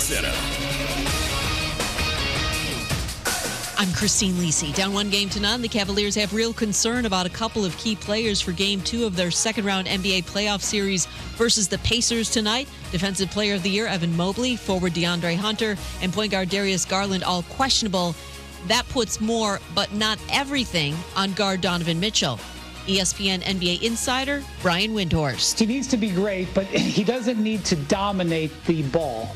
Setup. I'm Christine Lisi. Down 1-0 the Cavaliers have real concern about a couple of key players for Game 2 of their second-round NBA playoff series versus the Pacers tonight. Defensive Player of the Year Evan Mobley, forward DeAndre Hunter, and point guard Darius Garland all questionable. That puts more, but not everything, on guard Donovan Mitchell. ESPN NBA insider Brian Windhorst. He needs to be great, but he doesn't need to dominate the ball,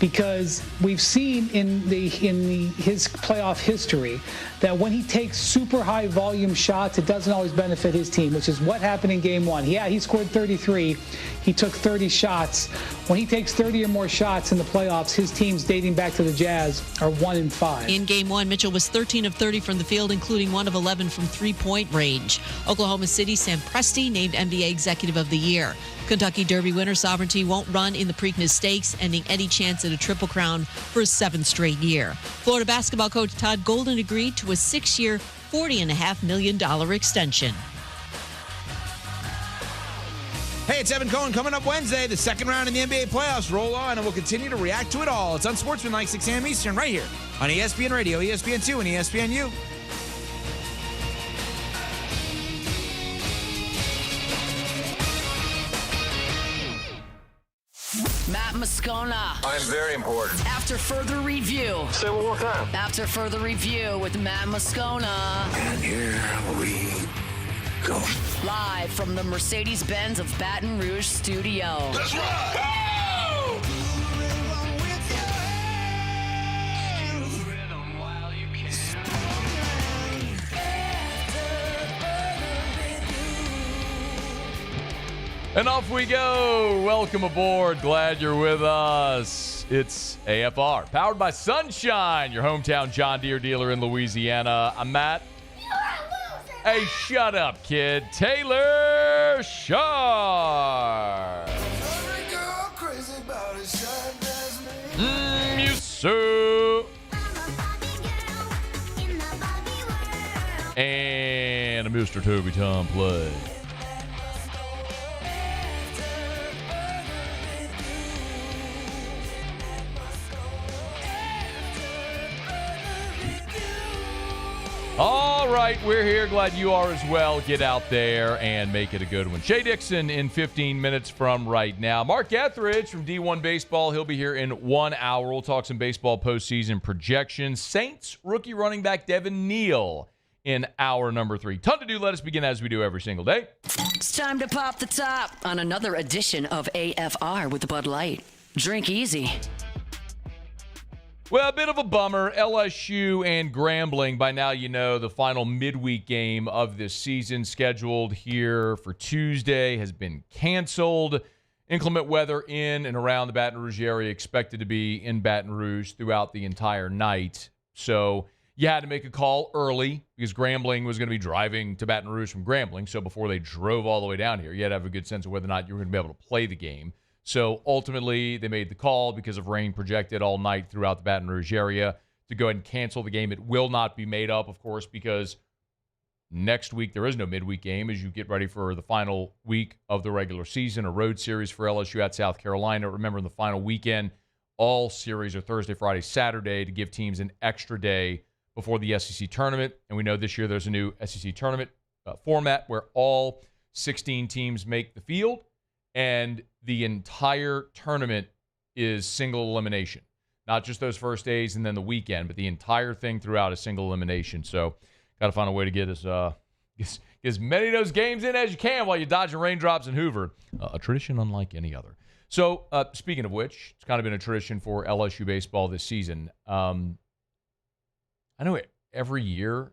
because we've seen in his playoff history that when he takes super high volume shots, it doesn't always benefit his team, which is what happened in Game 1. Yeah, he scored 33. He took 30 shots. When he takes 30 or more shots in the playoffs, his teams dating back to the Jazz are 1-5. In Game 1, Mitchell was 13 of 30 from the field, including 1 of 11 from three-point range. Oklahoma City Sam Presti named NBA Executive of the Year. Kentucky Derby winner Sovereignty won't run in the Preakness Stakes, ending any chance at a Triple Crown for a 7th straight year. Florida basketball coach Todd Golden agreed to a 6-year, $40.5 million extension. Hey, it's Evan Cohen. Coming up Wednesday, the second round in the NBA playoffs roll on, and we'll continue to react to it all. It's Unsportsmanlike 6 a.m. Eastern right here on ESPN Radio, ESPN2, and ESPNU. Matt Moscona. I'm very important. After further review. Say one more time. After further review with Matt Moscona. And here we go. Live from the Mercedes-Benz of Baton Rouge studio. That's right. Woo! And off we go. Welcome aboard. Glad you're with us. It's AFR, powered by Sunshine, your hometown John Deere dealer in Louisiana. I'm Matt. Hey, shut up, kid. Taylor Sharp. You so. And a Mr. Toby Tom play. All right, we're here. Glad you are as well. Get out there and make it a good one. Shea Dixon in 15 minutes from right now. Mark Etheridge from D1 Baseball. He'll be here in 1 hour. We'll talk some baseball postseason projections. Saints rookie running back Devin Neal in hour number 3. Ton to do. Let us begin as we do every single day. It's time to pop the top on another edition of AFR with Bud Light. Drink easy. Well, a bit of a bummer. LSU and Grambling. By now, you know the final midweek game of this season, scheduled here for Tuesday, has been canceled. Inclement weather in and around the Baton Rouge area, expected to be in Baton Rouge throughout the entire night. So you had to make a call early because Grambling was going to be driving to Baton Rouge from Grambling. So before they drove all the way down here, you had to have a good sense of whether or not you were going to be able to play the game. So ultimately, they made the call because of rain projected all night throughout the Baton Rouge area to go ahead and cancel the game. It will not be made up, of course, because next week there is no midweek game as you get ready for the final week of the regular season, a road series for LSU at South Carolina. Remember, in the final weekend, all series are Thursday, Friday, Saturday to give teams an extra day before the SEC tournament. And we know this year there's a new SEC tournament format where all 16 teams make the field. And the entire tournament is single elimination. Not just those first days and then the weekend, but the entire thing throughout is single elimination. So got to find a way to get as many of those games in as you can while you're dodging raindrops in Hoover. A tradition unlike any other. So speaking of which, it's kind of been a tradition for LSU baseball this season. I know every year,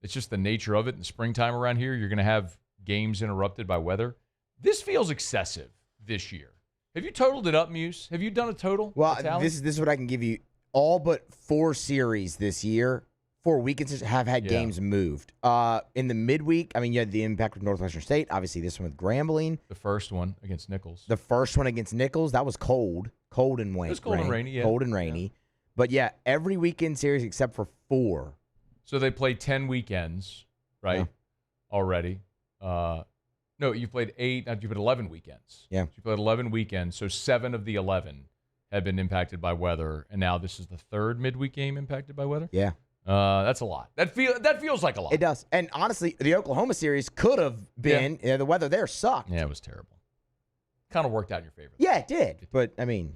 it's just the nature of it in the springtime around here. You're going to have games interrupted by weather. This feels excessive this year. Have you totaled it up, Muse? Have you done a total? Well, this is what I can give you. All but 4 series this year, 4 weekends have had games moved. In the midweek, I mean, you had the impact with Northwestern State. Obviously, this one with Grambling. The first one against Nichols. The first one against Nichols, that was cold and rainy. It was cold and rainy, yeah. Cold and rainy. Yeah. But, yeah, every weekend series except for 4. So they played 10 weekends, right, already. No, you played 8. You played 11 weekends. Yeah. You played 11 weekends, so 7 of the 11 had been impacted by weather, and now this is the third midweek game impacted by weather. Yeah. That's a lot. That feels like a lot. It does. And honestly, the Oklahoma series could have been, the weather there sucked. Yeah, it was terrible. Kind of worked out in your favor. Yeah, it did. But, I mean.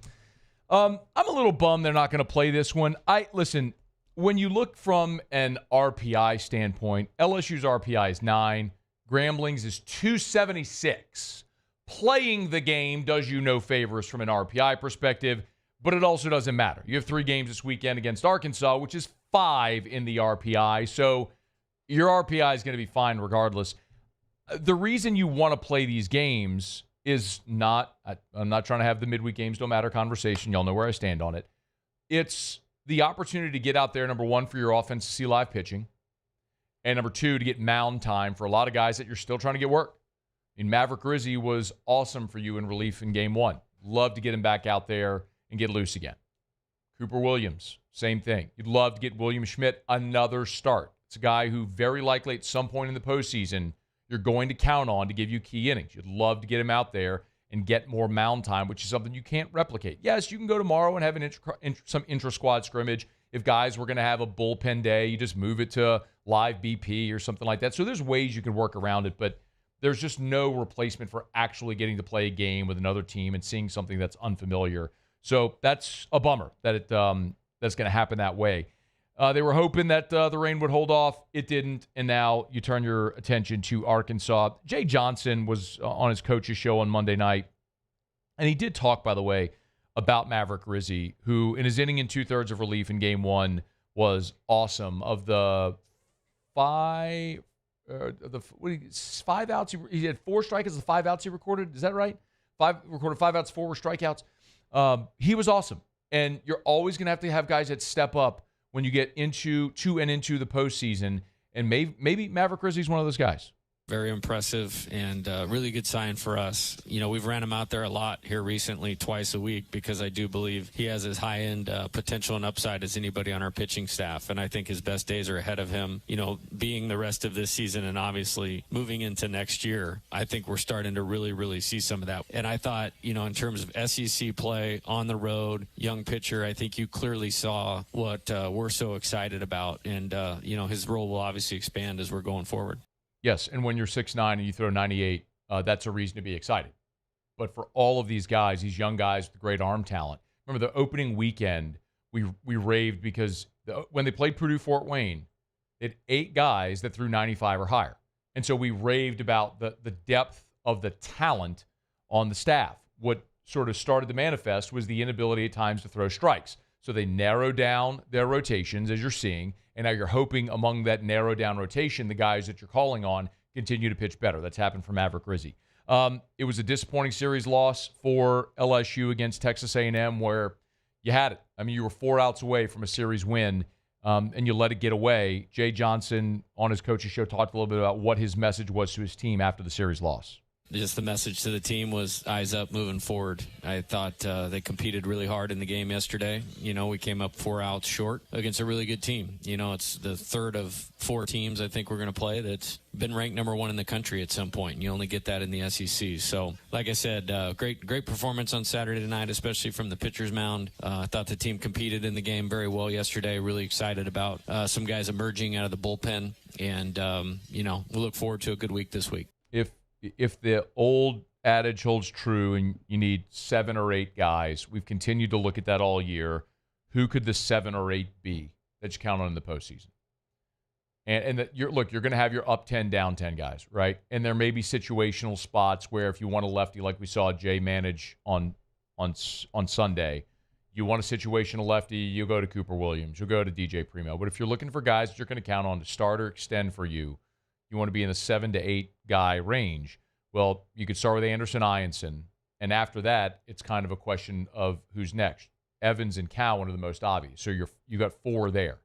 I'm a little bummed they're not going to play this one. Listen, when you look from an RPI standpoint, LSU's RPI is 9. Grambling's is 276. Playing the game does you no favors from an RPI perspective, but it also doesn't matter. You have 3 games this weekend against Arkansas, which is 5 in the RPI, so your RPI is going to be fine regardless. The reason you want to play these games is not, I'm not trying to have the midweek games don't matter conversation. Y'all know where I stand on it. It's the opportunity to get out there, number one, for your offense to see live pitching, and number 2, to get mound time for a lot of guys that you're still trying to get work. I mean, Maverick Rizzi was awesome for you in relief in game 1. Love to get him back out there and get loose again. Cooper Williams, same thing. You'd love to get William Schmidt another start. It's a guy who very likely at some point in the postseason you're going to count on to give you key innings. You'd love to get him out there and get more mound time, which is something you can't replicate. Yes, you can go tomorrow and have some intra-squad scrimmage. If guys were going to have a bullpen day, you just move it to live BP or something like that. So there's ways you can work around it, but there's just no replacement for actually getting to play a game with another team and seeing something that's unfamiliar. So that's a bummer that that's going to happen that way. They were hoping that the rain would hold off. It didn't, and now you turn your attention to Arkansas. Jay Johnson was on his coach's show on Monday night, and he did talk, by the way, about Maverick Rizzi, who in his inning and 2/3 of relief in game 1 was awesome. Of the 5 outs, he had 4 strikeouts. The 5 outs he recorded, is that right? 5 outs, 4 were strikeouts. He was awesome, and you're always going to have guys that step up when you get into the postseason, and maybe Maverick Rizzi's one of those guys. Very impressive and really good sign for us. You know, we've ran him out there a lot here recently, twice a week, because I do believe he has as high-end potential and upside as anybody on our pitching staff. And I think his best days are ahead of him, you know, being the rest of this season and obviously moving into next year. I think we're starting to really, really see some of that. And I thought, you know, in terms of SEC play, on the road, young pitcher, I think you clearly saw what we're so excited about. And, you know, his role will obviously expand as we're going forward. Yes, and when you're 6'9" and you throw 98, that's a reason to be excited. But for all of these guys, these young guys with great arm talent, remember the opening weekend, we raved because when they played Purdue-Fort Wayne, they had 8 guys that threw 95 or higher. And so we raved about the depth of the talent on the staff. What sort of started to manifest was the inability at times to throw strikes. So they narrowed down their rotations, as you're seeing, and now you're hoping among that narrowed down rotation, the guys that you're calling on continue to pitch better. That's happened for Maverick Rizzi. It was a disappointing series loss for LSU against Texas A&M, where you had it. I mean, you were 4 outs away from a series win, and you let it get away. Jay Johnson on his coach's show talked a little bit about what his message was to his team after the series loss. Just the message to the team was eyes up moving forward. I thought they competed really hard in the game yesterday. You know, we came up 4 outs short against a really good team. You know, it's the third of 4 teams I think we're going to play that's been ranked number 1 in the country at some point. You only get that in the SEC. So, like I said, great performance on Saturday night, especially from the pitcher's mound. I thought the team competed in the game very well yesterday. Really excited about some guys emerging out of the bullpen. And, you know, we look forward to a good week this week. If the old adage holds true and you need 7 or 8 guys, we've continued to look at that all year. Who could the 7 or 8 be that you count on in the postseason? And you're going to have your up 10, down 10 guys, right? And there may be situational spots where if you want a lefty like we saw Jay manage on Sunday, you want a situational lefty, you go to Cooper Williams, you'll go to DJ Primo. But if you're looking for guys that you're going to count on to start or extend for you, you want to be in the 7 to 8 guy range. Well, you could start with Anderson Ianson, and after that, it's kind of a question of who's next. Evans and Cowan are the most obvious. So you got 4 there.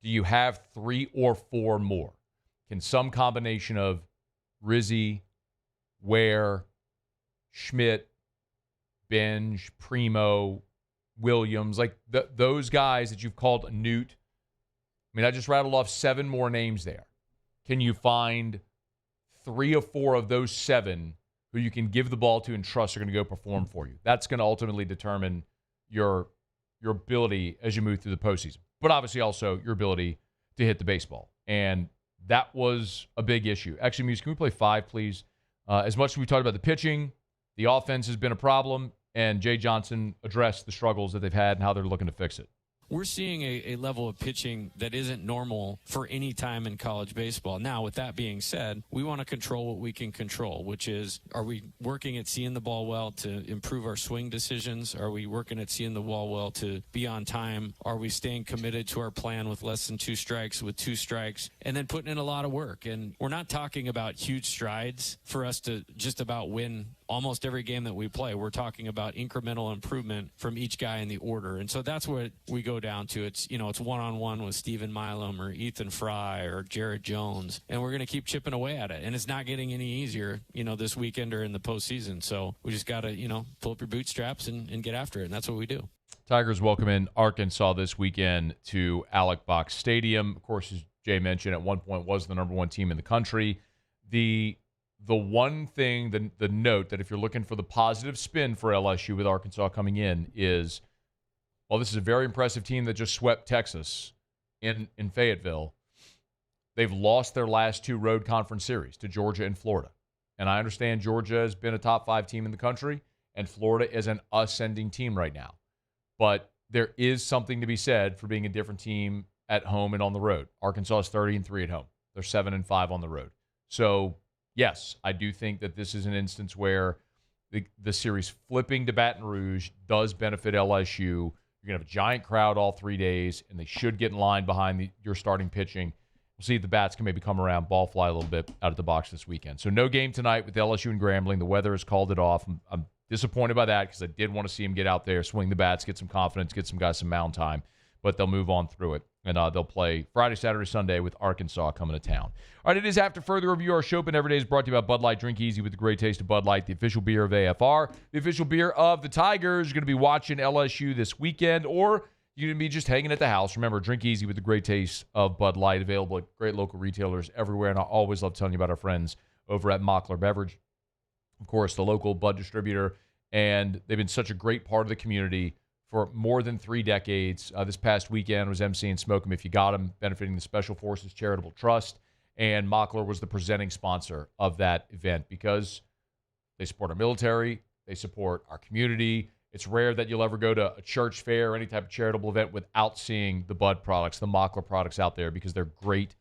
Do you have 3 or 4 more? Can some combination of Rizzi, Ware, Schmidt, Benj, Primo, Williams, like those guys that you've called Newt? I mean, I just rattled off 7 more names there. Can you find 3 or 4 of those 7 who you can give the ball to and trust are going to go perform for you? That's going to ultimately determine your ability as you move through the postseason, but obviously also your ability to hit the baseball. And that was a big issue. Actually, Muse, can we play 5, please? As much as we talked about the pitching, the offense has been a problem, and Jay Johnson addressed the struggles that they've had and how they're looking to fix it. We're seeing a level of pitching that isn't normal for any time in college baseball. Now, with that being said, we want to control what we can control, which is, are we working at seeing the ball well to improve our swing decisions? Are we working at seeing the ball well to be on time? Are we staying committed to our plan with less than 2 strikes, with 2 strikes, and then putting in a lot of work? And we're not talking about huge strides for us to just about win almost every game that we play. We're talking about incremental improvement from each guy in the order. And so that's what we go down to. It's, it's one-on-one with Stephen Milam or Ethan Fry or Jared Jones. And we're going to keep chipping away at it. And it's not getting any easier, this weekend or in the postseason. So we just got to, pull up your bootstraps and get after it. And that's what we do. Tigers welcome in Arkansas this weekend to Alec Box Stadium. Of course, as Jay mentioned, at one point was the number 1 team in the country. The one thing, the note that if you're looking for the positive spin for LSU with Arkansas coming in is, well, this is a very impressive team that just swept Texas in Fayetteville. They've lost their last 2 road conference series to Georgia and Florida. And I understand Georgia has been a top 5 team in the country, and Florida is an ascending team right now. But there is something to be said for being a different team at home and on the road. Arkansas is 30-3 at home. They're 7-5 on the road. So, yes, I do think that this is an instance where the series flipping to Baton Rouge does benefit LSU. You're going to have a giant crowd all 3 days, and they should get in line behind your starting pitching. We'll see if the bats can maybe come around, ball fly a little bit out of the box this weekend. So no game tonight with LSU and Grambling. The weather has called it off. I'm disappointed by that because I did want to see him get out there, swing the bats, get some confidence, get some guys some mound time. But they'll move on through it. And they'll play Friday, Saturday, Sunday with Arkansas coming to town. All right, it is after further review. Our show open every day is brought to you by Bud Light. Drink easy with the great taste of Bud Light, the official beer of AFR, the official beer of the Tigers. You're going to be watching LSU this weekend, or you're going to be just hanging at the house. Remember, drink easy with the great taste of Bud Light, available at great local retailers everywhere. And I always love telling you about our friends over at Mockler Beverage. Of course, the local Bud distributor, and they've been such a great part of the community for more than 3 decades. This past weekend was emceeing Smoke 'em If You Got 'em, benefiting the Special Forces Charitable Trust, and Mockler was the presenting sponsor of that event because they support our military, they support our community. It's rare that you'll ever go to a church fair or any type of charitable event without seeing the Bud products, the Mockler products out there, because they're great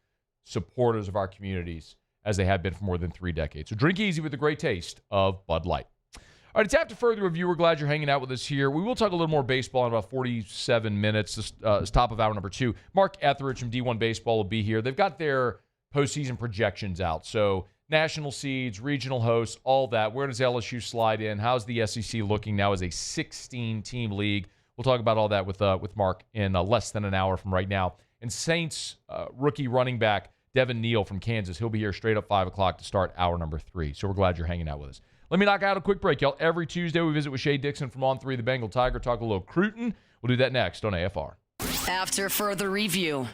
supporters of our communities, as they have been for more than 3 decades. So drink easy with the great taste of Bud Light. All right, it's after further review. We're glad you're hanging out with us here. We will talk a little more baseball in about 47 minutes. This is top of hour number 2. Mark Etheridge from D1 Baseball will be here. They've got their postseason projections out. So national seeds, regional hosts, all that. Where does LSU slide in? How's the SEC looking now as a 16-team league? We'll talk about all that with Mark in less than an hour from right now. And Saints rookie running back Devin Neal from Kansas. He'll be here straight up 5 o'clock to start hour number 3. So we're glad you're hanging out with us. Let me knock out a quick break, y'all. Every Tuesday, we visit with Shea Dixon from On 3, the Bengal Tiger, talk a little Cruton. We'll do that next on AFR. After further review.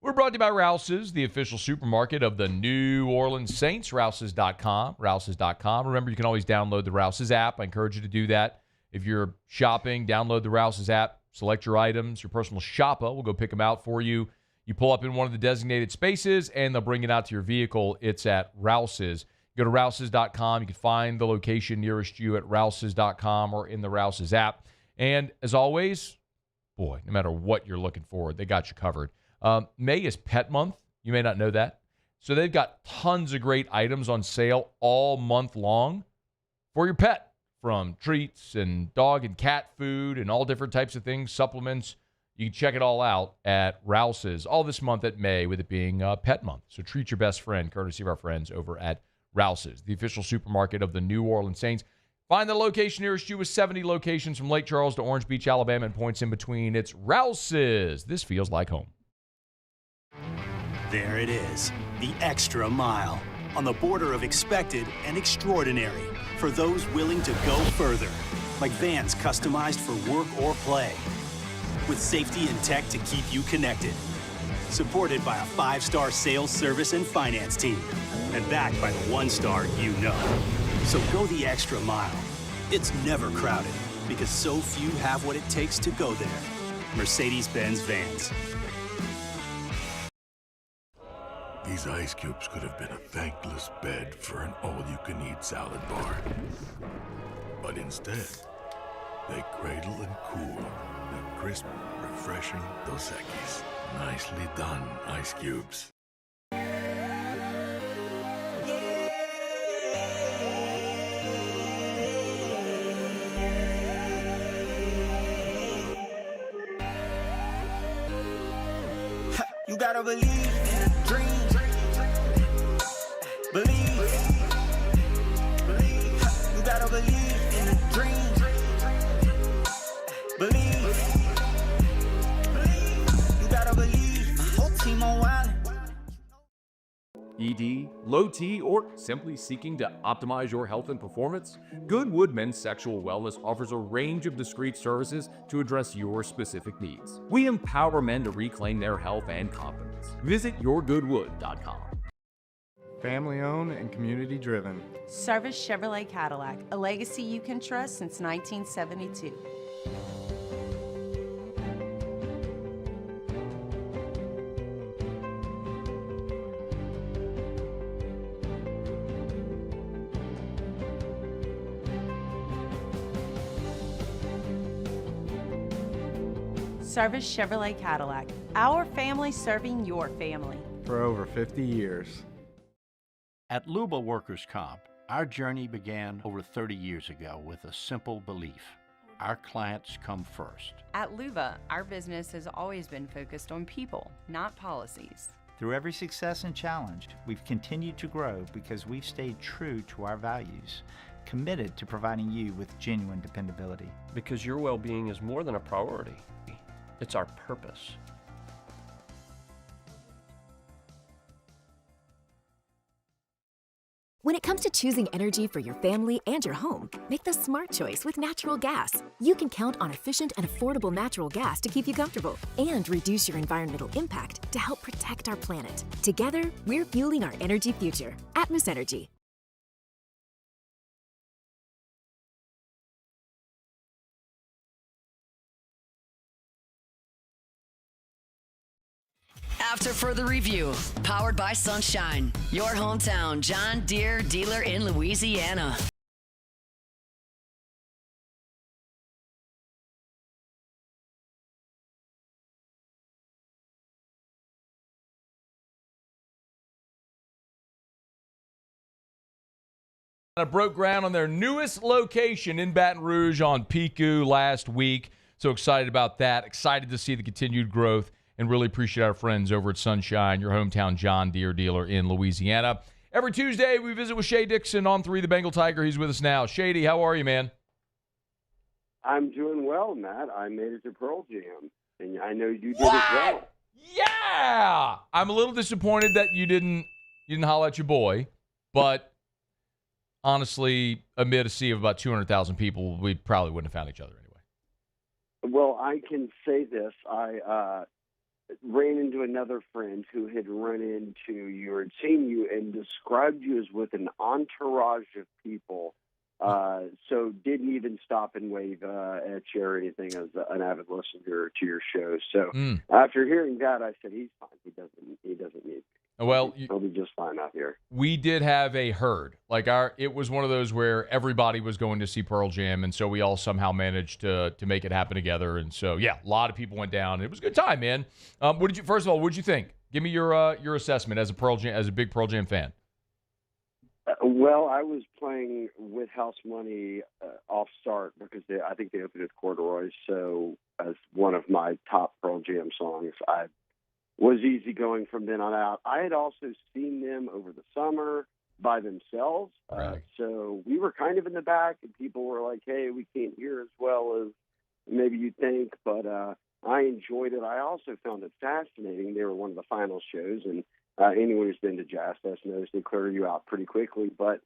We're brought to you by Rouse's, the official supermarket of the New Orleans Saints. Rouse's.com. Rouse's.com. Remember, you can always download the Rouse's app. I encourage you to do that. If you're shopping, download the Rouse's app. Select your items. Your personal shopper will go pick them out for you. You pull up in one of the designated spaces, and they'll bring it out to your vehicle. It's at Rouse's. Go to Rouse's.com. You can find the location nearest you at Rouse's.com or in the Rouse's app. And as always, boy, no matter what you're looking for, they got you covered. May is Pet Month. You may not know that. So they've got tons of great items on sale all month long for your pet, from treats and dog and cat food and all different types of things, supplements. You can check it all out at Rouse's all this month at May, with it being Pet Month. So treat your best friend, courtesy of our friends over at Rouse's, the official supermarket of the New Orleans Saints. Find the location nearest you with 70 locations from Lake Charles to Orange Beach, Alabama, and points in between. It's Rouse's. This feels like home. There it is, the extra mile, on the border of expected and extraordinary, for those willing to go further, like vans customized for work or play, with safety and tech to keep you connected. Supported by a 5-star sales, service, and finance team. And backed by the 1-star you know. So go the extra mile. It's never crowded. because so few have what it takes to go there. Mercedes-Benz Vans. These ice cubes could have been a thankless bed for an all-you-can-eat salad bar. But instead, they cradle and cool the crisp, refreshing Dos Equis. Nicely done, ice cubes. You gotta believe in a dream. Believe. You gotta believe in a dream. Believe. You gotta believe. My whole team on wild. ED, low T, or simply seeking to optimize your health and performance? Goodwood Men's Sexual Wellness offers a range of discreet services to address your specific needs. We empower men to reclaim their health and confidence. Visit yourgoodwood.com. Family owned and community driven. Service Chevrolet Cadillac, a legacy you can trust since 1972. Service Chevrolet Cadillac, our family serving your family. For over 50 years. At Luba Workers' Comp, our journey began over 30 years ago with a simple belief. Our clients come first. At Luba, our business has always been focused on people, not policies. Through every success and challenge, we've continued to grow because we've stayed true to our values, committed to providing you with genuine dependability. Because your well-being is more than a priority. It's our purpose. When it comes to choosing energy for your family and your home, make the smart choice with natural gas. You can count on efficient and affordable natural gas to keep you comfortable and reduce your environmental impact to help protect our planet. Together, we're fueling our energy future. Atmos Energy. After further review, powered by Sunshine, your hometown John Deere dealer in Louisiana. Broke ground on their newest location in Baton Rouge on Pico last week. So excited about that. Excited to see the continued growth. And really appreciate our friends over at Sunshine, your hometown John Deere dealer in Louisiana. Every Tuesday, we visit with Shea Dixon on 3 The Bengal Tiger. He's with us now. Shady, how are you, man? I'm doing well, Matt. I made it to Pearl Jam, and I know you did as well. Yeah! I'm a little disappointed that you didn't holler at your boy, but honestly, amid a sea of about 200,000 people, we probably wouldn't have found each other anyway. Well, I can say this. I ran into another friend who had run into you or had seen you and described you as with an entourage of people. So didn't even stop and wave at you or anything as an avid listener to your show. So after hearing that, I said, he's fine. He doesn't need me. Well, he'll be just fine out here. We did have a herd. It was one of those where everybody was going to see Pearl Jam, and so we all somehow managed to make it happen together. And so, yeah, a lot of people went down. It was a good time, man. First of all, what did you think? Give me your assessment as a big Pearl Jam fan. Well, I was playing with house money off start because I think they opened with Corduroy. So as one of my top Pearl Jam songs, I was easygoing from then on out. I had also seen them over the summer by themselves. Right. So we were kind of in the back, and people were like, hey, we can't hear as well as maybe you think. But I enjoyed it. I also found it fascinating. They were one of the final shows, and anyone who's been to Jazz Fest knows they clear you out pretty quickly. But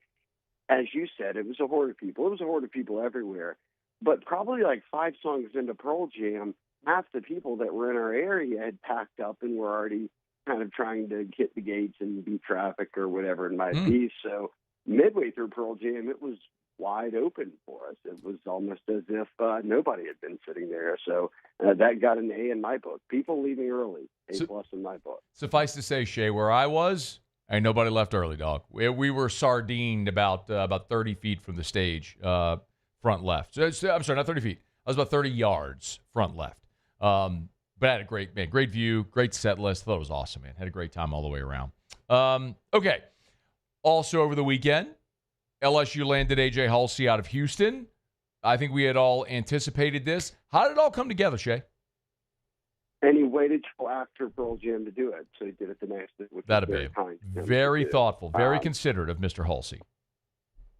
as you said, it was a horde of people. It was a horde of people everywhere. But probably like 5 songs into Pearl Jam, half the people that were in our area had packed up and were already kind of trying to hit the gates and beat traffic or whatever it might be. So midway through Pearl Jam, it was wide open for us. It was almost as if nobody had been sitting there. So that got an A in my book. People leaving early, A plus in my book. Suffice to say, Shea, where I was, ain't nobody left early, dog. We were sardined about 30 feet from the stage, front left. I'm sorry, not 30 feet. I was about 30 yards front left. But I had a great view, great set list. Thought it was awesome, man. Had a great time all the way around. Okay. Also over the weekend, LSU landed A.J. Halsey out of Houston. I think we had all anticipated this. How did it all come together, Shea? And he waited till after Pearl Jam to do it, so he did it the next day, which was very kind. Very thoughtful, very considerate of Mr. Halsey.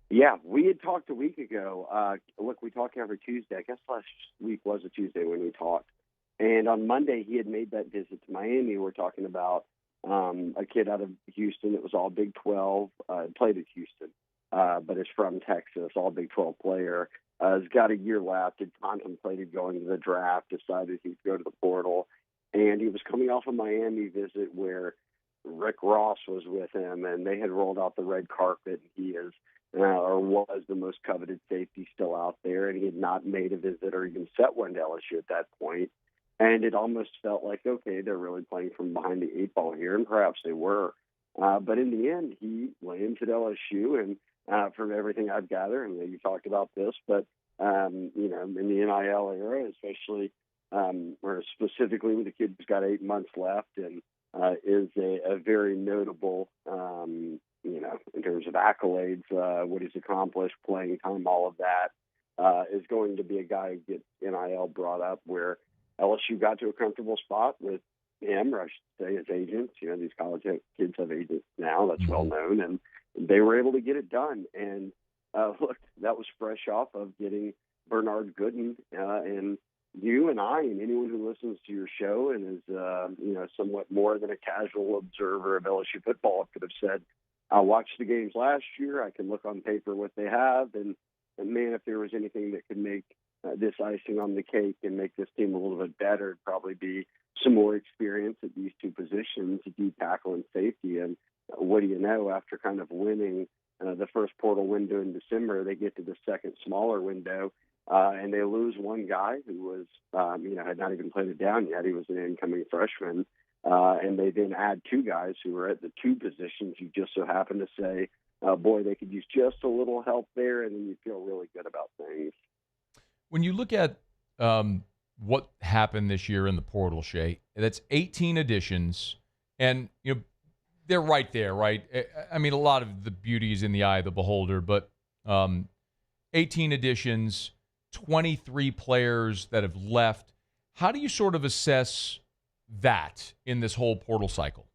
Yeah, we had talked a week ago. Look, we talk every Tuesday. I guess last week was a Tuesday when we talked. And on Monday, he had made that visit to Miami. We're talking about a kid out of Houston that was all Big 12, played at Houston, but is from Texas, all Big 12 player. Has got a year left, had contemplated going to the draft, decided he'd go to the portal. And he was coming off a Miami visit where Rick Ross was with him, and they had rolled out the red carpet. He is, or was, the most coveted safety still out there, and he had not made a visit or even set one to LSU at that point. And it almost felt like, okay, they're really playing from behind the eight ball here, and perhaps they were. But in the end, he landed at LSU, and from everything I've gathered, and you talked about this, but, in the NIL era, especially, or specifically with the kid who's got 8 months left and is a very notable, in terms of accolades, what he's accomplished, playing time, all of that, is going to be a guy who gets NIL brought up where LSU got to a comfortable spot with him, or I should say his agents. These college kids have agents now. That's well known. And they were able to get it done. And look, that was fresh off of getting Bernard Gooden. And you and I and anyone who listens to your show and is, somewhat more than a casual observer of LSU football could have said, I watched the games last year. I can look on paper what they have. And man, if there was anything that could make this icing on the cake and make this team a little bit better, it'd probably be some more experience at these two positions, deep tackle and safety. And what do you know, after kind of winning the first portal window in December, they get to the second smaller window, and they lose one guy who was, had not even played it down yet. He was an incoming freshman. And they then add two guys who were at the two positions. You just so happen to say, boy, they could use just a little help there, and then you feel really good about things. When you look at what happened this year in the portal, Shea, that's 18 additions, and they're right there, right? I mean, a lot of the beauty is in the eye of the beholder, but 18 additions, 23 players that have left. How do you sort of assess that in this whole portal cycle?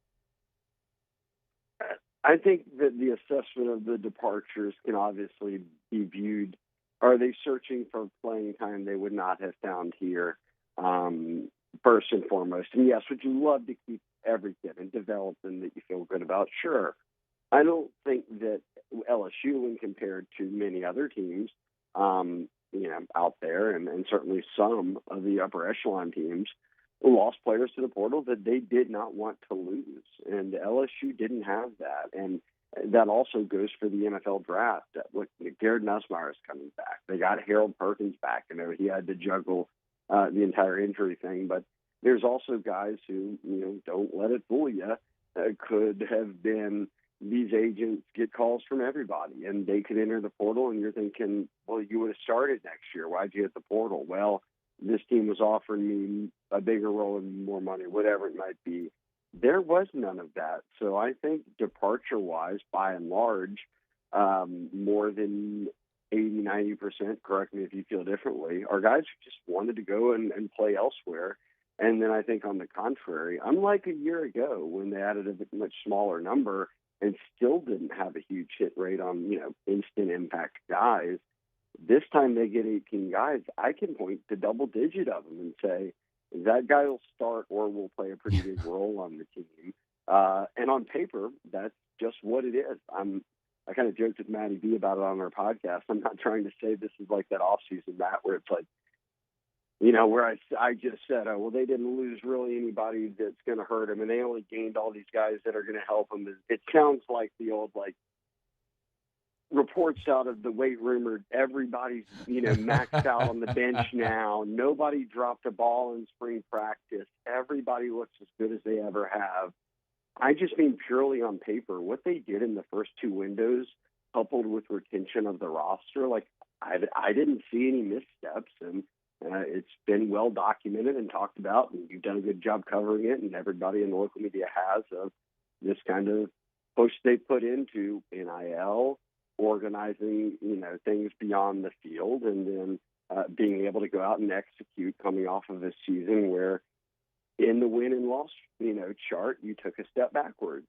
I think that the assessment of the departures can obviously be viewed. Are they searching for playing time they would not have found here, first and foremost? And yes, would you love to keep every kid and develop them that you feel good about? Sure. I don't think that LSU, when compared to many other teams, out there, and certainly some of the upper echelon teams, lost players to the portal that they did not want to lose. And LSU didn't have that. And that also goes for the NFL draft. Look, Garrett Nussmeier is coming back. They got Harold Perkins back. He had to juggle the entire injury thing. But there's also guys who, don't let it fool you, could have been these agents get calls from everybody, and they could enter the portal, and you're thinking, well, you would have started next year. Why'd you hit the portal? Well, this team was offering me a bigger role and more money, whatever it might be. There was none of that. So I think departure-wise, by and large, more than 80-90%, correct me if you feel differently, are guys who just wanted to go and play elsewhere. And then I think on the contrary, unlike a year ago when they added a much smaller number and still didn't have a huge hit rate on, instant impact guys, this time they get 18 guys. I can point to double-digit of them and say, that guy will start or will play a pretty big role on the team. And on paper, that's just what it is. I kind of joked with Maddie B about it on our podcast. I'm not trying to say this is like that offseason, Matt, where it's like, where I just said, oh, well, they didn't lose really anybody that's going to hurt them, and they only gained all these guys that are going to help them. It sounds like the old, reports out of the weight room are everybody's, maxed out on the bench now. Nobody dropped a ball in spring practice. Everybody looks as good as they ever have. I just mean purely on paper, what they did in the first two windows, coupled with retention of the roster, like I didn't see any missteps, and it's been well documented and talked about, and you've done a good job covering it, and everybody in the local media has, of this kind of push they put into NIL, organizing, things beyond the field, and then being able to go out and execute coming off of a season where in the win and loss, chart, you took a step backwards.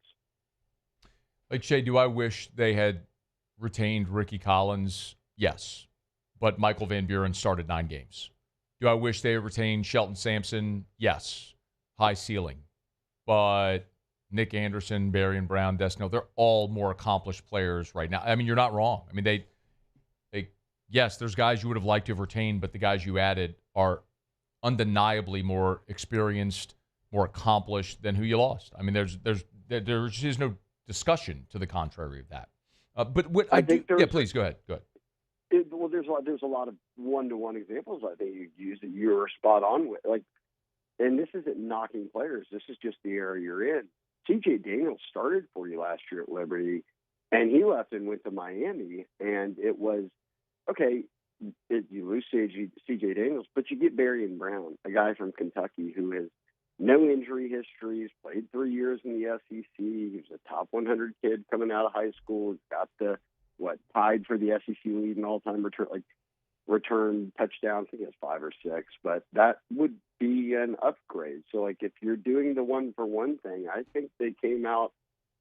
Like, Shea, do I wish they had retained Ricky Collins? Yes. But Michael Van Buren started 9 games. Do I wish they had retained Shelton Sampson? Yes. High ceiling. But Nick Anderson, Barry and Brown, Desno, they're all more accomplished players right now. I mean, you're not wrong. I mean, yes, there's guys you would have liked to have retained, but the guys you added are undeniably more experienced, more accomplished than who you lost. I mean, there is no discussion to the contrary of that. But what I do, please go ahead. There's a lot of one-to-one examples I think you use that you're spot on with. Like, and this isn't knocking players. This is just the era you're in. C.J. Daniels started for you last year at Liberty, and he left and went to Miami, and it was okay. You lose C.J. Daniels, but you get Barry and Brown, a guy from Kentucky who has no injury history. He's played 3 years in the SEC. He was a top 100 kid coming out of high school. He's got tied for the SEC lead in all-time return touchdowns. I think it's 5 or 6, but that would be an upgrade. So, if you're doing the one-for-one thing, I think they came out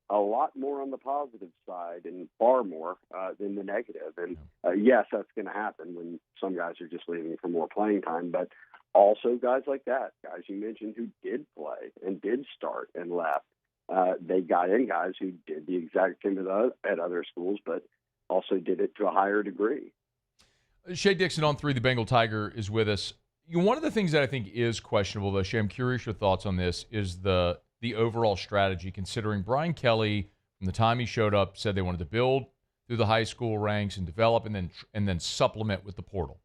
a lot more on the positive side and far more than the negative. And yes, that's going to happen when some guys are just leaving for more playing time, but also guys like that, guys you mentioned who did play and did start and left. They got in guys who did the exact same at other schools, but also did it to a higher degree. Shea Dixon on 3, the Bengal Tiger, is with us. One of the things that I think is questionable, though, Shea, I'm curious your thoughts on this, is the overall strategy, considering Brian Kelly, from the time he showed up, said they wanted to build through the high school ranks and develop and then supplement with the portal.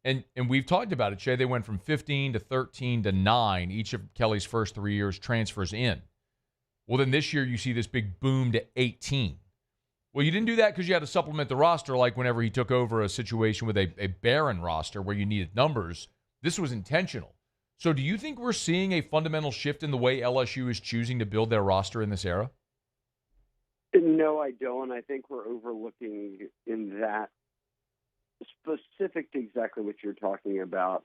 And we've talked about it, Shea. They went from 15 to 13 to 9. Each of Kelly's first 3 years transfers in. Well, then this year you see this big boom to 18. Well, you didn't do that because you had to supplement the roster, like whenever he took over a situation with a barren roster where you needed numbers. This was intentional. So do you think we're seeing a fundamental shift in the way LSU is choosing to build their roster in this era? No, I don't. I think we're overlooking in that specific to exactly what you're talking about.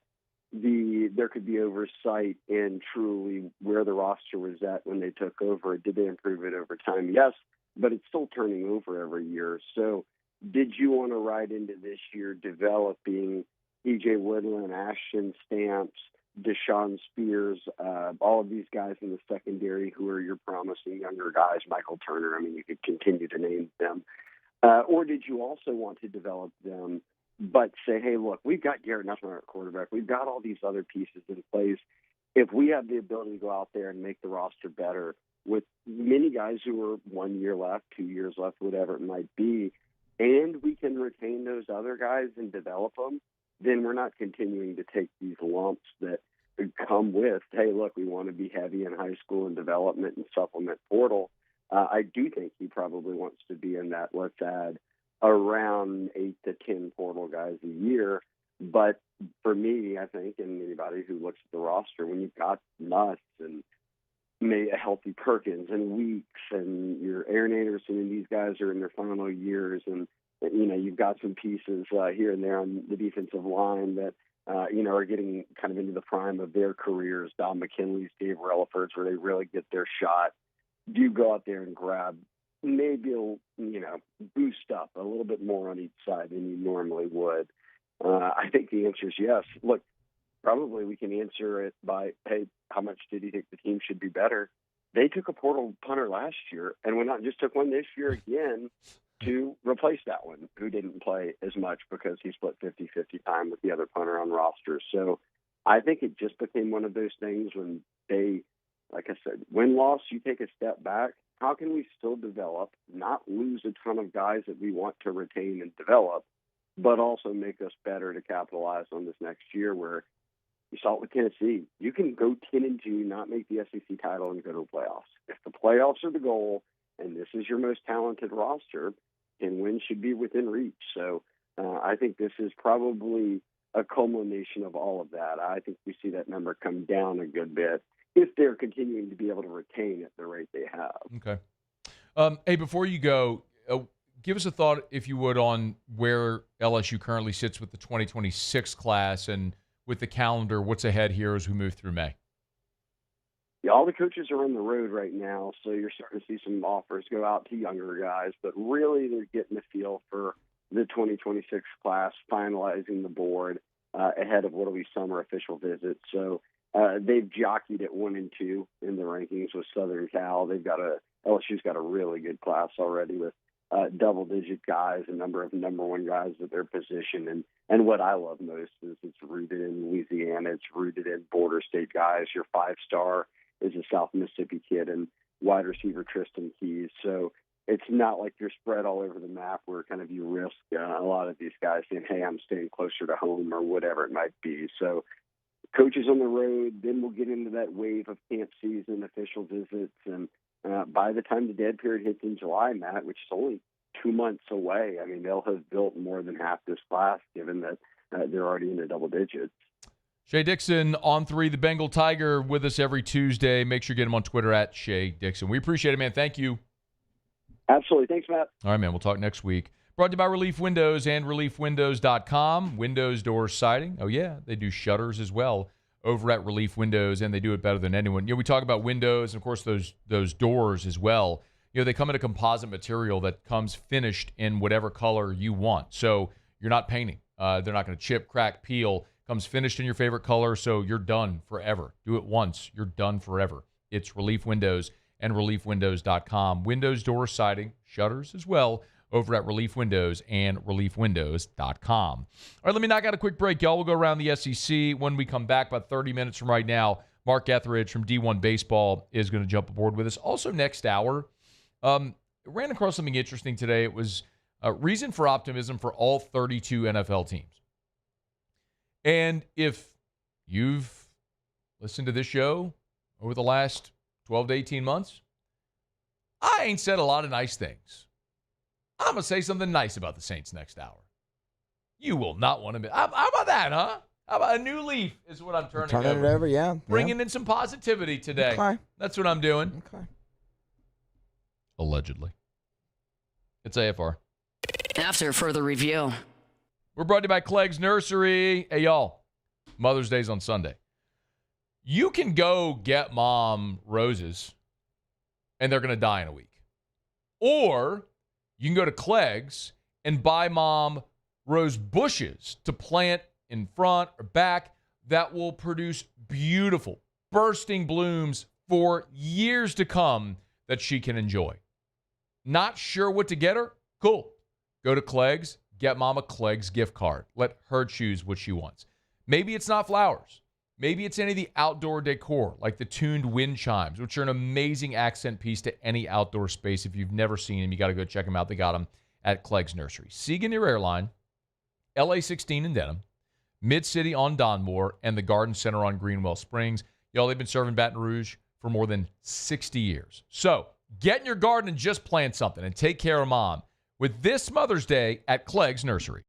There could be oversight in truly where the roster was at when they took over. Did they improve it over time? Yes, but it's still turning over every year. So did you want to ride into this year developing E.J. Woodland, Ashton Stamps, Deshaun Spears, all of these guys in the secondary who are your promising younger guys, Michael Turner, I mean, you could continue to name them. Or did you also want to develop them but say, hey, look, we've got Garrett Nussmeier at quarterback. We've got all these other pieces in place. If we have the ability to go out there and make the roster better with many guys who are 1 year left, 2 years left, whatever it might be, and we can retain those other guys and develop them, then we're not continuing to take these lumps that come with, hey, look, we want to be heavy in high school and development and supplement portal. I do think he probably wants to be in that, let's add around 8 to 10 portal guys a year. But for me, I think, and anybody who looks at the roster, when you've got Nuss and a healthy Perkins and Weeks and your Aaron Anderson and these guys are in their final years, and you've got some pieces here and there on the defensive line that are getting kind of into the prime of their careers. Don McKinley's, Dave Relaford's, where they really get their shot. Do you go out there and grab maybe boost up a little bit more on each side than you normally would? I think the answer is yes. Look, probably we can answer it by, hey, how much did you think the team should be better? They took a portal punter last year and went out and just took one this year again to replace that one who didn't play as much because he split 50-50 time with the other punter on roster. So I think it just became one of those things when they like I said, win-loss, you take a step back. How can we still develop, not lose a ton of guys that we want to retain and develop, but also make us better to capitalize on this next year where you saw it with Tennessee. You can go 10-2, not make the SEC title, and go to the playoffs. If the playoffs are the goal and this is your most talented roster, 10 wins should be within reach. So I think this is probably a culmination of all of that. I think we see that number come down a good bit if they're continuing to be able to retain at the rate they have. Okay. Hey, before you go, give us a thought, if you would, on where LSU currently sits with the 2026 class and with the calendar, what's ahead here as we move through May? Yeah, all the coaches are on the road right now, so you're starting to see some offers go out to younger guys, but really they're getting a feel for the 2026 class, finalizing the board ahead of what'll be summer official visits. So they've jockeyed at 1 and 2 in the rankings with Southern Cal. LSU's got a really good class already with double-digit guys, a number of number one guys at their position. And what I love most is it's rooted in Louisiana. It's rooted in border state guys. Your 5-star is a South Mississippi kid and wide receiver Tristan Keys. So it's not like you're spread all over the map where kind of you risk a lot of these guys saying, hey, I'm staying closer to home or whatever it might be. So coaches on the road, then we'll get into that wave of camp season, official visits, and by the time the dead period hits in July, Matt, which is only 2 months away, I mean, they'll have built more than half this class, given that they're already in the double digits. Shea Dixon, On 3, the Bengal Tiger, with us every Tuesday. Make sure you get him on Twitter at Shea Dixon. We appreciate it, man. Thank you. Absolutely. Thanks, Matt. All right, man. We'll talk next week. Brought to you by Relief Windows and ReliefWindows.com. Windows, doors, siding. Oh, yeah. They do shutters as well over at Relief Windows, and they do it better than anyone. You know, we talk about windows, and, of course, those doors as well. You know, they come in a composite material that comes finished in whatever color you want. So you're not painting. They're not going to chip, crack, peel. Comes finished in your favorite color, so you're done forever. Do it once. You're done forever. It's Relief Windows and ReliefWindows.com. Windows, doors, siding, shutters as well over at Relief Windows and ReliefWindows.com. All right, let me knock out a quick break, y'all. We'll go around the SEC. When we come back, about 30 minutes from right now, Mark Etheridge from D1 Baseball is going to jump aboard with us. Also, next hour, ran across something interesting today. It was a reason for optimism for all 32 NFL teams. And if you've listened to this show over the last 12 to 18 months, I ain't said a lot of nice things. I'm going to say something nice about the Saints next hour. You will not want to miss. How about that, huh? How about a new leaf is what I'm turning over. Turning it over, yeah. Bringing in some positivity today. Okay. That's what I'm doing. Okay. Allegedly. It's AFR. After further review. We're brought to you by Clegg's Nursery. Hey, y'all. Mother's Day's on Sunday. You can go get mom roses, and they're going to die in a week. Or you can go to Clegg's and buy mom rose bushes to plant in front or back that will produce beautiful, bursting blooms for years to come that she can enjoy. Not sure what to get her? Cool. Go to Clegg's, get mom a Clegg's gift card. Let her choose what she wants. Maybe it's not flowers. Maybe it's any of the outdoor decor, like the tuned wind chimes, which are an amazing accent piece to any outdoor space. If you've never seen them, you got to go check them out. They got them at Clegg's Nursery. Siega near Airline, LA 16 in Denham, Mid-City on Donmore, and the Garden Center on Greenwell Springs. Y'all, they've been serving Baton Rouge for more than 60 years. So get in your garden and just plant something and take care of mom with this Mother's Day at Clegg's Nursery.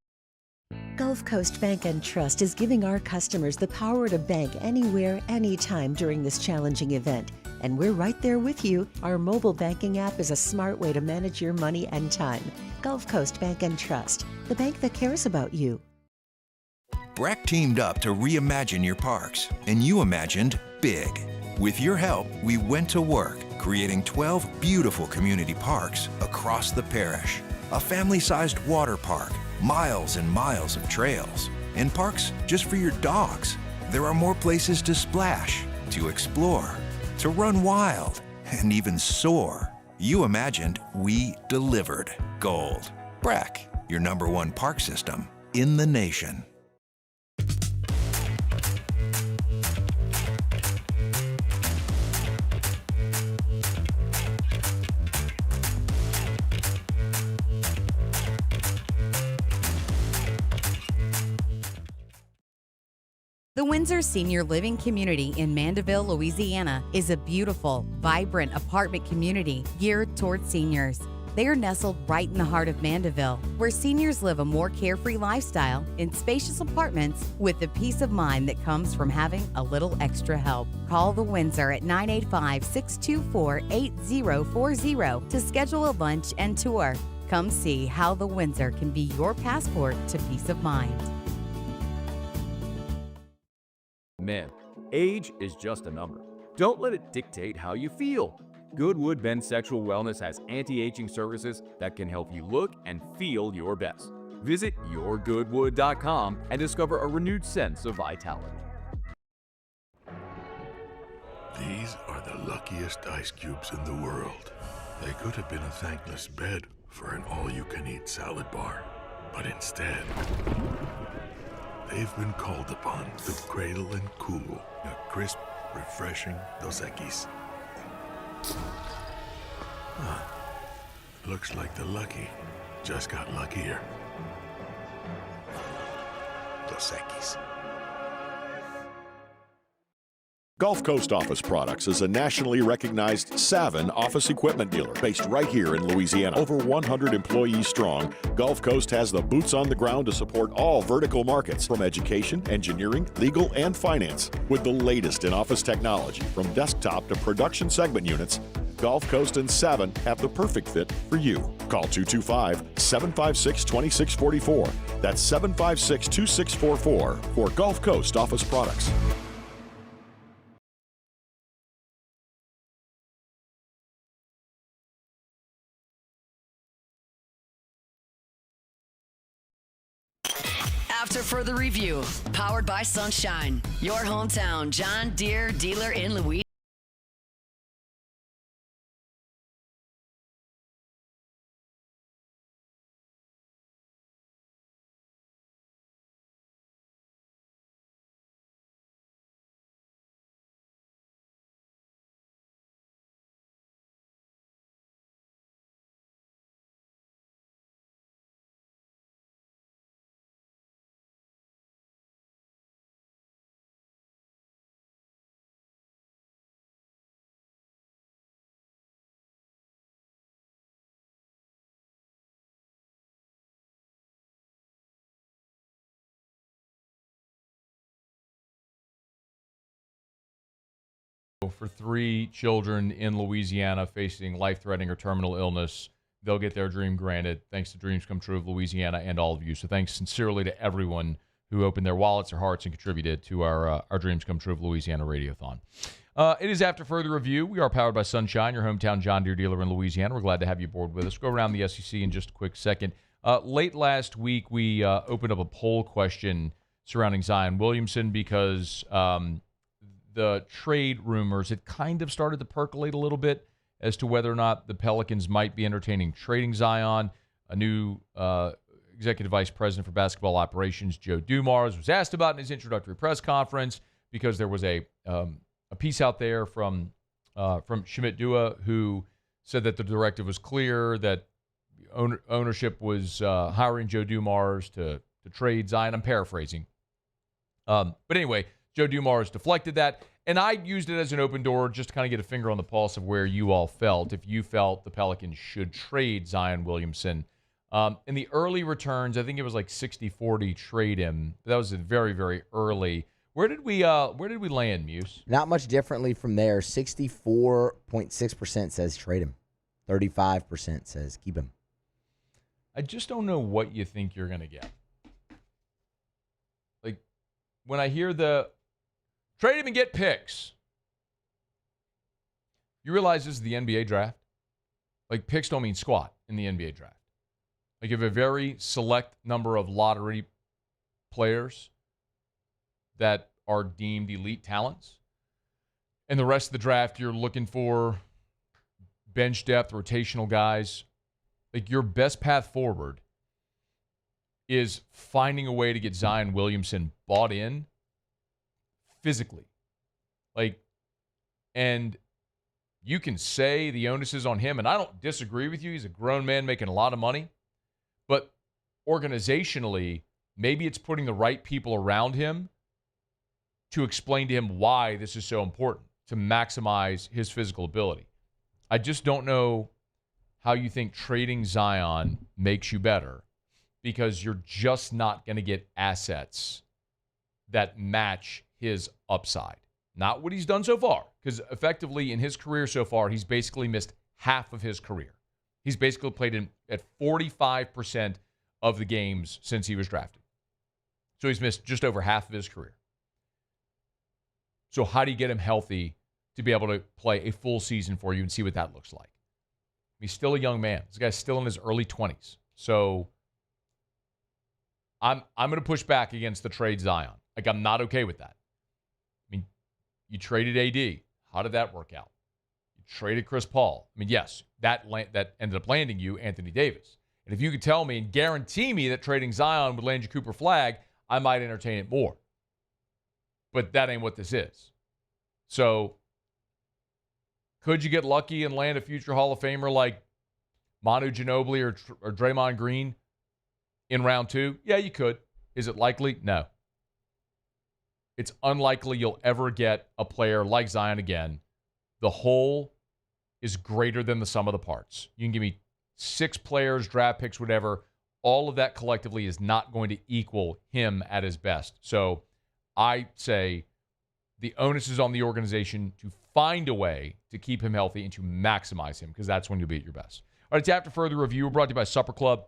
Gulf Coast Bank and Trust is giving our customers the power to bank anywhere, anytime during this challenging event. And we're right there with you. Our mobile banking app is a smart way to manage your money and time. Gulf Coast Bank and Trust, the bank that cares about you. BRAC teamed up to reimagine your parks, and you imagined big. With your help, we went to work, creating 12 beautiful community parks across the parish. A family-sized water park, miles and miles of trails, and parks just for your dogs. There are more places to splash, to explore, to run wild, and even soar. You imagined, we delivered. Gold. BRAC, your #1 park system in the nation. The Windsor Senior Living Community in Mandeville, Louisiana is a beautiful, vibrant apartment community geared towards seniors. They are nestled right in the heart of Mandeville, where seniors live a more carefree lifestyle in spacious apartments with the peace of mind that comes from having a little extra help. Call the Windsor at 985-624-8040 to schedule a lunch and tour. Come see how the Windsor can be your passport to peace of mind. Men, age is just a number. Don't let it dictate how you feel. Goodwood Men's Sexual Wellness has anti-aging services that can help you look and feel your best. Visit yourgoodwood.com and discover a renewed sense of vitality. These are the luckiest ice cubes in the world. They could have been a thankless bed for an all-you-can-eat salad bar, but instead, they've been called upon to cradle and cool a crisp, refreshing Dos Equis. Looks like the lucky just got luckier. Dos Equis. Gulf Coast Office Products is a nationally recognized Savin office equipment dealer based right here in Louisiana. Over 100 employees strong, Gulf Coast has the boots on the ground to support all vertical markets, from education, engineering, legal, and finance. With the latest in office technology, from desktop to production segment units, Gulf Coast and Savin have the perfect fit for you. Call 225-756-2644. That's 756-2644 for Gulf Coast Office Products. After further review, powered by Sunshine, your hometown John Deere dealer in Louisiana. For 3 children in Louisiana facing life-threatening or terminal illness, they'll get their dream granted thanks to Dreams Come True of Louisiana and all of you. So thanks sincerely to everyone who opened their wallets or hearts and contributed to our Dreams Come True of Louisiana Radiothon. It is After Further Review. We are powered by Sunshine, your hometown John Deere dealer in Louisiana. We're glad to have you aboard with us. Go around the SEC in just a quick second. Late last week, we opened up a poll question surrounding Zion Williamson because the trade rumors had kind of started to percolate a little bit as to whether or not the Pelicans might be entertaining trading Zion. A new executive vice president for basketball operations, Joe Dumars, was asked about in his introductory press conference because there was a piece out there from Schmidt Dua who said that the directive was clear, that ownership was hiring Joe Dumars to trade Zion. I'm paraphrasing. But anyway, Joe Dumars deflected that, and I used it as an open door just to kind of get a finger on the pulse of where you all felt, if you felt the Pelicans should trade Zion Williamson. In the early returns, I think it was like 60-40 trade him. That was very, very early. Where did we land, Muse? Not much differently from there. 64.6% says trade him. 35% says keep him. I just don't know what you think you're going to get. Like, when I hear the trade him and get picks, you realize this is the NBA draft? Like, picks don't mean squat in the NBA draft. Like, you have a very select number of lottery players that are deemed elite talents. And the rest of the draft, you're looking for bench depth, rotational guys. Like, your best path forward is finding a way to get Zion Williamson bought in physically. Like, and you can say the onus is on him, and I don't disagree with you. He's a grown man making a lot of money. But organizationally, maybe it's putting the right people around him to explain to him why this is so important to maximize his physical ability. I just don't know how you think trading Zion makes you better, because you're just not going to get assets that match his upside. Not what he's done so far, because effectively in his career so far, he's basically missed half of his career. He's basically played at 45% of the games since he was drafted. So he's missed just over half of his career. So how do you get him healthy to be able to play a full season for you and see what that looks like? He's still a young man. This guy's still in his early 20s. So I'm going to push back against the trade Zion. Like, I'm not okay with that. I mean, you traded AD. How did that work out? You traded Chris Paul. I mean, yes, that ended up landing you Anthony Davis. And if you could tell me and guarantee me that trading Zion would land you Cooper Flagg, I might entertain it more. But that ain't what this is. So could you get lucky and land a future Hall of Famer like Manu Ginobili or Draymond Green in round 2? Yeah, you could. Is it likely? No. It's unlikely you'll ever get a player like Zion again. The whole is greater than the sum of the parts. You can give me 6 players, draft picks, whatever. All of that collectively is not going to equal him at his best. So I say the onus is on the organization to find a way to keep him healthy and to maximize him, because that's when you'll be at your best. All right, it's After Further Review. We're brought to you by Supper Club.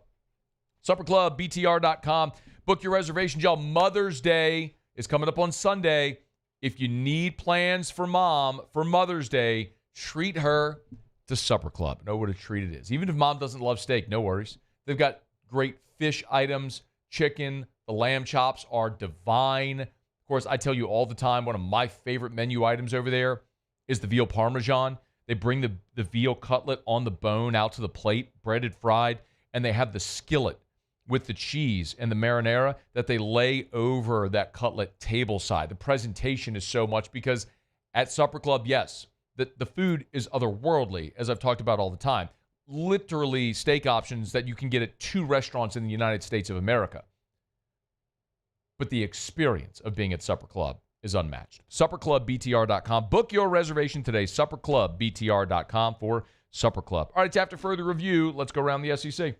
SupperClubBTR.com. Book your reservations, y'all. Mother's Day is coming up on Sunday. If you need plans for mom for Mother's Day, treat her to Supper Club. Know what a treat it is. Even if mom doesn't love steak, no worries. They've got great fish items, chicken. The lamb chops are divine. Of course, I tell you all the time, one of my favorite menu items over there is the veal parmesan. They bring the veal cutlet on the bone out to the plate, breaded, fried, and they have the skillet with the cheese and the marinara that they lay over that cutlet table side. The presentation is so much, because at Supper Club, yes, the food is otherworldly, as I've talked about all the time. Literally steak options that you can get at 2 restaurants in the United States of America. But the experience of being at Supper Club is unmatched. SupperClubBTR.com. Book your reservation today. SupperClubBTR.com for Supper Club. All right, it's After Further Review. Let's go around the SEC.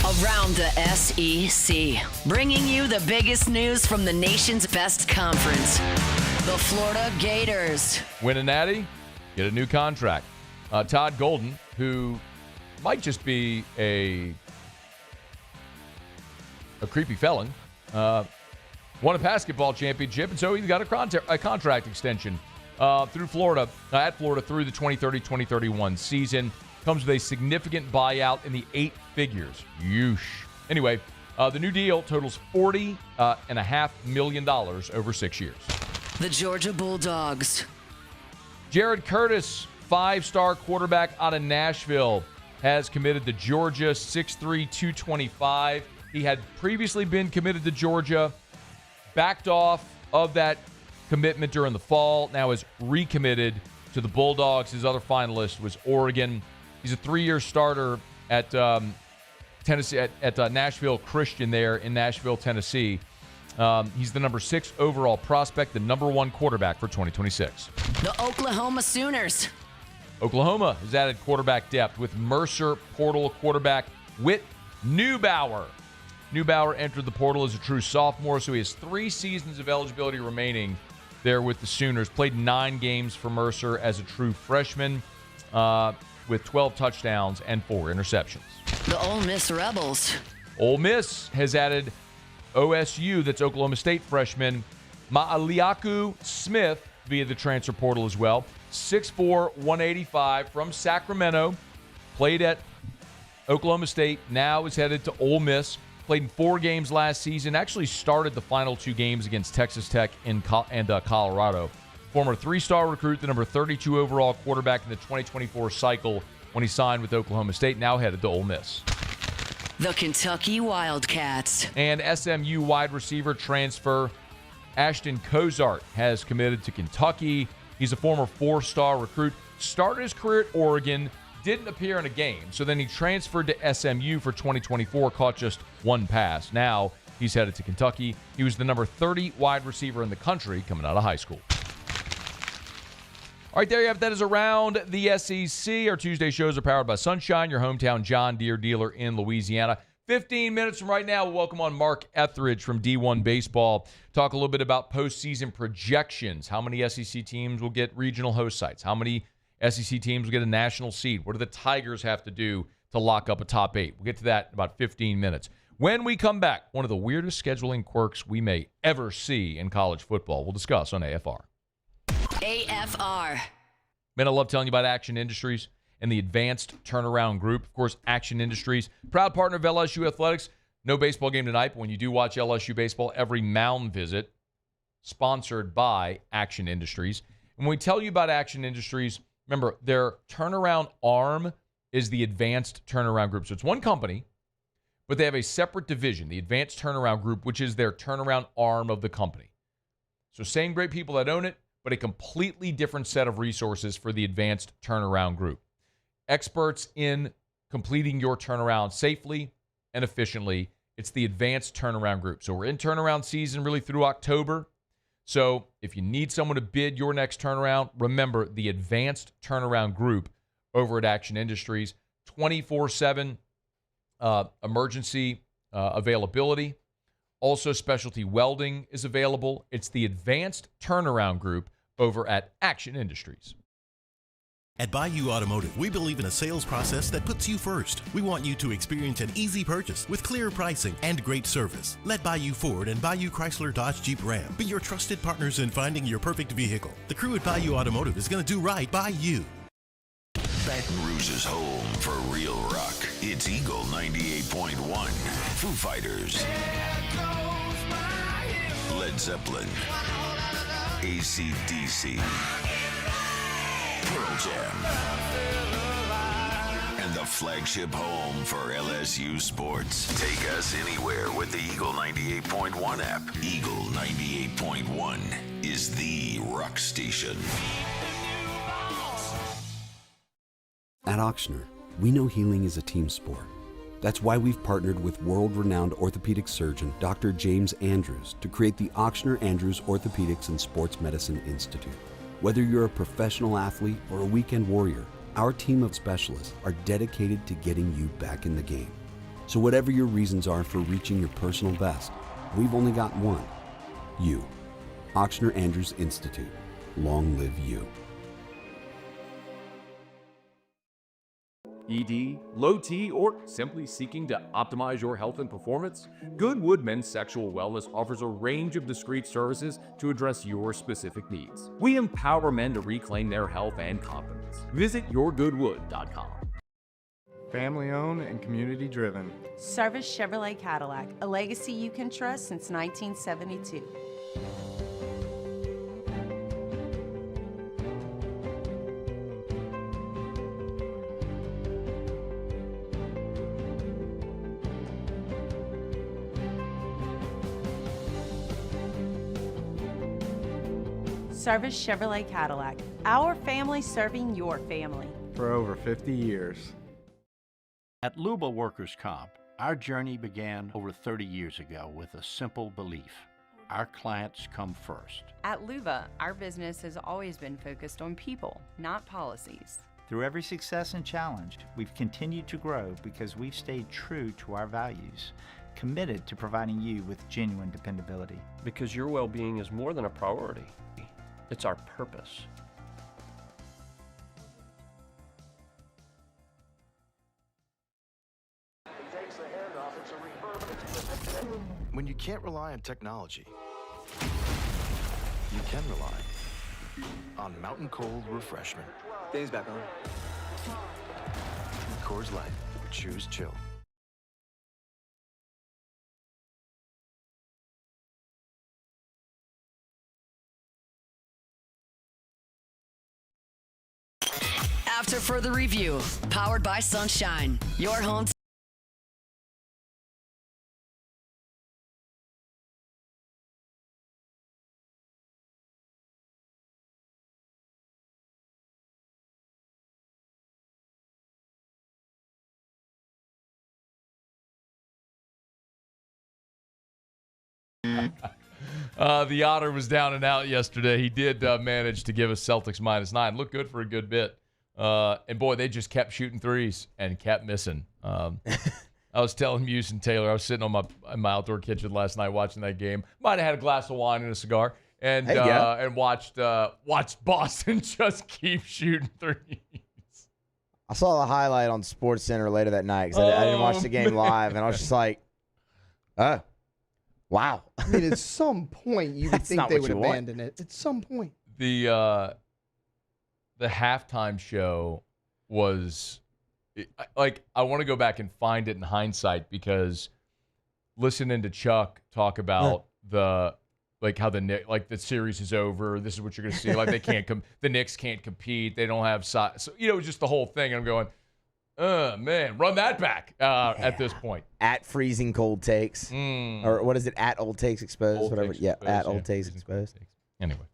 Around the SEC, bringing you the biggest news from the nation's best conference, the Florida Gators. Win a natty, get a new contract. Todd Golden, who might just be a creepy felon, won a basketball championship, and so he's got a contract extension through Florida, at Florida through the 2030-2031 season. Comes with a significant buyout in the 8 figures. Yeesh. Anyway, the new deal totals $40.5 million over 6 years. The Georgia Bulldogs. Jared Curtis, 5-star quarterback out of Nashville, has committed to Georgia, 6'3", 225. He had previously been committed to Georgia, backed off of that commitment during the fall, now is recommitted to the Bulldogs. His other finalist was Oregon. He's a 3-year starter at Tennessee at Nashville Christian there in Nashville, Tennessee. He's the number 6 overall prospect, the number 1 quarterback for 2026. The Oklahoma Sooners. Oklahoma has added quarterback depth with Mercer portal quarterback Whit Neubauer. Neubauer entered the portal as a true sophomore, so he has 3 seasons of eligibility remaining there with the Sooners. Played 9 games for Mercer as a true freshman with 12 touchdowns and 4 interceptions. The Ole Miss Rebels. Ole Miss has added OSU, that's Oklahoma State freshman, Ma'aliaku Smith via the transfer portal as well. 6'4", 185 from Sacramento. Played at Oklahoma State, now is headed to Ole Miss. Played in 4 games last season. Actually started the final 2 games against Texas Tech and Colorado. Former 3-star recruit, the number 32 overall quarterback in the 2024 cycle when he signed with Oklahoma State, now headed to Ole Miss. The Kentucky Wildcats. And SMU wide receiver transfer Ashton Cozart has committed to Kentucky. He's a former 4-star recruit. Started his career at Oregon, didn't appear in a game. So then he transferred to SMU for 2024, caught just 1 pass. Now He's headed to Kentucky. He was the number 30 wide receiver in the country coming out of high school. All right, there you have it. That is Around the SEC. Our Tuesday shows are powered by Sunshine, your hometown John Deere dealer in Louisiana. 15 minutes from right now, we'll welcome on Mark Etheridge from D1 Baseball. Talk a little bit about postseason projections. How many SEC teams will get regional host sites? How many SEC teams will get a national seed? What do the Tigers have to do to lock up a top 8? We'll get to that in about 15 minutes. When we come back, one of the weirdest scheduling quirks we may ever see in college football. We'll discuss on AFR. AFR. Man, I love telling you about Action Industries and the Advanced Turnaround Group. Of course, Action Industries, proud partner of LSU Athletics. No baseball game tonight, but when you do watch LSU baseball, every mound visit sponsored by Action Industries. And when we tell you about Action Industries, remember, their turnaround arm is the Advanced Turnaround Group. So it's one company, but they have a separate division, the Advanced Turnaround Group, which is their turnaround arm of the company. So same great people that own it, but a completely different set of resources for the Advanced Turnaround Group. Experts in completing your turnaround safely and efficiently. It's the Advanced Turnaround Group. So we're in turnaround season really through October. So if you need someone to bid your next turnaround, remember the Advanced Turnaround Group over at Action Industries. 24/7 emergency availability. Also, specialty welding is available. It's the Advanced Turnaround Group over at Action Industries. At Bayou Automotive, we believe in a sales process that puts you first. We want you to experience an easy purchase with clear pricing and great service. Let Bayou Ford and Bayou Chrysler Dodge Jeep Ram be your trusted partners in finding your perfect vehicle. The crew at Bayou Automotive is going to do right by you. Baton Rouge's home for real rock. It's Eagle 98.1. Foo Fighters. Led Zeppelin. AC/DC. Pearl Jam. And the flagship home for LSU sports. Take us anywhere with the Eagle 98.1 app. Eagle 98.1 is the rock station. At Auctioner, we know healing is a team sport. That's why we've partnered with world-renowned orthopedic surgeon Dr. James Andrews to create the Auctioner Andrews Orthopedics and Sports Medicine Institute. Whether you're a professional athlete or a weekend warrior, our team of specialists are dedicated to getting you back in the game. So whatever your reasons are for reaching your personal best, we've only got one: you. Auctioner Andrews Institute. Long live you. ED, low T, or simply seeking to optimize your health and performance? Goodwood Men's Sexual Wellness offers a range of discreet services to address your specific needs. We empower men to reclaim their health and confidence. Visit yourgoodwood.com. Family owned and community driven. Service Chevrolet Cadillac, a legacy you can trust since 1972. Service Chevrolet Cadillac, our family serving your family. For over 50 years. At Luba Workers' Comp, our journey began over 30 years ago with a simple belief: our clients come first. At Luba, our business has always been focused on people, not policies. Through every success and challenge, we've continued to grow because we've stayed true to our values, committed to providing you with genuine dependability. Because your well-being is more than a priority. It's our purpose. When you can't rely on technology, you can rely on Mountain Cold Refreshment. Dave's back on. Coors Light. Choose chill. After further review, powered by Sunshine, your home The Otter was down and out yesterday. He did manage to give us Celtics -9. Looked good for a good bit. And, boy, they just kept shooting threes and kept missing. I was telling Muse and Taylor, I was sitting on my outdoor kitchen last night watching that game. Might have had a glass of wine and a cigar. And and watched Boston just keep shooting threes. I saw the highlight on SportsCenter later that night because I didn't watch the game live, and I was just like, oh, wow. I mean, at some point, you would think they would abandon it. At some point. The halftime show was like, I want to go back and find it in hindsight because listening to Chuck talk about how the series is over. This is what you're going to see. Like, they can't the Knicks can't compete. They don't have size. So, just the whole thing. And I'm going, man, run that back at this point. At freezing cold takes. Or what is it? At old takes exposed. Whatever. Takes exposed, at old takes exposed. Anyway.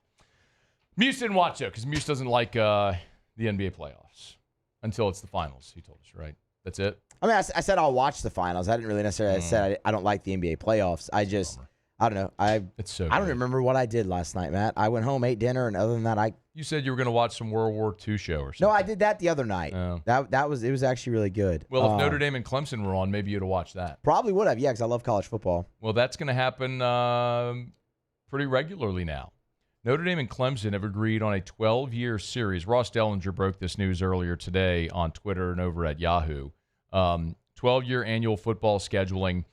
Muse didn't watch it because Muse doesn't like the NBA playoffs until it's the finals, he told us, right? That's it? I mean, I said I'll watch the finals. I didn't really necessarily say I don't like the NBA playoffs. I don't know. I don't remember what I did last night, Matt. I went home, ate dinner, and other than that, You said you were going to watch some World War II show or something. No, I did that the other night. Oh. It was actually really good. Well, if Notre Dame and Clemson were on, maybe you'd have watched that. Probably would have, yeah, because I love college football. Well, that's going to happen pretty regularly now. Notre Dame and Clemson have agreed on a 12-year series. Ross Dellinger broke this news earlier today on Twitter and over at Yahoo. 12-year annual football scheduling.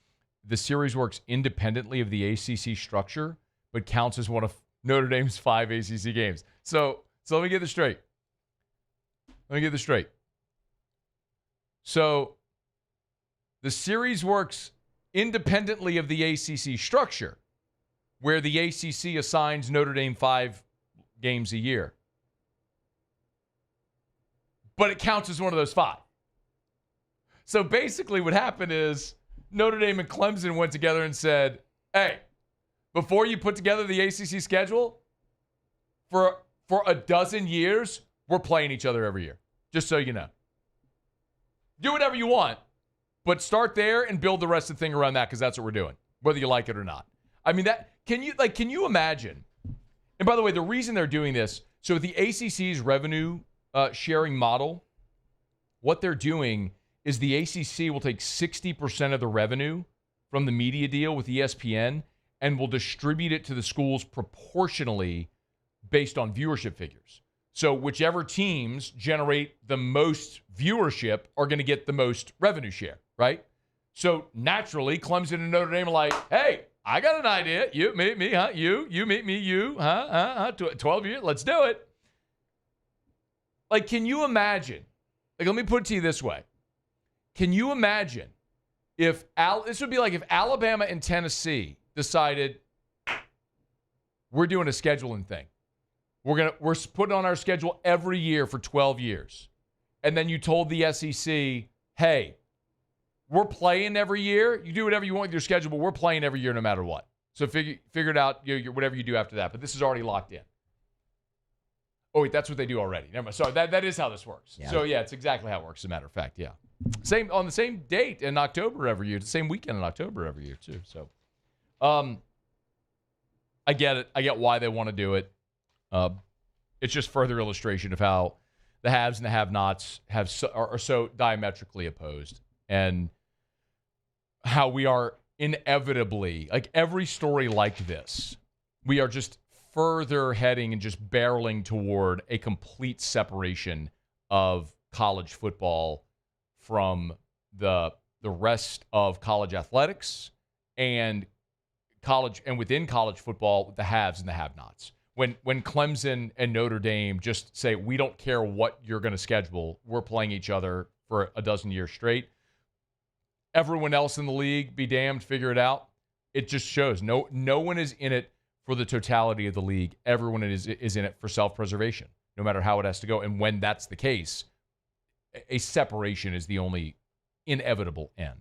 The series works independently of the ACC structure, but counts as one of Notre Dame's 5 ACC games. So let me get this straight. So the series works independently of the ACC structure, where the ACC assigns Notre Dame 5 games a year. But it counts as one of those 5. So basically what happened is Notre Dame and Clemson went together and said, hey, before you put together the ACC schedule, for a dozen years, we're playing each other every year, just so you know. Do whatever you want, but start there and build the rest of the thing around that because that's what we're doing, whether you like it or not. I mean, can you imagine? And by the way, the reason they're doing this, so the ACC's revenue sharing model, what they're doing is the ACC will take 60% of the revenue from the media deal with ESPN and will distribute it to the schools proportionally based on viewership figures. So whichever teams generate the most viewership are going to get the most revenue share, right? So naturally, Clemson and Notre Dame are like, hey, I got an idea. You meet me, huh? You meet me, you, huh? 12 years, let's do it. Like, can you imagine? Like, let me put it to you this way. Can you imagine if this would be like if Alabama and Tennessee decided we're doing a scheduling thing. We're putting on our schedule every year for 12 years. And then you told the SEC, hey, we're playing every year. You do whatever you want with your schedule, but we're playing every year no matter what. So figure it out, whatever you do after that. But this is already locked in. Oh, wait, that's what they do already. Never mind. Sorry, that is how this works. Yeah. So, yeah, it's exactly how it works, as a matter of fact, yeah. On the same date in October every year, the same weekend in October every year, too. So, I get it. I get why they want to do it. It's just further illustration of how the haves and the have-nots are so diametrically opposed, and how we are inevitably, like every story like this, we are just further heading and just barreling toward a complete separation of college football from the rest of college athletics and within college football, the haves and the have-nots. When Clemson and Notre Dame just say, we don't care what you're going to schedule, we're playing each other for a dozen years straight. Everyone else in the league, be damned, figure it out. It just shows no one is in it for the totality of the league. Everyone is in it for self-preservation, no matter how it has to go. And when that's the case, a separation is the only inevitable end.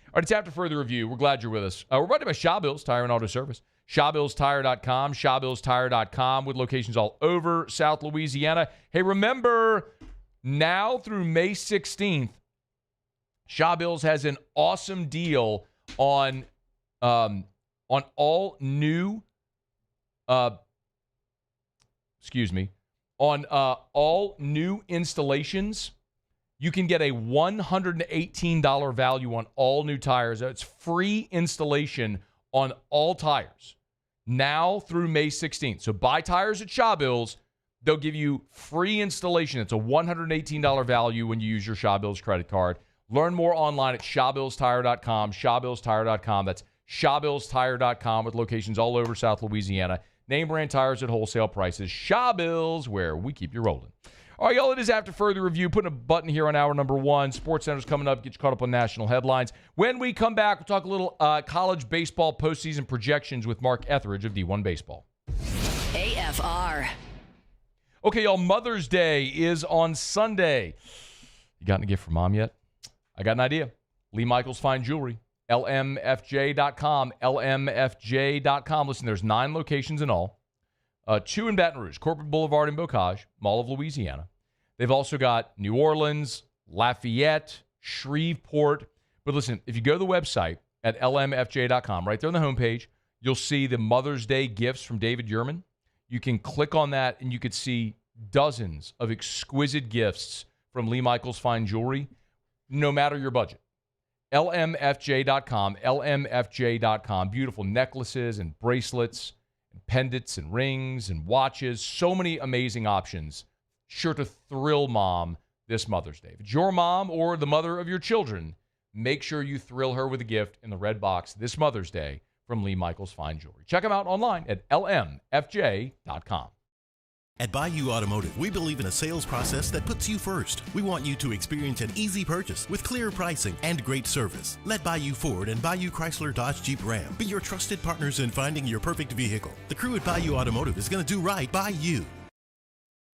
All right, it's after further review. We're glad you're with us. We're brought to you by Shawbills Tire and Auto Service. ShawBillsTire.com, ShawBillsTire.com, with locations all over South Louisiana. Hey, remember, now through May 16th, Shawbills has an awesome deal on on all new all new installations, you can get a $118 value on all new tires. It's free installation on all tires now through May 16th. So buy tires at Shaw Bills. They'll give you free installation. It's a $118 value when you use your Shaw Bills credit card. Learn more online at ShawBillsTire.com, ShawBillsTire.com. That's ShawBillsTire.com with locations all over South Louisiana. Name brand tires at wholesale prices. Shaw Bills, where we keep you rolling. All right, y'all, it is After Further Review. Putting a button here on hour number 1. SportsCenter's coming up. Get you caught up on national headlines. When we come back, we'll talk a little college baseball postseason projections with Mark Etheridge of D1 Baseball. AFR. Okay, y'all, Mother's Day is on Sunday. You got any gift for mom yet? I got an idea. Lee Michaels Fine Jewelry. LMFJ.com. LMFJ.com. Listen, there's 9 locations in all. 2 in Baton Rouge, Corporate Boulevard in Bocage, Mall of Louisiana. They've also got New Orleans, Lafayette, Shreveport. But listen, if you go to the website at LMFJ.com, right there on the homepage, you'll see the Mother's Day gifts from David Yurman. You can click on that, and you could see dozens of exquisite gifts from Lee Michaels Fine Jewelry, no matter your budget. LMFJ.com, LMFJ.com. Beautiful necklaces and bracelets, and pendants and rings and watches. So many amazing options. Sure to thrill mom this Mother's Day. If it's your mom or the mother of your children, make sure you thrill her with a gift in the red box this Mother's Day from Lee Michaels Fine Jewelry. Check them out online at LMFJ.com. At Bayou Automotive, we believe in a sales process that puts you first. We want you to experience an easy purchase with clear pricing and great service. Let Bayou Ford and Bayou Chrysler Dodge Jeep Ram be your trusted partners in finding your perfect vehicle. The crew at Bayou Automotive is going to do right by you.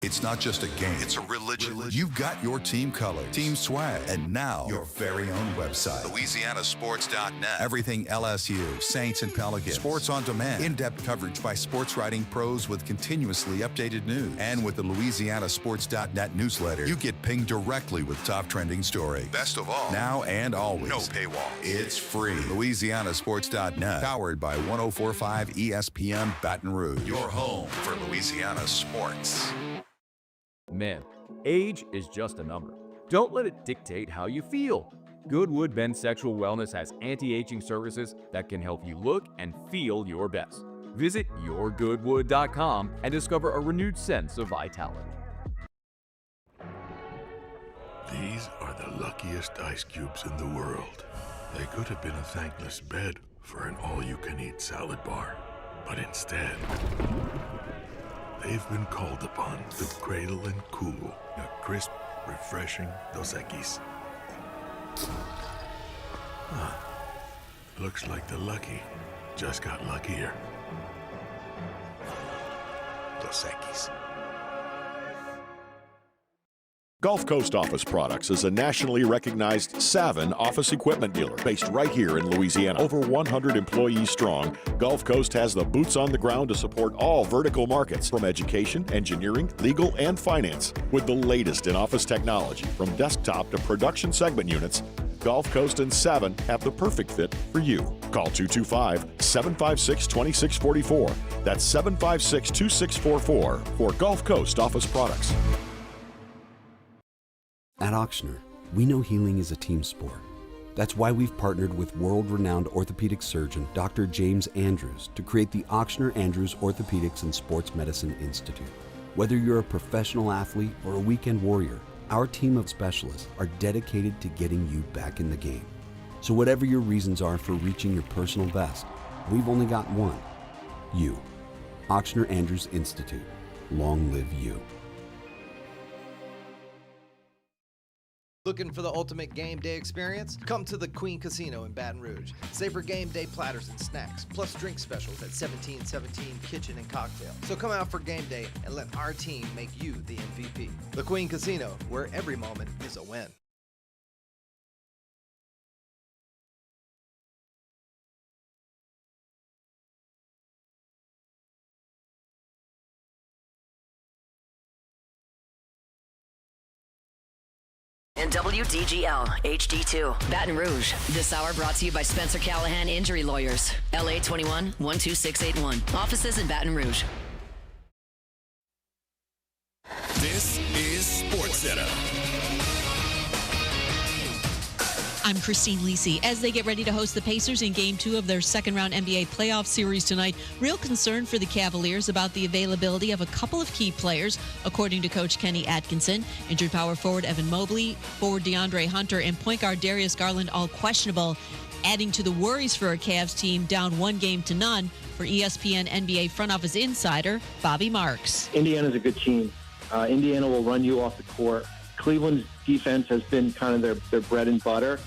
It's not just a game, it's a religion. You've got your team colors, team swag, and now your very own website. LouisianaSports.net. Everything LSU, Saints, and Pelicans. Sports on demand. In-depth coverage by sports writing pros with continuously updated news. And with the LouisianaSports.net newsletter, you get pinged directly with top trending stories. Best of all, now and always, no paywall. It's free. LouisianaSports.net. Powered by 104.5 ESPN Baton Rouge. Your home for Louisiana sports. Men, age is just a number. Don't let it dictate how you feel. Goodwood Men's Sexual Wellness has anti-aging services that can help you look and feel your best. Visit yourgoodwood.com and discover a renewed sense of vitality. These are the luckiest ice cubes in the world. They could have been a thankless bed for an all-you-can-eat salad bar. But instead, they've been called upon to cradle and cool a crisp, refreshing Dos Equis. Looks like the lucky just got luckier. Dos Equis. Gulf Coast Office Products is a nationally recognized Savin office equipment dealer based right here in Louisiana. Over 100 employees strong, Gulf Coast has the boots on the ground to support all vertical markets from education, engineering, legal, and finance. With the latest in office technology from desktop to production segment units, Gulf Coast and Savin have the perfect fit for you. Call 225-756-2644. That's 756-2644 for Gulf Coast Office Products. At Ochsner, we know healing is a team sport. That's why we've partnered with world-renowned orthopedic surgeon Dr. James Andrews to create the Ochsner Andrews Orthopedics and Sports Medicine Institute. Whether you're a professional athlete or a weekend warrior, our team of specialists are dedicated to getting you back in the game. So whatever your reasons are for reaching your personal best, we've only got one: you. Ochsner Andrews Institute. Long live you. Looking for the ultimate game day experience? Come to the Queen Casino in Baton Rouge. Savor game day platters and snacks, plus drink specials at 1717 Kitchen and Cocktail. So come out for game day and let our team make you the MVP. The Queen Casino, where every moment is a win. And WDGL HD2 Baton Rouge. This hour brought to you by Spencer Callahan Injury Lawyers. LA 21 12681. Offices in Baton Rouge. This is SportsCenter. I'm Christine Lisi. As they get ready to host the Pacers in Game 2 of their second-round NBA playoff series tonight, real concern for the Cavaliers about the availability of a couple of key players, according to Coach Kenny Atkinson. Injured power forward Evan Mobley, forward DeAndre Hunter, and point guard Darius Garland all questionable, adding to the worries for a Cavs team down 1-0 for ESPN NBA front office insider Bobby Marks. Indiana's a good team. Indiana will run you off the court. Cleveland's defense has been kind of their bread and butter.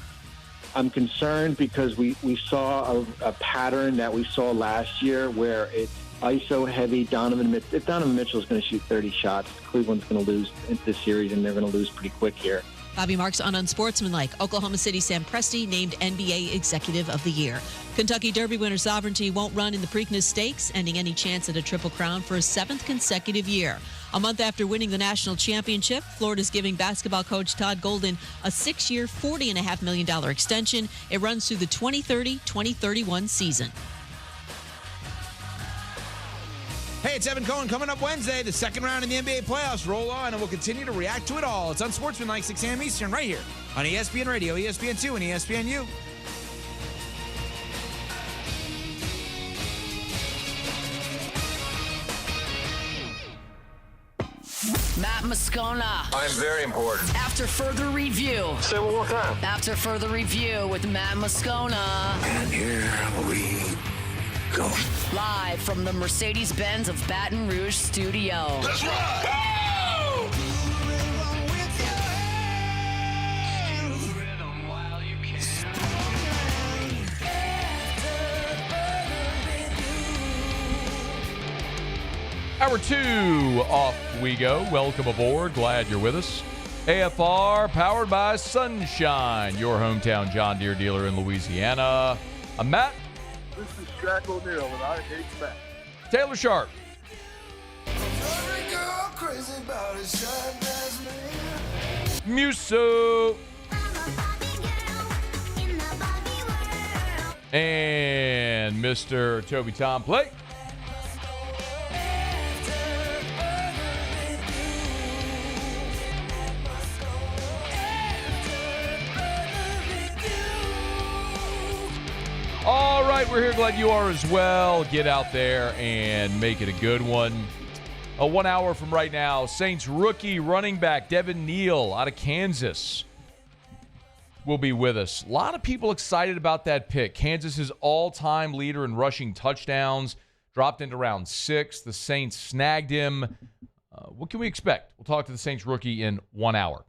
I'm concerned because we saw a pattern that we saw last year where it's ISO heavy. If Donovan Mitchell is going to shoot 30 shots, Cleveland's going to lose in this series, and they're going to lose pretty quick here. Bobby Marks on Unsportsmanlike. Oklahoma City Sam Presti named NBA Executive of the Year. Kentucky Derby winner Sovereignty won't run in the Preakness Stakes, ending any chance at a Triple Crown for a 7th consecutive year. A month after winning the national championship, Florida's giving basketball coach Todd Golden a 6-year, $40.5 million extension. It runs through the 2030-2031 season. Hey, it's Evan Cohen. Coming up Wednesday, the second round in the NBA playoffs roll on, and we'll continue to react to it all. It's on Sportsmanlike 6 a.m. Eastern right here on ESPN Radio, ESPN2, and ESPNU. Matt Moscona. I'm very important. After further review. Say one more time. After further review with Matt Moscona. And here we go. Live from the Mercedes-Benz of Baton Rouge studio. Let's rock! Go! Hour 2, off we go. Welcome aboard. Glad you're with us. AFR, powered by Sunshine, your hometown John Deere dealer in Louisiana. I'm Matt. This is Shaq O'Neal, and I hate Matt. Taylor Sharp. Muso. And Mr. Toby Tom Blake. All right, we're here. Glad you are as well. Get out there and make it a good one. 1 hour from right now, Saints rookie running back Devin Neal out of Kansas will be with us. A lot of people excited about that pick. Kansas's all-time leader in rushing touchdowns dropped into round 6. The Saints snagged him. What can we expect? We'll talk to the Saints rookie in 1 hour.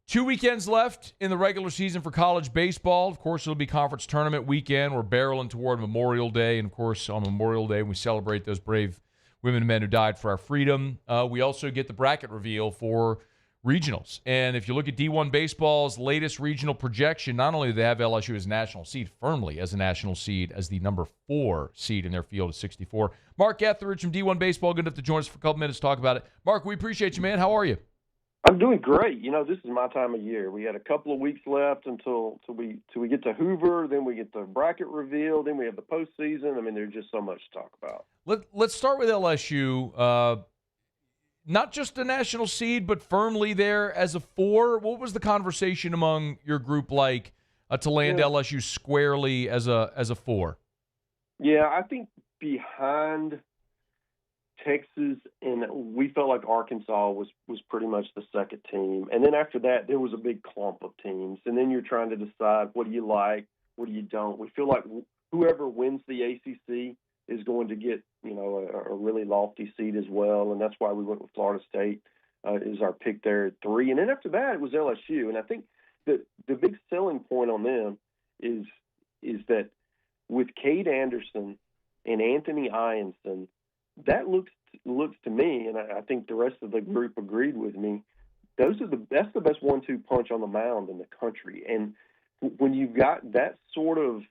2 weekends left in the regular season for college baseball. Of course, it'll be conference tournament weekend. We're barreling toward Memorial Day. And, of course, on Memorial Day, we celebrate those brave women and men who died for our freedom. We also get the bracket reveal for regionals. And if you look at D1 Baseball's latest regional projection, not only do they have LSU as a national seed, firmly as a national seed, as the number 4 seed in their field of 64. Mark Etheridge from D1 Baseball, good enough to join us for a couple minutes to talk about it. Mark, we appreciate you, man. How are you? I'm doing great. You know, this is my time of year. We had a couple of weeks left until we get to Hoover, then we get the bracket reveal, then we have the postseason. I mean, there's just so much to talk about. Let's start with LSU. Not just a national seed, but firmly there as a 4. What was the conversation among your group like to land LSU squarely as a 4? Yeah, I think behind Texas, and we felt like Arkansas was pretty much the second team. And then after that, there was a big clump of teams. And then you're trying to decide, what do you like, what do you don't? We feel like whoever wins the ACC is going to get, you know, a really lofty seed as well. And that's why we went with Florida State is our pick there at 3. And then after that, it was LSU. And I think that the big selling point on them is that with Cade Anderson and Anthony Ianson, that looks to me, and I think the rest of the group agreed with me, that's the best 1-2 punch on the mound in the country. And when you've got that sort of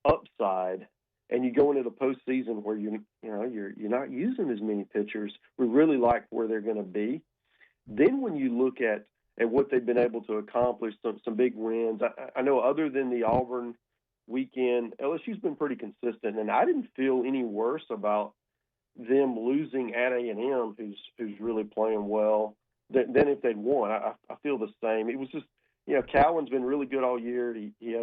upside, and you go into the postseason where you're not using as many pitchers, we really like where they're going to be. Then when you look at and what they've been able to accomplish, some big wins. I know other than the Auburn weekend, LSU's been pretty consistent, and I didn't feel any worse about them losing at A&M, who's really playing well, than if they'd won. I feel the same. It was just, Cowan's been really good all year. He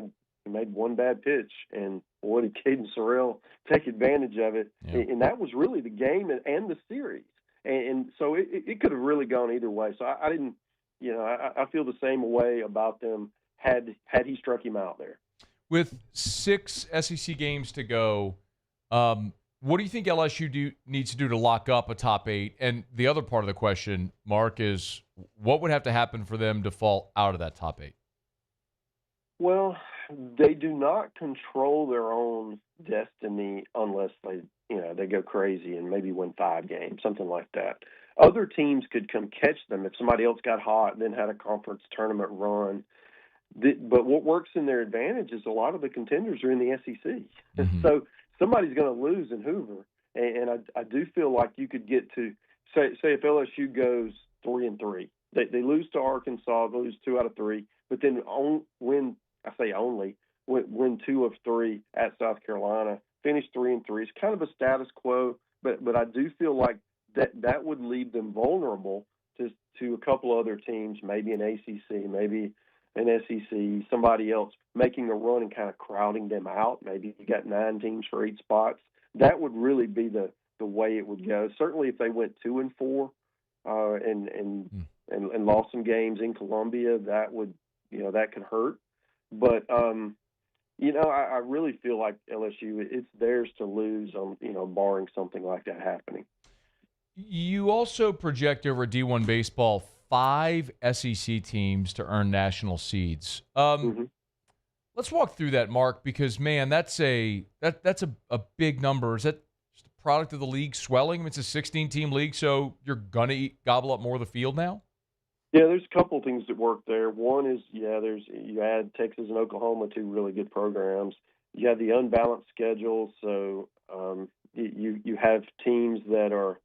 made one bad pitch, and boy, did Caden Sorrell take advantage of it. Yeah. And that was really the game and the series. And so it could have really gone either way. So I didn't, I feel the same way about them had he struck him out there. With 6 SEC games to go, what do you think LSU needs to do to lock up a top 8? And the other part of the question, Mark, is what would have to happen for them to fall out of that top 8? Well, they do not control their own destiny unless they go crazy and maybe win 5 games, something like that. Other teams could come catch them if somebody else got hot and then had a conference tournament run. But what works in their advantage is a lot of the contenders are in the SEC. Mm-hmm. So somebody's going to lose in Hoover. And I do feel like you could get to, say if LSU goes 3-3, they lose to Arkansas, they lose 2 out of 3, but then win 2 of 3 at South Carolina, finish 3-3. It's kind of a status quo, but I do feel like that would leave them vulnerable to a couple other teams, maybe an ACC, maybe an SEC, somebody else making a run and kind of crowding them out. Maybe you got 9 teams for 8 spots. That would really be the way it would go. Certainly, if they went 2-4 and lost some games in Columbia, that would that could hurt. But I really feel like LSU, it's theirs to lose, barring something like that happening. You also project over D1 baseball 5 SEC teams to earn national seeds. Let's walk through that, Mark, because man, that's a big number. Is that just a product of the league swelling? I mean, it's a 16-team league, so you're gonna gobble up more of the field now. Yeah, there's a couple of things that work there. One is, you add Texas and Oklahoma, 2 really good programs. You have the unbalanced schedule, so you have teams that are,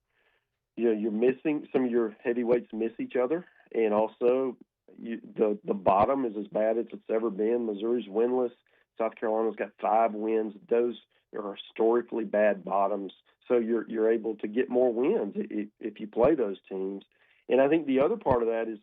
you're missing, some of your heavyweights miss each other, and also the bottom is as bad as it's ever been. Missouri's winless. South Carolina's got 5 wins. Those are historically bad bottoms, so you're able to get more wins if you play those teams. And I think the other part of that is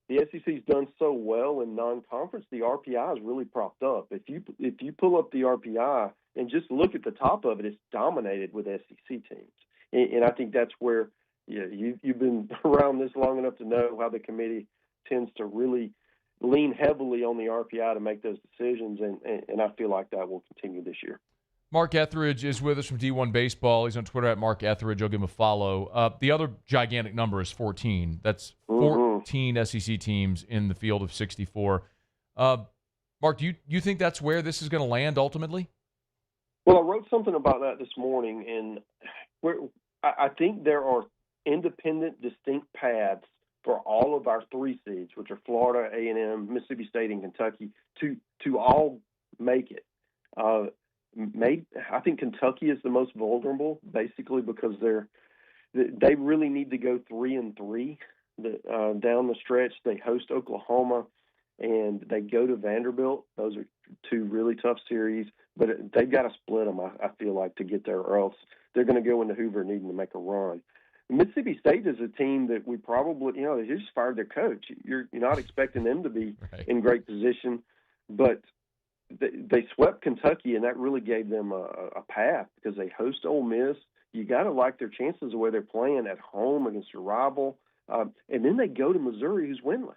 the SEC's done so well in non-conference, the RPI is really propped up. If you pull up the RPI and just look at the top of it, it's dominated with SEC teams. And I think that's where you've been around this long enough to know how the committee tends to really lean heavily on the RPI to make those decisions, and I feel like that will continue this year. Mark Etheridge is with us from D1 Baseball. He's on Twitter at Mark Etheridge. I'll give him a follow. The other gigantic number is 14. That's 14 SEC teams in the field of 64. Mark, do you think that's where this is going to land ultimately? Well, I wrote something about that this morning, and I think there are independent, distinct paths for all of our 3 seeds, which are Florida, A&M, Mississippi State, and Kentucky, to all make it. I think Kentucky is the most vulnerable, basically because they really need to go 3-3 down the stretch. They host Oklahoma, and they go to Vanderbilt. Those are 2 really tough series, but they've got to split them, I feel like, to get there, or else they're going to go into Hoover needing to make a run. Mississippi State is a team that we probably, they just fired their coach. You're not expecting them to be in great position, but they swept Kentucky, and that really gave them a path because they host Ole Miss. You got to like their chances the way they're playing at home against your rival. And then they go to Missouri, who's winless.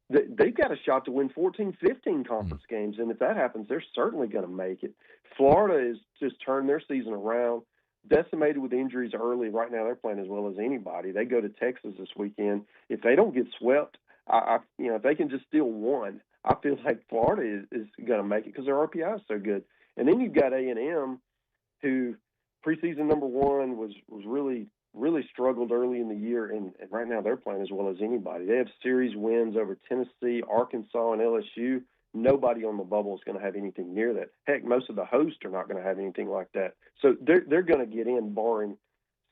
They've got a shot to win 14, 15 conference games, and if that happens, they're certainly going to make it. Florida has just turned their season around, decimated with injuries early. Right now they're playing as well as anybody. They go to Texas this weekend. If they don't get swept, if they can just steal one, I feel like Florida is going to make it because their RPI is so good. And then you've got A&M, who preseason number 1 was really, really struggled early in the year, and right now they're playing as well as anybody. They have series wins over Tennessee, Arkansas, and LSU. Nobody on the bubble is going to have anything near that. Heck, most of the hosts are not going to have anything like that. So they're going to get in, barring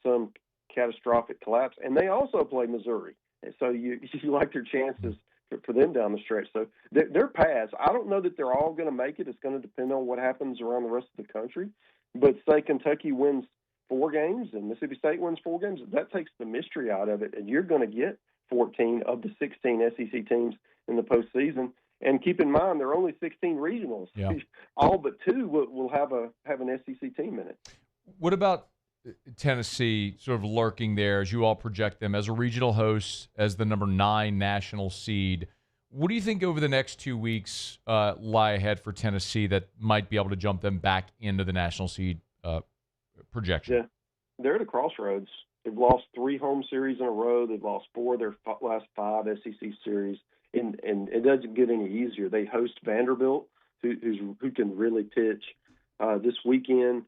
some catastrophic collapse. And they also play Missouri. So you like their chances for them down the stretch. So they're paths. I don't know that they're all going to make it. It's going to depend on what happens around the rest of the country. But say Kentucky wins 4 games and Mississippi State wins 4 games, that takes the mystery out of it, and you're going to get 14 of the 16 SEC teams in the postseason. And keep in mind, there are only 16 regionals. Yeah. All but 2 will have an SEC team in it. What about Tennessee sort of lurking there as you all project them as a regional host, as the number 9 national seed? What do you think over the next 2 weeks lie ahead for Tennessee that might be able to jump them back into the national seed projection? Yeah, they're at a crossroads. They've lost 3 home series in a row. They've lost 4 of their last 5 SEC series, and it doesn't get any easier. They host Vanderbilt, who can really pitch this weekend.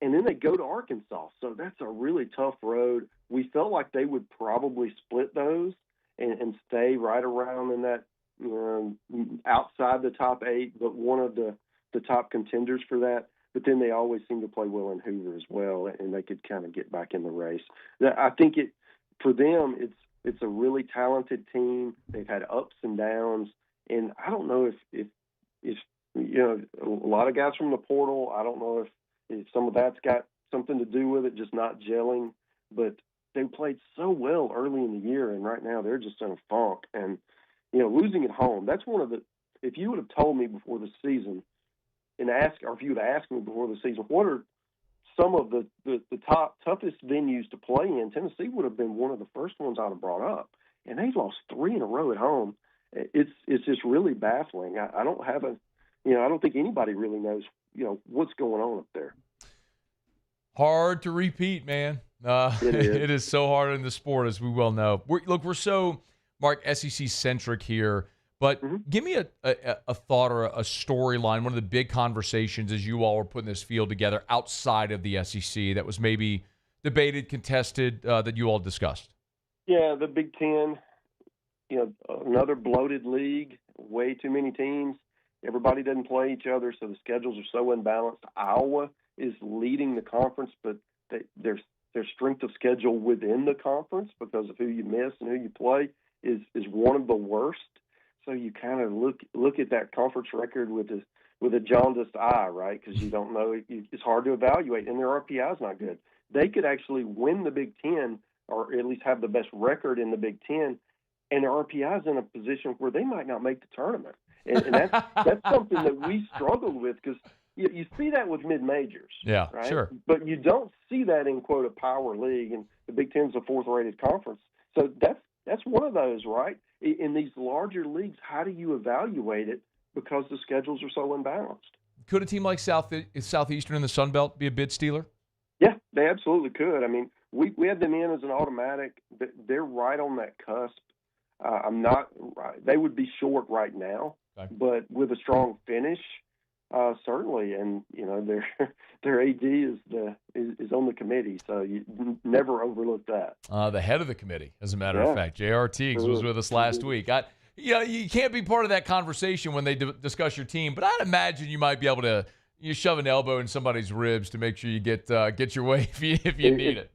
And then they go to Arkansas. So that's a really tough road. We felt like they would probably split those and stay right around in that outside the top 8, but one of the top contenders for that. But then they always seem to play well in Hoover as well, and they could kind of get back in the race. I think for them, it's a really talented team. They've had ups and downs, and I don't know if a lot of guys from the portal. I don't know if some of that's got something to do with it, just not gelling. But they played so well early in the year, and right now they're just in a funk. And, losing at home, that's one of the – if you would have told me before the season if you would have asked me before the season, what are some of the toughest venues to play in, Tennessee would have been one of the first ones I'd have brought up. And they've lost 3 in a row at home. It's just really baffling. I don't have I don't think anybody really knows what's going on up there. Hard to repeat, man. It is so hard in the sport, as we well know. We're so, Mark, SEC-centric here, but give me a thought or a storyline, one of the big conversations as you all were putting this field together outside of the SEC that was maybe debated, contested, that you all discussed. Yeah, the Big Ten, another bloated league, way too many teams. Everybody doesn't play each other, so the schedules are so unbalanced. Iowa is leading the conference, but their strength of schedule within the conference, because of who you miss and who you play, is one of the worst. So you kind of look at that conference record with a jaundiced eye, right? Because you don't know. It's hard to evaluate, and their RPI is not good. They could actually win the Big Ten, or at least have the best record in the Big Ten, and their RPI is in a position where they might not make the tournament. And that's something that we struggled with, because you see that with mid-majors. Yeah, right? Sure. But you don't see that in, quote, a power league, and the Big Ten's a 4th-rated conference. So that's one of those, right? In these larger leagues, how do you evaluate it, because the schedules are so unbalanced? Could a team like Southeastern in the Sun Belt be a bid stealer? Yeah, they absolutely could. I mean, we had them in as an automatic. They're right on that cusp. They would be short right now. Okay. But with a strong finish, certainly, and their AD is on the committee, so you never overlook that. The head of the committee, as a matter of fact, J.R. Teagues was with us last week. You can't be part of that conversation when they discuss your team, but I'd imagine you might be able to shove an elbow in somebody's ribs to make sure you get your way if you need it.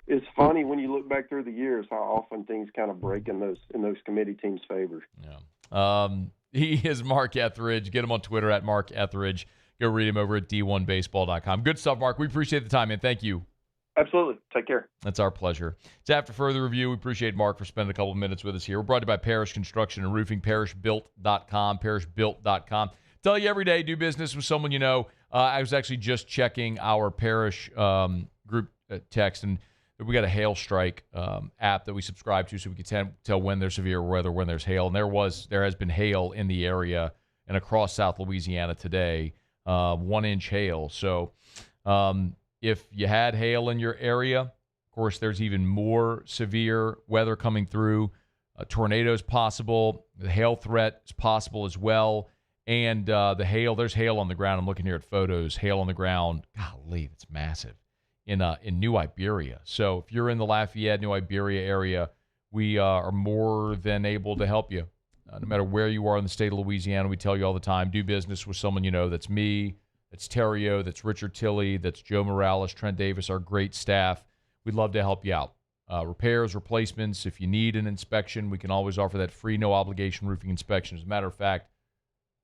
It's funny when you look back through the years how often things kind of break in those committee teams' favor. Yeah. He is Mark Etheridge. Get him on Twitter at Mark Etheridge. Go read him over at d1baseball.com. Good stuff, Mark. We appreciate the time, man. Thank you. Absolutely. Take care. That's our pleasure. It's After Further Review. We appreciate Mark for spending a couple of minutes with us here. We're brought to you by Parish Construction and Roofing, parishbuilt.com, parishbuilt.com. Tell you every day, do business with someone you know. I was actually just checking our Parish group text, and we got a hail strike app that we subscribe to, so we can tell when there's severe weather, when there's hail. And there has been hail in the area and across South Louisiana today, 1-inch hail. So if you had hail in your area, of course, there's even more severe weather coming through. Tornadoes possible. The hail threat is possible as well. And there's hail on the ground. I'm looking here at photos. Hail on the ground. Golly, that's massive. In New Iberia. So if you're in the Lafayette, New Iberia area, we are more than able to help you. No matter where you are in the state of Louisiana, we tell you all the time, do business with someone you know. That's me, that's Terrio, that's Richard Tilley, that's Joe Morales, Trent Davis, our great staff. We'd love to help you out. repairs, replacements. If you need an inspection, we can always offer that free, no-obligation roofing inspection. As a matter of fact,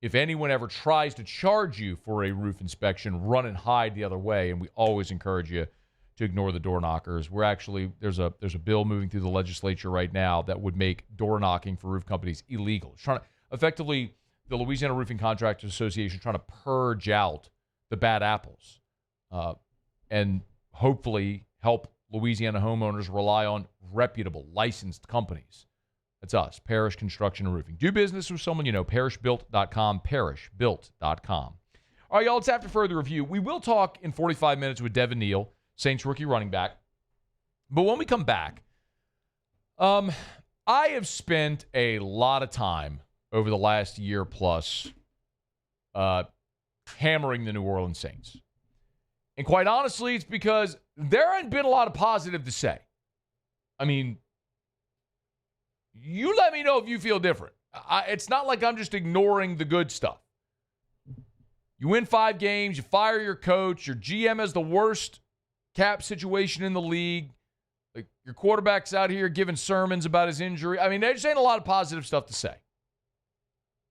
if anyone ever tries to charge you for a roof inspection, run and hide the other way, and we always encourage you to ignore the door knockers. We're actually, there's a bill moving through the legislature right now that would make door knocking for roof companies illegal. It's trying to, effectively, the Louisiana Roofing Contractors Association trying to purge out the bad apples and hopefully help Louisiana homeowners rely on reputable, licensed companies. That's us, Parish Construction and Roofing. Do business with someone you know, parishbuilt.com, parishbuilt.com. All right, y'all, it's after further review. We will talk in 45 minutes with Devin, Neal, Saints rookie running back. But when we come back, I have spent a lot of time over the last year plus hammering the New Orleans Saints. And quite honestly, it's because there ain't been a lot of positive to say. I mean, you let me know if you feel different. It's not like I'm just ignoring the good stuff. You win 5 games, you fire your coach, your GM has the worst cap situation in the league. Like, your quarterback's out here giving sermons about his injury. I mean, there just ain't a lot of positive stuff to say.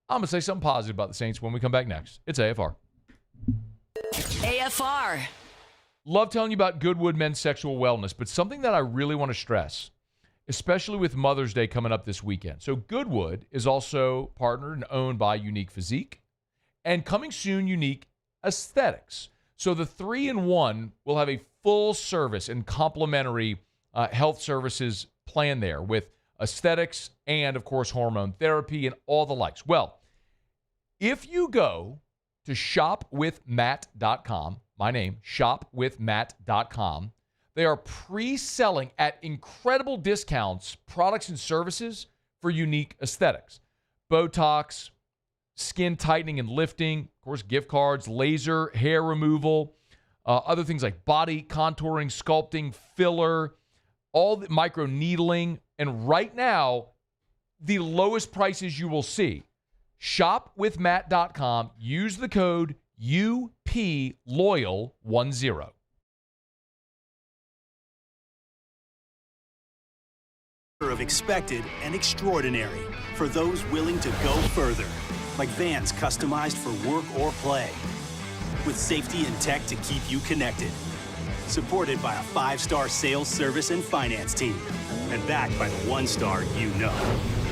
I'm going to say something positive about the Saints when we come back next. It's AFR. AFR. Love telling you about Goodwood Men's Sexual Wellness, but something that I really want to stress, especially with Mother's Day coming up this weekend. So Goodwood is also partnered and owned by Unique Physique, and coming soon, Unique Aesthetics. So the 3-in-1 will have a full service and complimentary health services plan there with aesthetics and, of course, hormone therapy and all the likes. Well, if you go to shopwithmatt.com, my name, shopwithmatt.com, they are pre-selling at incredible discounts products and services for Unique Aesthetics. Botox, skin tightening and lifting, of course, gift cards, laser, hair removal, other things like body contouring, sculpting, filler, all the micro needling. And right now, the lowest prices you will see. Shopwithmatt.com. Use the code UPLoyal10. Of expected and extraordinary for those willing to go further, like vans customized for work or play, with safety and tech to keep you connected, supported by a 5-star sales, service, and finance team, and backed by the 1-star you know.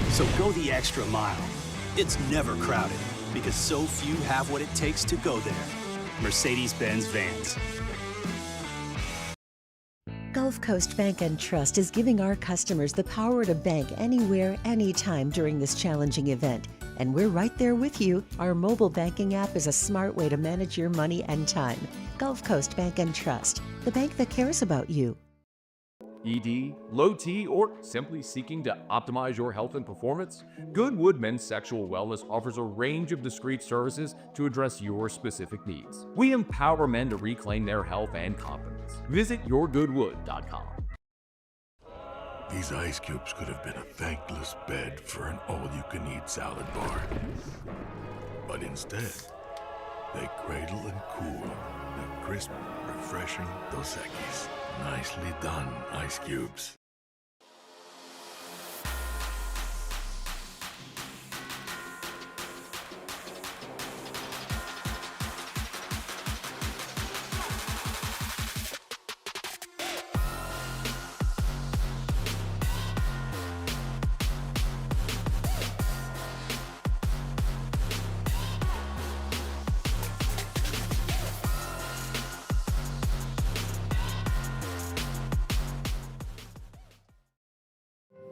So go the extra mile. It's never crowded because so few have what it takes to go there. Mercedes-Benz Vans. Gulf Coast Bank and Trust is giving our customers the power to bank anywhere, anytime during this challenging event. And we're right there with you. Our mobile banking app is a smart way to manage your money and time. Gulf Coast Bank and Trust, the bank that cares about you. ED, low T, or simply seeking to optimize your health and performance? Goodwood Men's Sexual Wellness offers a range of discreet services to address your specific needs. We empower men to reclaim their health and confidence. Visit yourgoodwood.com. These ice cubes could have been a thankless bed for an all-you-can-eat salad bar. But instead, they cradle and cool the crisp, refreshing Dos Equis. Nicely done, ice cubes.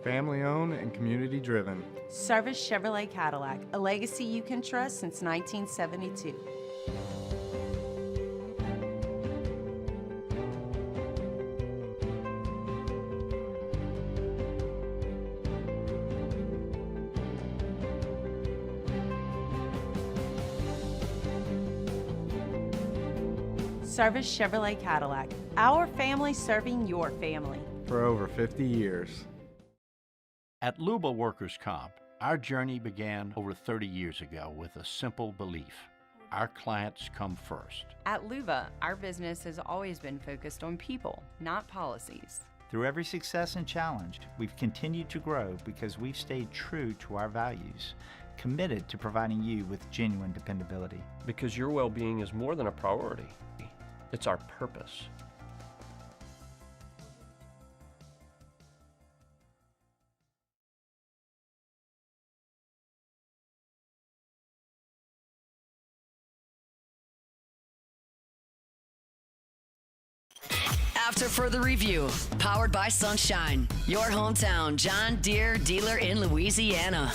Family owned and community driven. Service Chevrolet Cadillac, a legacy you can trust since 1972. Service Chevrolet Cadillac, our family serving your family. For over 50 years. At Luba Workers' Comp, our journey began over 30 years ago with a simple belief. Our clients come first. At Luba, our business has always been focused on people, not policies. Through every success and challenge, we've continued to grow because we've stayed true to our values, committed to providing you with genuine dependability. Because your well-being is more than a priority. It's our purpose. After further review, powered by Sunshine, your hometown John Deere dealer in Louisiana.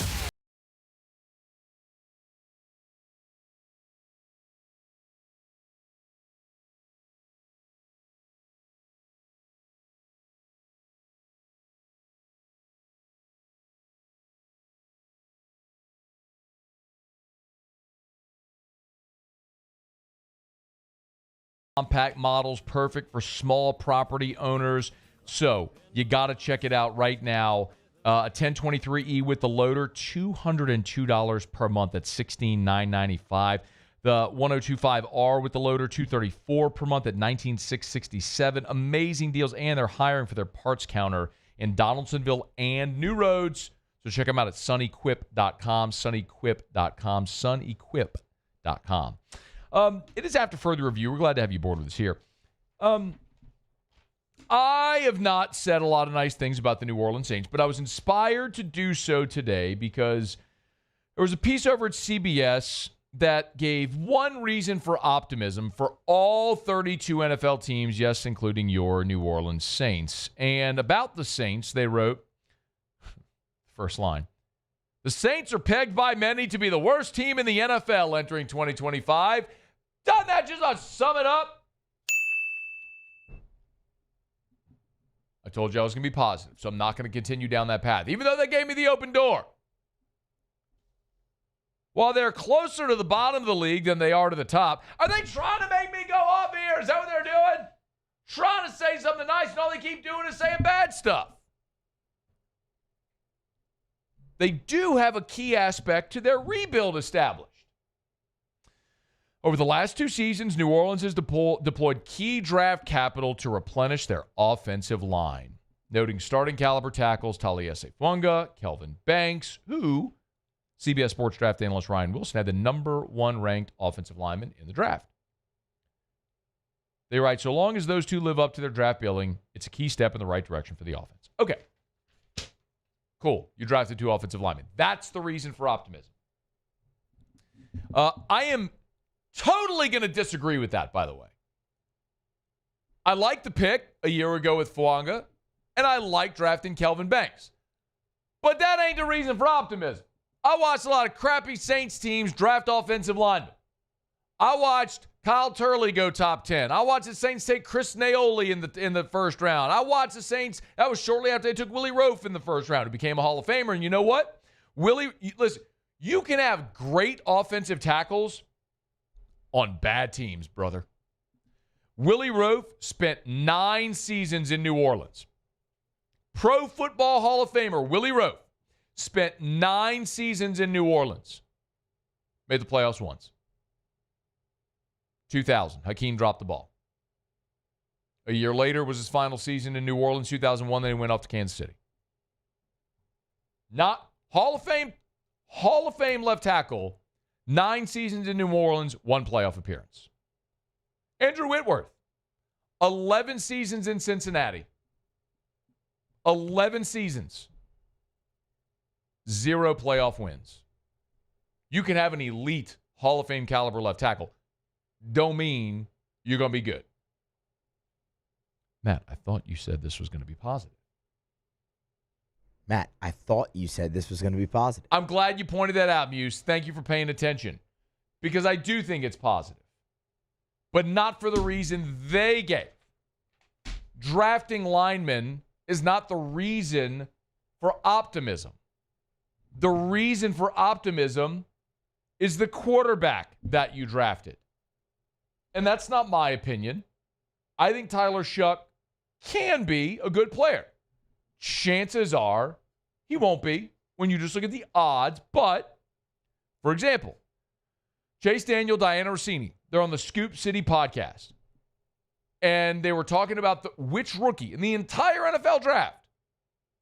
Compact models, perfect for small property owners. So you got to check it out right now. A 1023E with the loader, $202 per month. That's $16,995. The 1025R with the loader, $234 per month at $19,667. Amazing deals, and they're hiring for their parts counter in Donaldsonville and New Roads. So check them out at sunequip.com, sunequip.com, sunequip.com. It is after further review. We're glad to have you aboard with us here. I have not said a lot of nice things about the New Orleans Saints, but I was inspired to do so today because there was a piece over at CBS that gave one reason for optimism for all 32 NFL teams, yes, including your New Orleans Saints. And about the Saints, they wrote, first line, the Saints are pegged by many to be the worst team in the NFL entering 2025. Doesn't that just sum it up? I told you I was going to be positive, so I'm not going to continue down that path, even though they gave me the open door. While they're closer to the bottom of the league than they are to the top, are they trying to make me go off here? Is that what they're doing? Trying to say something nice, and all they keep doing is saying bad stuff. They do have a key aspect to their rebuild established. Over the last 2 seasons, New Orleans has deployed key draft capital to replenish their offensive line, noting starting caliber tackles Taliesin Fuanga, Kelvin Banks, who CBS Sports draft analyst Ryan Wilson had the number 1 ranked offensive lineman in the draft. They write, so long as those two live up to their draft billing, it's a key step in the right direction for the offense. Okay. Cool. You drafted 2 offensive linemen. That's the reason for optimism. I am totally going to disagree with that, by the way. I liked the pick a year ago with Fuanga, and I like drafting Kelvin Banks. But that ain't the reason for optimism. I watched a lot of crappy Saints teams draft offensive linemen. I watched Kyle Turley go top 10. I watched the Saints take Chris Naoli in the first round. I watched the Saints, that was shortly after they took Willie Roaf in the first round, who became a Hall of Famer. And you know what? Listen, you can have great offensive tackles on bad teams, brother. Willie Roaf spent 9 seasons in New Orleans. Pro Football Hall of Famer Willie Roaf spent 9 seasons in New Orleans. Made the playoffs once. 2000, Hakeem dropped the ball. A year later was his final season in New Orleans. 2001, then he went off to Kansas City. Not Hall of Fame left tackle, 9 seasons in New Orleans, 1 playoff appearance. Andrew Whitworth, 11 seasons in Cincinnati. 11 seasons. 0 playoff wins. You can have an elite Hall of Fame caliber left tackle. Don't mean you're going to be good. Matt, I thought you said this was going to be positive. Matt, I thought you said this was going to be positive. I'm glad you pointed that out, Muse. Thank you for paying attention. Because I do think it's positive. But not for the reason they gave. Drafting linemen is not the reason for optimism. The reason for optimism is the quarterback that you drafted. And that's not my opinion. I think Tyler Shuck can be a good player. Chances are he won't be when you just look at the odds. But, for example, Chase Daniel, Diana Rossini, they're on the Scoop City podcast. and they were talking about which rookie in the entire NFL draft,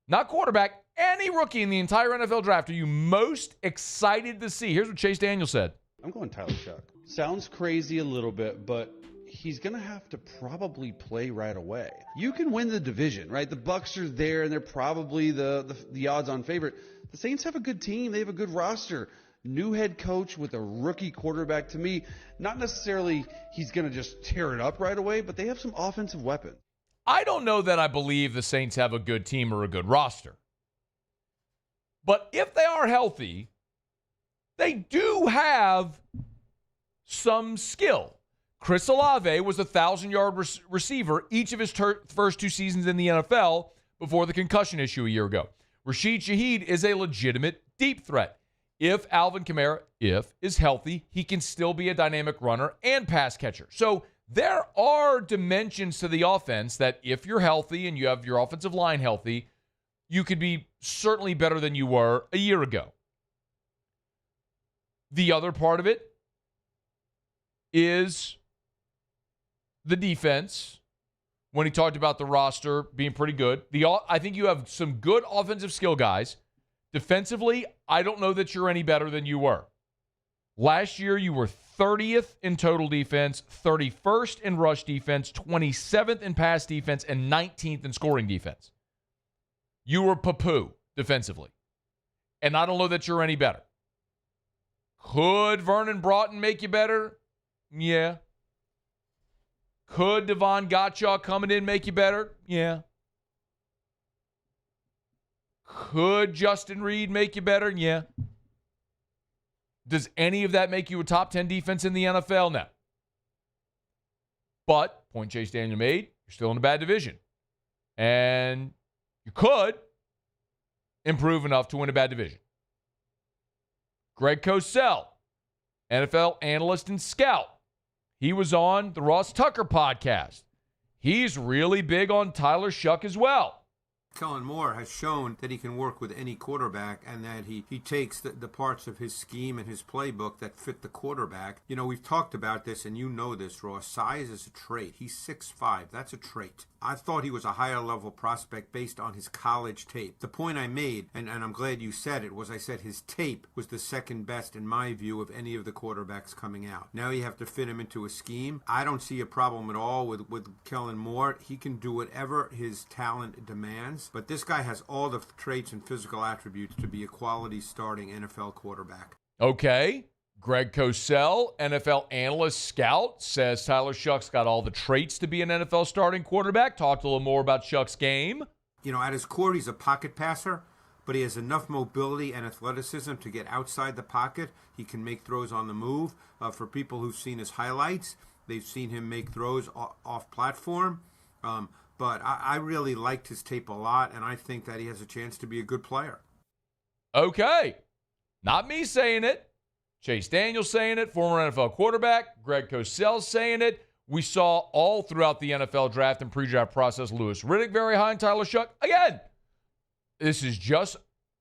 not quarterback, any rookie in the entire NFL draft are you most excited to see? Here's what Chase Daniel said. I'm going Tyler Shuck. Sounds crazy a little bit, but he's going to have to probably play right away. You can win the division, right? The Bucs are there, and they're probably the odds-on favorite. The Saints have a good team. They have a good roster. New head coach with a rookie quarterback. To me, not necessarily he's going to just tear it up right away, but they have some offensive weapons. I don't know that I believe the Saints have a good team or a good roster. But if they are healthy, they do have some skill. Chris Olave was a 1,000-yard receiver each of his first 2 seasons in the NFL before the concussion issue a year ago. Rashid Shaheed is a legitimate deep threat. If Alvin Kamara, is healthy, he can still be a dynamic runner and pass catcher. So there are dimensions to the offense that if you're healthy and you have your offensive line healthy, you could be certainly better than you were a year ago. The other part of it is the defense. When he talked about the roster being pretty good, I think you have some good offensive skill guys. Defensively, I don't know that you're any better than you were. Last year, you were 30th in total defense, 31st in rush defense, 27th in pass defense, and 19th in scoring defense. You were poo-poo defensively. And I don't know that you're any better. Could Vernon Broughton make you better? Yeah. Could Devon Gottschalk coming in make you better? Yeah. Could Justin Reed make you better? Yeah. Does any of that make you a top 10 defense in the NFL? No. But, point Chase Daniel made, you're still in a bad division. And you could improve enough to win a bad division. Greg Cosell, NFL analyst and scout. He was on the Ross Tucker podcast. He's really big on Tyler Shuck as well. Kellen Moore has shown that he can work with any quarterback and that he takes the parts of his scheme and his playbook that fit the quarterback. You know, we've talked about this, and you know this, Ross. Size is a trait. He's 6'5". That's a trait. I thought he was a higher level prospect based on his college tape. The point I made, and I'm glad you said it, was I said his tape was the second best in my view of any of the quarterbacks coming out. Now you have to fit him into a scheme. I don't see a problem at all with Kellen Moore. He can do whatever his talent demands. But this guy has all the traits and physical attributes to be a quality starting NFL quarterback. Okay. Greg Cosell, NFL analyst scout, says Tyler Shuck's got all the traits to be an NFL starting quarterback. Talked a little more about Shuck's game. You know, at his core, he's a pocket passer, but he has enough mobility and athleticism to get outside the pocket. He can make throws on the move. For people who've seen his highlights, they've seen him make throws off platform. But I really liked his tape a lot, and I think that he has a chance to be a good player. Okay. Not me saying it. Chase Daniel saying it, former NFL quarterback. Greg Cosell saying it. We saw all throughout the NFL draft and pre-draft process Louis Riddick very high and Tyler Shuck. Again, this is just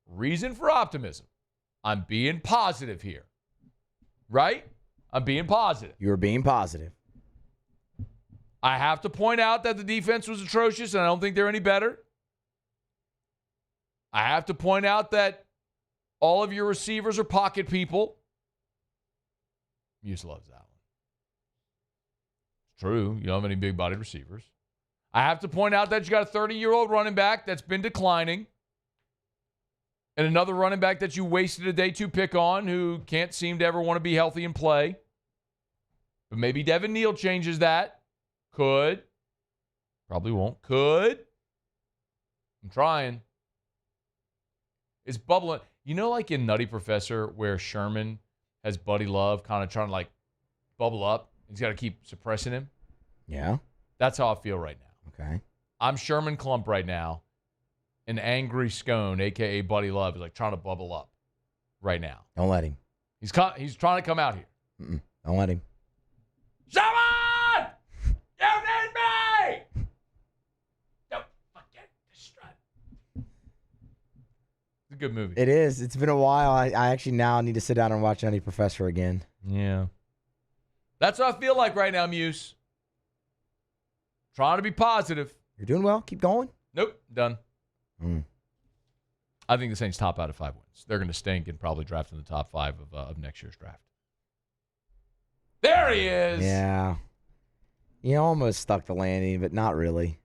reason for optimism. I'm being positive here. Right? I'm being positive. You're being positive. I have to point out that the defense was atrocious, and I don't think they're any better. I have to point out that all of your receivers are pocket people. Muse loves that one. It's true. You don't have any big-bodied receivers. I have to point out that you got a 30-year-old running back that's been declining and another running back that you wasted a day 2 pick on who can't seem to ever want to be healthy and play. But maybe Devin Neal changes that. Could. Probably won't. Could. I'm trying. It's bubbling. You know, like in Nutty Professor where Sherman has Buddy Love kind of trying to like bubble up. He's got to keep suppressing him. Yeah. That's how I feel right now. Okay. I'm Sherman Klump right now. An angry scone, a.k.a. Buddy Love, is like trying to bubble up right now. Don't let him. He's trying to come out here. Don't let him. Someone! You need me! Don't forget to strut. It's a good movie. It is. It's been a while. I actually now need to sit down and watch Nutty Professor again. Yeah. That's what I feel like right now, Muse. Trying to be positive. You're doing well. Keep going. Nope. Done. I think the Saints top out at 5 wins. They're going to stink and probably draft in the top 5 of next year's draft. There he is. Yeah. You almost stuck the landing, but not really.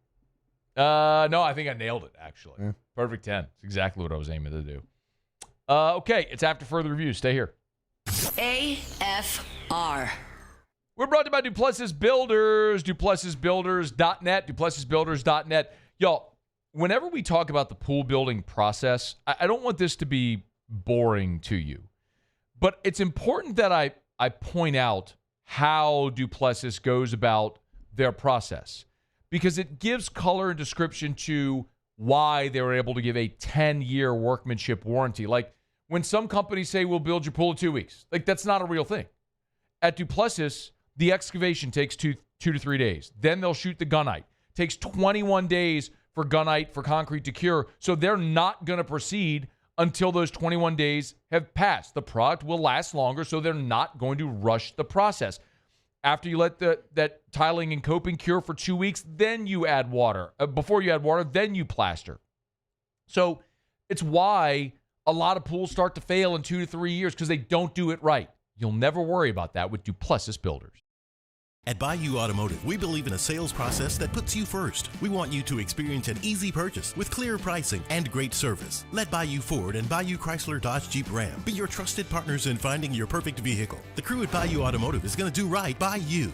No, I think I nailed it, actually. Yeah. Perfect 10. It's exactly what I was aiming to do. Okay, it's after further review. Stay here. AFR. We're brought to you by Duplessis Builders, duplessisbuilders.net, duplessisbuilders.net. Y'all, whenever we talk about the pool building process, I don't want this to be boring to you, but it's important that I point out how Duplessis goes about their process because it gives color and description to why they were able to give a 10-year workmanship warranty. Like when some companies say we'll build your pool in 2 weeks, like that's not a real thing. At Duplessis, the excavation takes 2 to 3 days. Then they'll shoot the gunite. Takes 21 days for gunite for concrete to cure. So they're not going to proceed until those 21 days have passed. The product will last longer, so they're not going to rush the process. After you let that tiling and coping cure for 2 weeks, then you add water. Before you add water, then you plaster. So it's why a lot of pools start to fail in 2 to 3 years because they don't do it right. You'll never worry about that with Duplessis Builders. At Bayou Automotive, we believe in a sales process that puts you first. We want you to experience an easy purchase with clear pricing and great service. Let Bayou Ford and Bayou Chrysler Dodge Jeep Ram be your trusted partners in finding your perfect vehicle. The crew at Bayou Automotive is going to do right by you.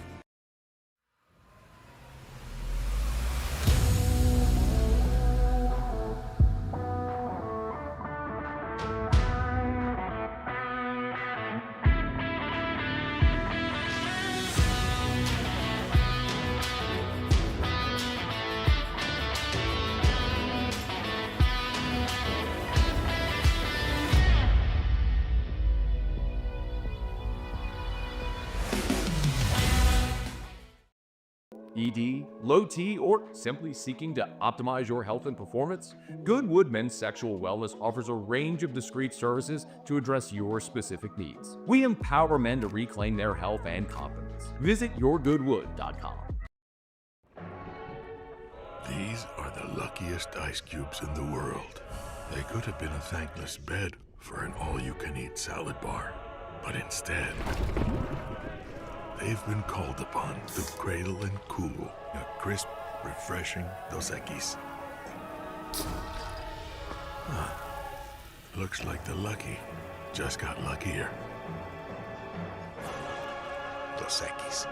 ED, low T, or simply seeking to optimize your health and performance? Goodwood Men's Sexual Wellness offers a range of discreet services to address your specific needs. We empower men to reclaim their health and confidence. Visit yourgoodwood.com. These are the luckiest ice cubes in the world. They could have been a thankless bed for an all-you-can-eat salad bar, but instead, they've been called upon to cradle and cool a crisp, refreshing Dos Equis. Looks like the lucky just got luckier. Dos Equis.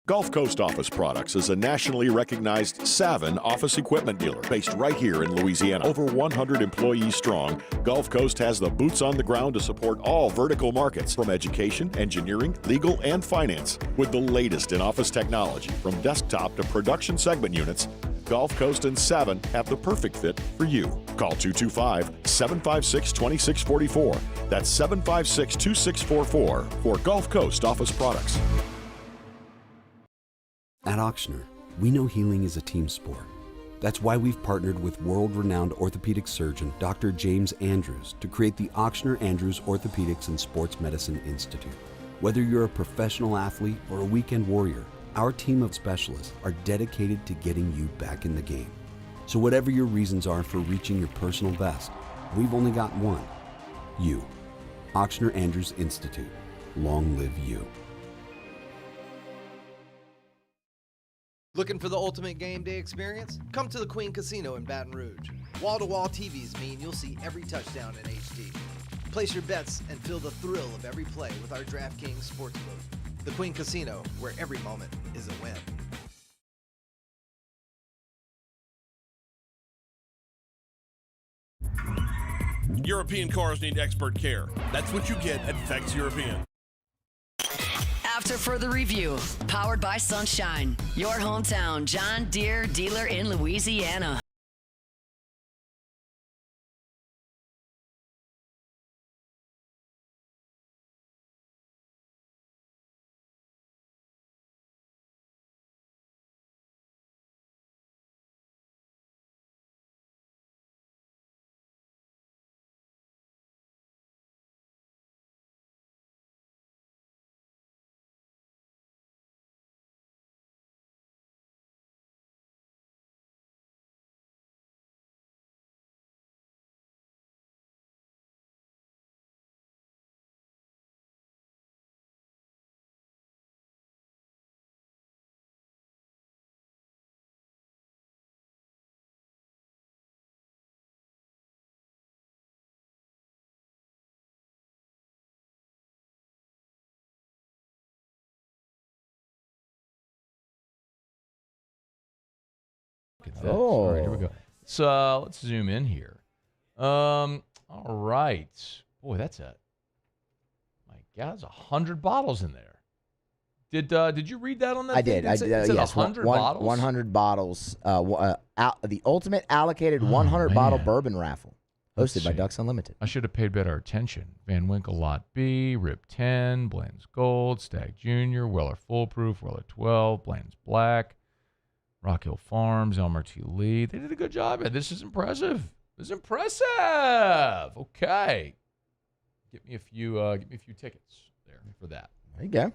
Gulf Coast Office Products is a nationally recognized Savin office equipment dealer based right here in Louisiana. Over 100 employees strong, Gulf Coast has the boots on the ground to support all vertical markets from education, engineering, legal, and finance. With the latest in office technology from desktop to production segment units, Gulf Coast and Savin have the perfect fit for you. Call 225-756-2644. That's 756-2644 for Gulf Coast Office Products. At Ochsner, we know healing is a team sport. That's why we've partnered with world-renowned orthopedic surgeon Dr. James Andrews to create the Ochsner Andrews Orthopedics and Sports Medicine Institute. Whether you're a professional athlete or a weekend warrior, our team of specialists are dedicated to getting you back in the game. So whatever your reasons are for reaching your personal best, we've only got one: you. Ochsner Andrews Institute. Long live you. Looking for the ultimate game day experience? Come to the Queen Casino in Baton Rouge. Wall-to-wall TVs mean you'll see every touchdown in HD. Place your bets and feel the thrill of every play with our DraftKings Sportsbook. The Queen Casino, where every moment is a win. European cars need expert care. That's what you get at Fex European. After further review, powered by Sunshine, your hometown John Deere dealer in Louisiana. this. All right, here we go. Let's zoom in here. All right. Boy, my God, there's 100 bottles in there. Did you read that on that? I did. It said Yes, 100 bottles. 100 bottles. The ultimate allocated 100 bottle bourbon raffle, hosted by Ducks Unlimited. I should have paid better attention. Van Winkle Lot B, Rip 10, Bland's Gold, Stag Jr., Weller Foolproof, Weller 12, Bland's Black, Rock Hill Farms, Elmer T. Lee. They did a good job. This is impressive. Okay. Get me a few tickets there for that. There you go.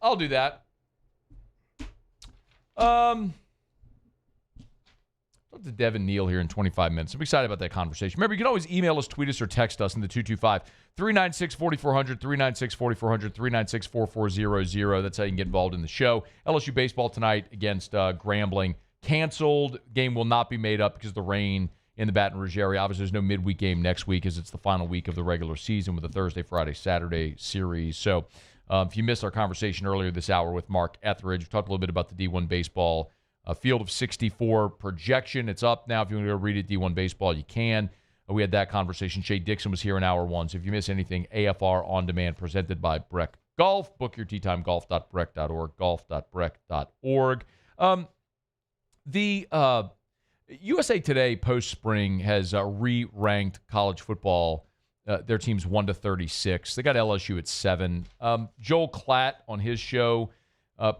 I'll do that. Talk to Devin, Neal here in 25 minutes. I'm excited about that conversation. Remember, you can always email us, tweet us, or text us in the 225-396-4400, 396-4400, 396-4400. That's how you can get involved in the show. LSU baseball tonight against Grambling. Canceled. Game will not be made up because of the rain in the Baton Rouge area. Obviously, there's no midweek game next week as it's the final week of the regular season with a Thursday, Friday, Saturday series. So if you missed our conversation earlier this hour with Mark Etheridge, we talked a little bit about the D1 baseball field of 64 projection. It's up now. If you want to go read it, D1 baseball, you can. We had that conversation. Shea Dixon was here in hour one. So if you miss anything, AFR On Demand presented by Breck Golf. Book your tee time, golf.breck.org, golf.breck.org. The USA Today post-spring has re-ranked college football. Their team's 1-36. They got LSU at 7. Joel Klatt on his show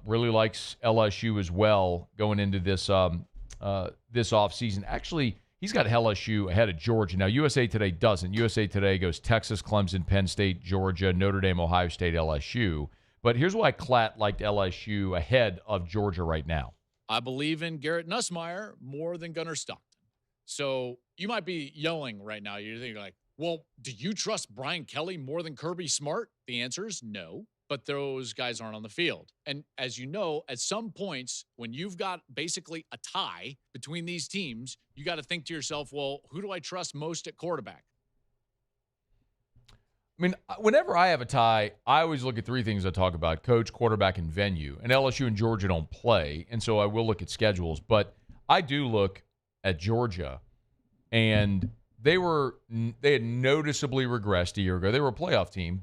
really likes LSU as well going into this offseason. Actually, he's got LSU ahead of Georgia. Now, USA Today doesn't. USA Today goes Texas, Clemson, Penn State, Georgia, Notre Dame, Ohio State, LSU. But here's why Klatt liked LSU ahead of Georgia right now. I believe in Garrett Nussmeier more than Gunnar Stockton. So you might be yelling right now. You're thinking like, well, do you trust Brian Kelly more than Kirby Smart? The answer is no, but those guys aren't on the field. And as you know, at some points, when you've got basically a tie between these teams, you got to think to yourself, well, who do I trust most at quarterback? I mean, whenever I have a tie, I always look at three things I talk about: coach, quarterback, and venue. And LSU and Georgia don't play, and so I will look at schedules. But I do look at Georgia, and they had noticeably regressed a year ago. They were a playoff team,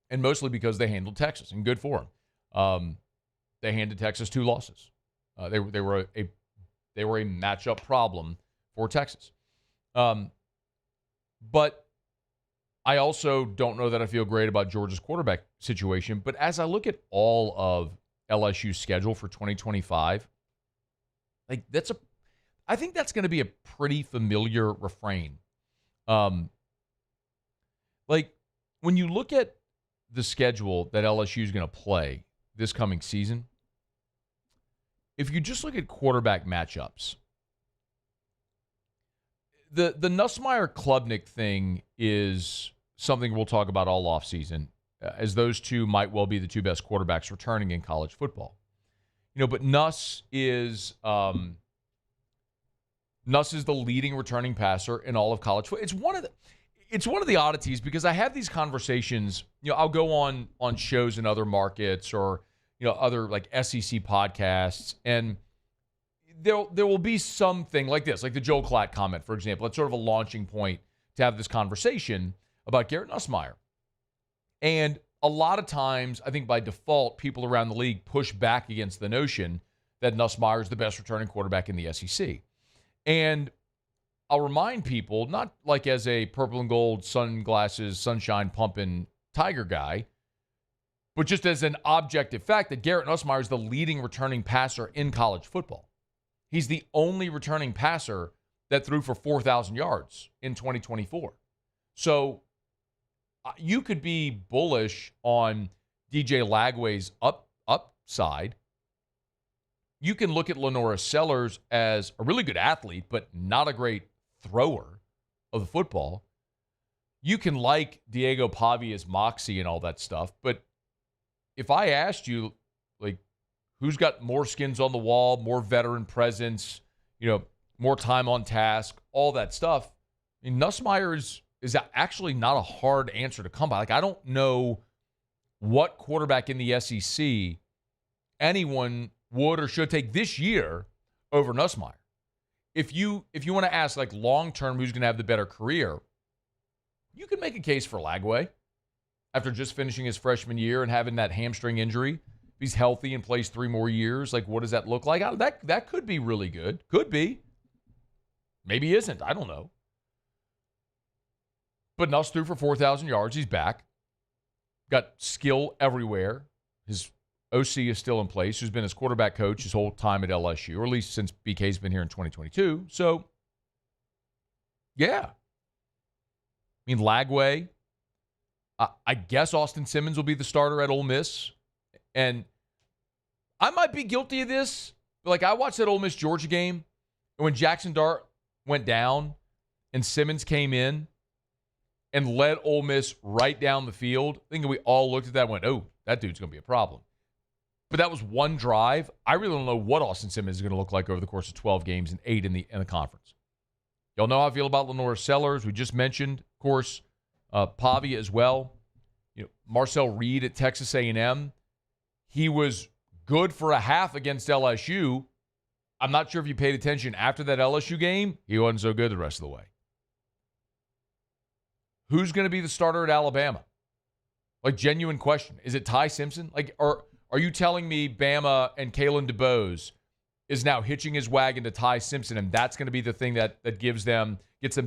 and mostly because they handled Texas, and good for them. They handed Texas 2 losses. They were a matchup problem for Texas. But I also don't know that I feel great about Georgia's quarterback situation. But as I look at all of LSU's schedule for 2025, I think that's going to be a pretty familiar refrain. When you look at the schedule that LSU is going to play this coming season, if you just look at quarterback matchups, the Nussmeier-Klubnik thing is something we'll talk about all offseason, as those two might well be the two best quarterbacks returning in college football. But Nuss is the leading returning passer in all of college football. It's one of the oddities because I have these conversations. I'll go on shows in other markets or other like SEC podcasts, and there will be something like this, like the Joel Klatt comment, for example. It's sort of a launching point to have this conversation about Garrett Nussmeier. And a lot of times, I think by default, people around the league push back against the notion that Nussmeier is the best returning quarterback in the SEC. And I'll remind people, not like as a purple and gold sunglasses, sunshine pumping Tiger guy, but just as an objective fact that Garrett Nussmeier is the leading returning passer in college football. He's the only returning passer that threw for 4,000 yards in 2024. So you could be bullish on DJ Lagway's upside. You can look at Lenora Sellers as a really good athlete, but not a great thrower of the football. You can like Diego Pavia's moxie and all that stuff, but if I asked you, like, who's got more skins on the wall, more veteran presence, more time on task, all that stuff, I mean, Nussmeier is actually not a hard answer to come by. Like, I don't know what quarterback in the SEC anyone would or should take this year over Nussmeier. If you want to ask, like, long-term who's going to have the better career, you can make a case for Lagway after just finishing his freshman year and having that hamstring injury. If he's healthy and plays 3 more years, like, what does that look like? That could be really good. Could be. Maybe isn't. I don't know. But Nuss threw for 4,000 yards. He's back. Got skill everywhere. His OC is still in place, who's been his quarterback coach his whole time at LSU, or at least since BK's been here in 2022. So, yeah. I mean, Lagway. I guess Austin Simmons will be the starter at Ole Miss. And I might be guilty of this. Like, I watched that Ole Miss-Georgia game, and when Jackson Dart went down and Simmons came in and led Ole Miss right down the field, I think we all looked at that and went, oh, that dude's going to be a problem. But that was one drive. I really don't know what Austin Simmons is going to look like over the course of 12 games and 8 in the conference. Y'all know how I feel about Lenora Sellers. We just mentioned, of course, Pavia as well. You know, Marcel Reed at Texas A&M. He was good for a half against LSU. I'm not sure if you paid attention after that LSU game. He wasn't so good the rest of the way. Who's going to be the starter at Alabama? Like, genuine question. Is it Ty Simpson? Like, are you telling me Bama and Kalen DeBose is now hitching his wagon to Ty Simpson, and that's going to be the thing that gets them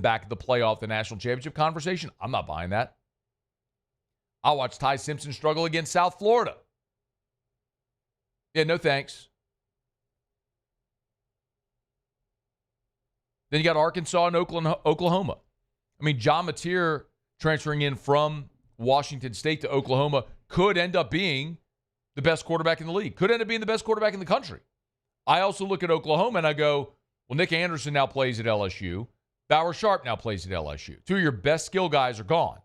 back to the playoff, the national championship conversation? I'm not buying that. I'll watch Ty Simpson struggle against South Florida. Yeah, no thanks. Then you got Arkansas and Oklahoma. I mean, John Mateer transferring in from Washington State to Oklahoma could end up being the best quarterback in the league. Could end up being the best quarterback in the country. I also look at Oklahoma and I go, well, Nick Anderson now plays at LSU. Bauer Sharp now plays at LSU. 2 of your best skill guys are gone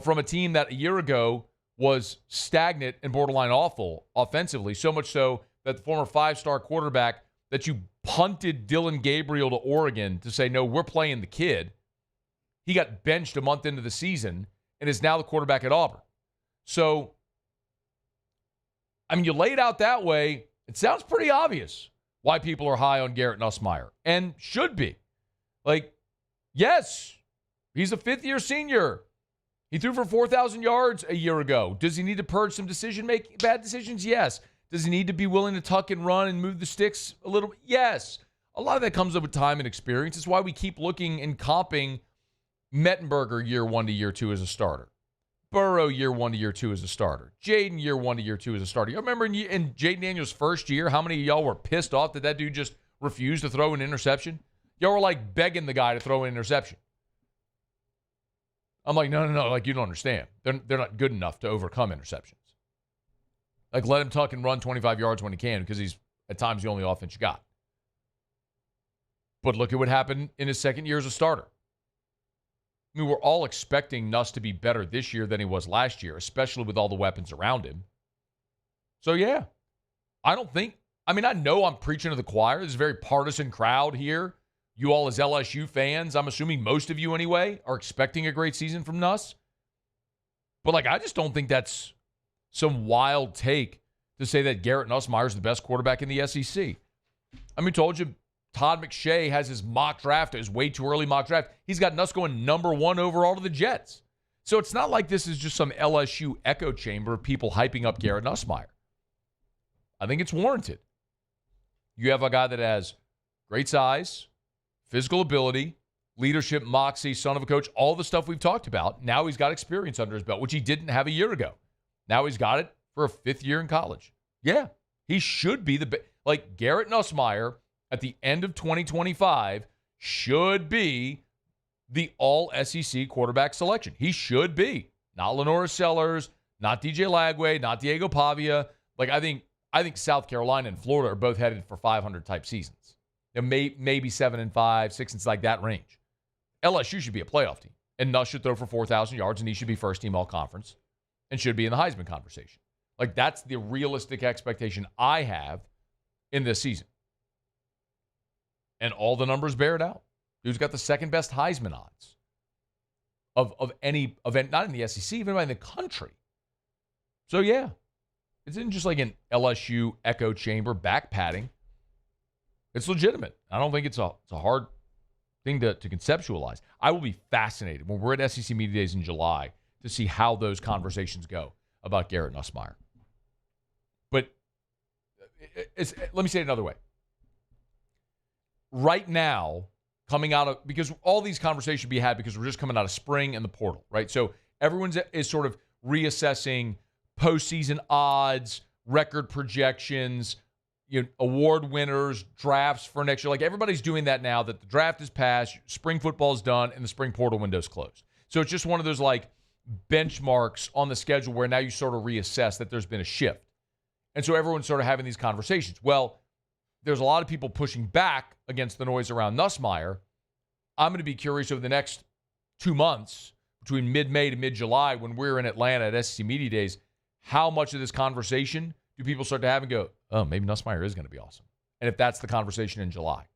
from a team that a year ago was stagnant and borderline awful offensively, so much so that the former 5-star quarterback that you punted Dylan Gabriel to Oregon to say, no, we're playing the kid. He got benched a month into the season and is now the quarterback at Auburn. So, I mean, you lay it out that way, it sounds pretty obvious why people are high on Garrett Nussmeier, and should be. Like, yes, he's a fifth-year senior. He threw for 4,000 yards a year ago. Does he need to purge some bad decisions? Yes. Does he need to be willing to tuck and run and move the sticks a little? Yes. A lot of that comes up with time and experience. It's why we keep looking and comping Mettenberger year 1 to year 2 as a starter. Burrow year 1 to year 2 as a starter. Jaden year 1 to year 2 as a starter. You remember in Jaden Daniels' first year, how many of y'all were pissed off that dude just refused to throw an interception? Y'all were like begging the guy to throw an interception. I'm like, no, like, you don't understand. They're not good enough to overcome interceptions. Like, let him tuck and run 25 yards when he can, because he's at times the only offense you got. But look at what happened in his second year as a starter. I mean, we're all expecting Nuss to be better this year than he was last year, especially with all the weapons around him. So, yeah. I know I'm preaching to the choir. This is a very partisan crowd here. You all as LSU fans, I'm assuming most of you anyway, are expecting a great season from Nuss. But, like, I just don't think that's some wild take to say that Garrett Nussmeier is the best quarterback in the SEC. I mean, told you, Todd McShay has his mock draft, his way too early mock draft. He's got Nuss going number 1 overall to the Jets. So it's not like this is just some LSU echo chamber of people hyping up Garrett Nussmeier. I think it's warranted. You have a guy that has great size, physical ability, leadership, moxie, son of a coach, all the stuff we've talked about. Now he's got experience under his belt, which he didn't have a year ago. Now he's got it for a 5th year in college. Yeah, he should be like Garrett Nussmeier at the end of 2025 should be the all-SEC quarterback selection. He should be. Not Lenora Sellers, not DJ Lagway, not Diego Pavia. Like, I think South Carolina and Florida are both headed for 500-type seasons. Maybe 7-5, 6, like that range. LSU should be a playoff team, and Nuss should throw for 4,000 yards, and he should be first-team all-conference and should be in the Heisman conversation. Like, that's the realistic expectation I have in this season. And all the numbers bear it out. Dude's got the second-best Heisman odds of any event, not in the SEC, even in the country. So, yeah, it's in just like an LSU echo chamber back padding. It's legitimate. I don't think it's a hard thing to conceptualize. I will be fascinated when we're at SEC Media Days in July to see how those conversations go about Garrett Nussmeier. But let me say it another way. Right now, coming out of, because all these conversations should be had because we're just coming out of spring and the portal, right? So everyone's is sort of reassessing postseason odds, record projections, award winners, drafts for next year. Like everybody's doing that now that the draft is passed, spring football is done, and the spring portal window's closed. So it's just one of those like benchmarks on the schedule where now you sort of reassess that there's been a shift. And so everyone's sort of having these conversations. Well, there's a lot of people pushing back against the noise around Nussmeier. I'm going to be curious over the next 2 months, between mid-May to mid-July, when we're in Atlanta at SEC Media Days, how much of this conversation do people start to have and go, oh, maybe Nussmeier is going to be awesome? And if that's the conversation in July.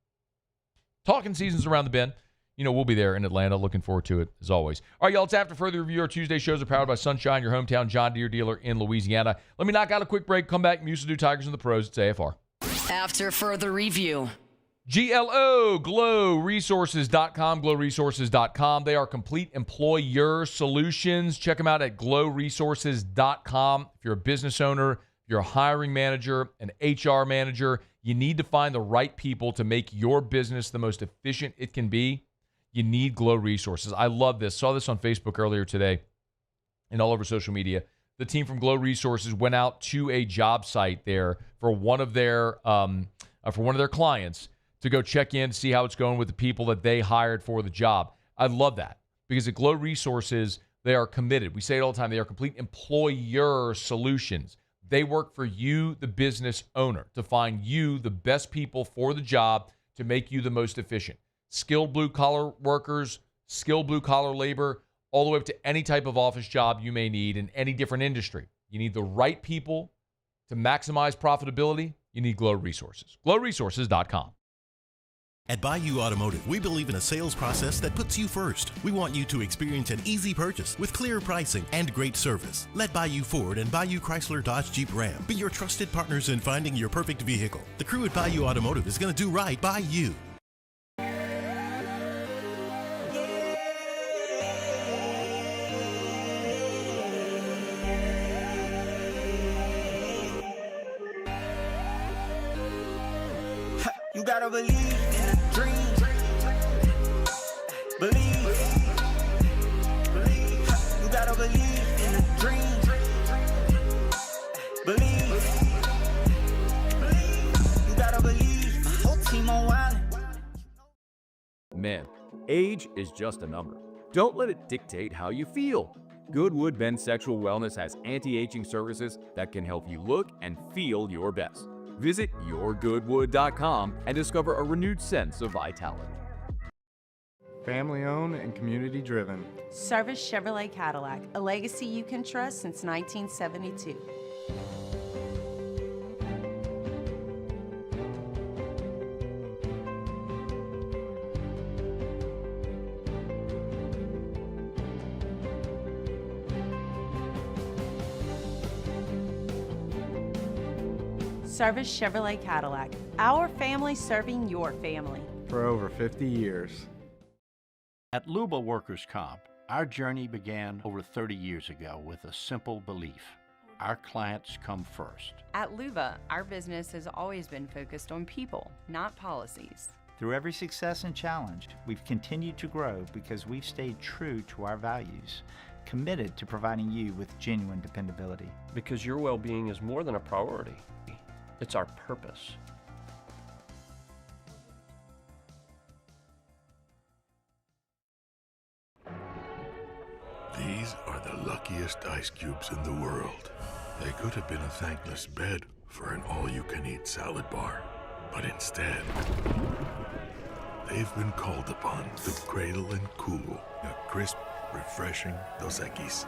Talking season's around the bend. We'll be there in Atlanta. Looking forward to it, as always. All right, y'all, it's After Further Review. Our Tuesday shows are powered by Sunshine, your hometown John Deere dealer in Louisiana. Let me knock out a quick break. Come back. Musa Tigers and the Pros. It's AFR. After Further Review. GLO, glowresources.com, glowresources.com. They are complete employer solutions. Check them out at glowresources.com. If you're a business owner, if you're a hiring manager, an HR manager, you need to find the right people to make your business the most efficient it can be. You need Glow Resources. I love this. Saw this on Facebook earlier today and all over social media. The team from Glow Resources went out to a job site there for one of their clients to go check in, see how it's going with the people that they hired for the job. I love that because at Glow Resources, they are committed. We say it all the time. They are complete employer solutions. They work for you, the business owner, to find you the best people for the job to make you the most efficient. Skilled blue-collar workers, skilled blue-collar labor, all the way up to any type of office job you may need in any different industry. You need the right people to maximize profitability. You need Glow Resources. GlowResources.com. At Bayou Automotive, we believe in a sales process that puts you first. We want you to experience an easy purchase with clear pricing and great service. Let Bayou Ford and Bayou Chrysler Dodge Jeep Ram be your trusted partners in finding your perfect vehicle. The crew at Bayou Automotive is going to do right by you. You gotta believe in a dream. Believe. You gotta believe in a dream. Believe. You gotta believe. My whole team on wild. Man, age is just a number. Don't let it dictate how you feel. Goodwood Men's Sexual Wellness has anti-aging services that can help you look and feel your best. Visit yourgoodwood.com and discover a renewed sense of vitality. Family owned and community driven. Service Chevrolet Cadillac, a legacy you can trust since 1972. Service Chevrolet Cadillac, our family serving your family. For over 50 years. At Luba Workers' Comp, our journey began over 30 years ago with a simple belief. Our clients come first. At Luba, our business has always been focused on people, not policies. Through every success and challenge, we've continued to grow because we've stayed true to our values, committed to providing you with genuine dependability. Because your well-being is more than a priority. It's our purpose. These are the luckiest ice cubes in the world. They could have been a thankless bed for an all-you-can-eat salad bar. But instead, they've been called upon to cradle and cool a crisp, refreshing Dos Equis.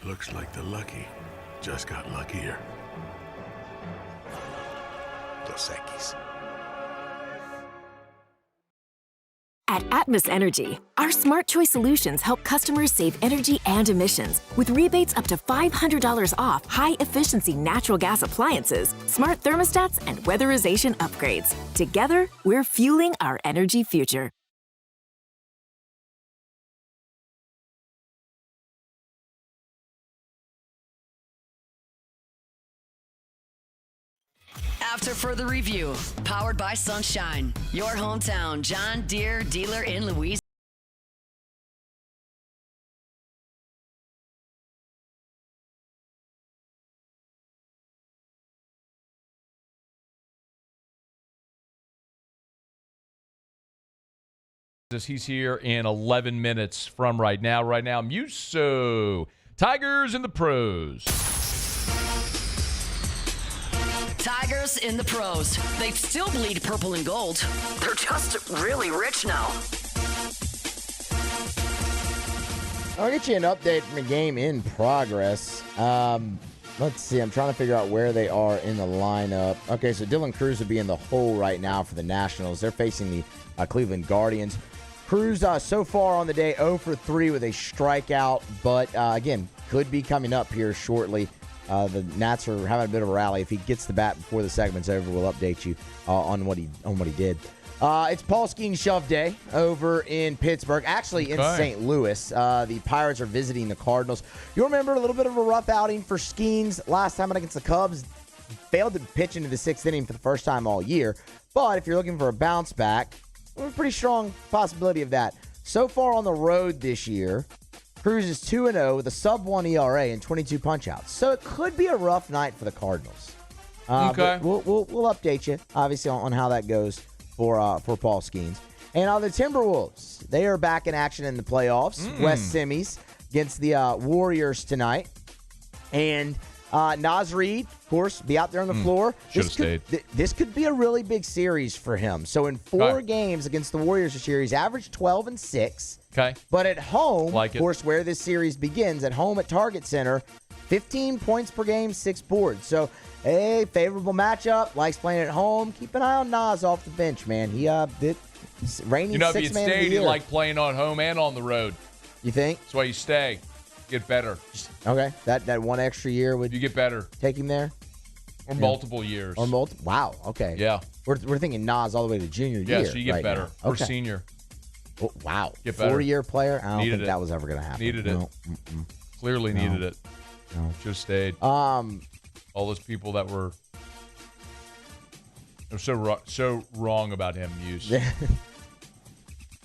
Looks like the lucky just got luckier. Dos Equis. At Atmos Energy, our Smart Choice solutions help customers save energy and emissions with rebates up to $500 off high-efficiency natural gas appliances, smart thermostats, and weatherization upgrades. Together, we're fueling our energy future. After further review, powered by Sunshine, your hometown John Deere dealer in Louisiana. He's here in 11 minutes from right now. Right now, Muso. Tigers in the pros. Tigers in the pros. They still bleed purple and gold. They're just really rich now. I'll get you an update from a game in progress. Let's see. I'm trying to figure out where they are in the lineup. Okay, so Dylan Cruz would be in the hole right now for the Nationals. They're facing the Cleveland Guardians. Cruz so far on the day 0 for 3 with a strikeout, but again, could be coming up here shortly. The Nats are having a bit of a rally. If he gets the bat before the segment's over, we'll update you on what he did. It's Paul Skeens Shove Day over in Pittsburgh, actually in St. Louis. The Pirates are visiting the Cardinals. You remember a little bit of a rough outing for Skeens last time against the Cubs. Failed to pitch into the 6th inning for the first time all year. But if you're looking for a bounce back, a pretty strong possibility of that. So far on the road this year, Cruz is 2-0 with a sub-1 ERA and 22 punch-outs. So it could be a rough night for the Cardinals. Okay. We'll update you, obviously, on how that goes for Paul Skeens. And the Timberwolves, they are back in action in the playoffs. West semis against the Warriors tonight. And Naz Reid, of course, be out there on the floor. This could be a really big series for him. So in 4 games against the Warriors this year, he's averaged 12 and 6. Okay. But at home, of course, where this series begins, at home at Target Center, 15 points per game, 6 boards. So, hey, favorable matchup. Likes playing at home. Keep an eye on Naz off the bench, man. He reigning 6th man of the year. You know, if you stayed, you like playing on home and on the road. You think? That's why you stay. Get better. Okay. That one extra year would you get better. Take him there? Or multiple years. Or multiple. Wow. Okay. Yeah. We're thinking Naz all the way to junior year. Yeah, so you get better. Now. Or senior. Oh, wow. Get better. 4-year player? I don't think it. that was ever going to happen. Needed it. Clearly needed it. No. Should have stayed. All those people that were so wrong about him, Muse.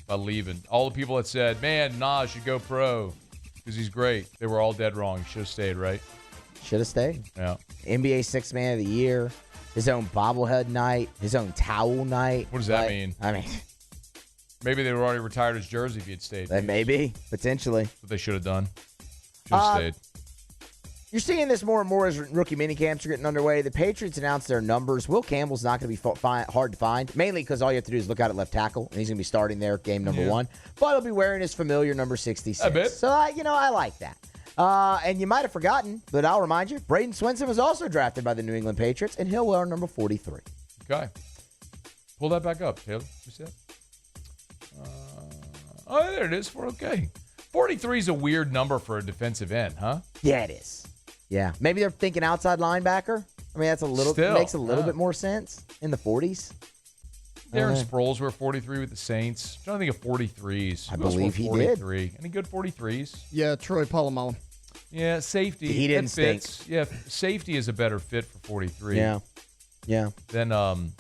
About leaving. All the people that said, man, Nas should go pro because he's great. They were all dead wrong. He should have stayed, right? Should have stayed. Yeah. NBA 6th Man of the Year. His own bobblehead night. His own towel night. What does that mean? I mean, maybe they were already retired his jersey if he had stayed. Maybe, potentially. What they should have done. Should have stayed. You're seeing this more and more as rookie minicamps are getting underway. The Patriots announced their numbers. Will Campbell's not going to be hard to find, mainly because all you have to do is look out at left tackle, and he's going to be starting there game number 1. But he'll be wearing his familiar number 66. A bit. So, I like that. And you might have forgotten, but I'll remind you, Braden Swinson was also drafted by the New England Patriots, and he'll wear number 43. Okay. Pull that back up, Taylor. You see that? Oh, there it is. 43 is a weird number for a defensive end, huh? Yeah, it is. Yeah. Maybe they're thinking outside linebacker. I mean, that's makes a little bit more sense in the 40s. Darren Sproles were 43 with the Saints. I'm trying to think of 43s. I believe he 43? Any good 43s? Yeah, Troy Polamalu. Yeah, safety. He didn't stink. Yeah, safety is a better fit for 43. Yeah. Then outside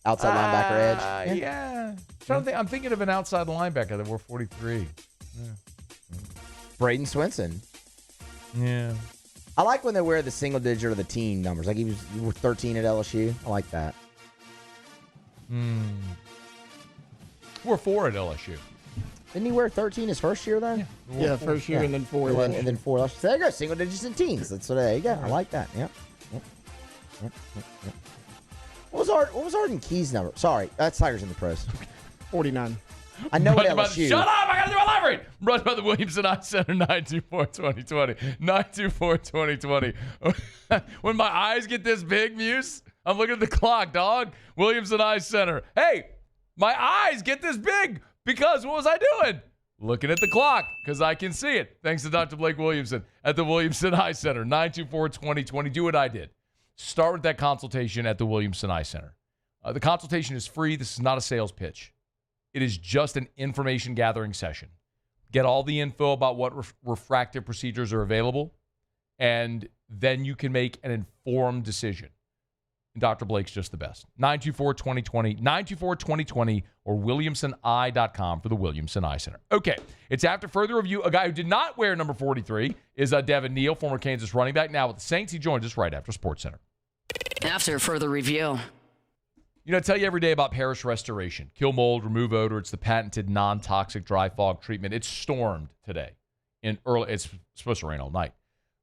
linebacker edge. Yeah. I'm thinking of an outside linebacker that wore 43. Yeah. Braden Swinson. Yeah. I like when they wear the single digit or the team numbers. Like he was 13 at LSU. I like that. Wore 4 at LSU. Didn't he wear 13 his first year then? Yeah, first year and then 4. And then 4. So there you go. Single digits and teens. There you go. I like that. Yep. What was Arden Key's number? Sorry, that's Tigers in the pros. 49. I know what LSU. Shut up! I gotta do my library. Run by the Williams and I Center 924-2020. 924-2020. When my eyes get this big, Muse, I'm looking at the clock, dog. Williams and I Center. Hey, My eyes get this big because what was I doing? Looking at the clock because I can see it. Thanks to Dr. Blake Williamson at the Williamson Eye Center. 924-2020. Do what I did. Start with that consultation at the Williamson Eye Center. The consultation is free. This is not a sales pitch. It is just an information gathering session. Get all the info about what refractive procedures are available, and then you can make an informed decision. And Dr. Blake's just the best. 924-2020, 924-2020, or WilliamsonEye.com for the Williamson Eye Center. Okay, it's after further review. A guy who did not wear number 43 is Devin, Neal, former Kansas running back, now with the Saints. He joins us right after SportsCenter. After further review. You know, I tell you every day about Parrish Restoration. Kill mold, remove odor. It's the patented non-toxic dry fog treatment. It's stormed today. It's supposed to rain all night.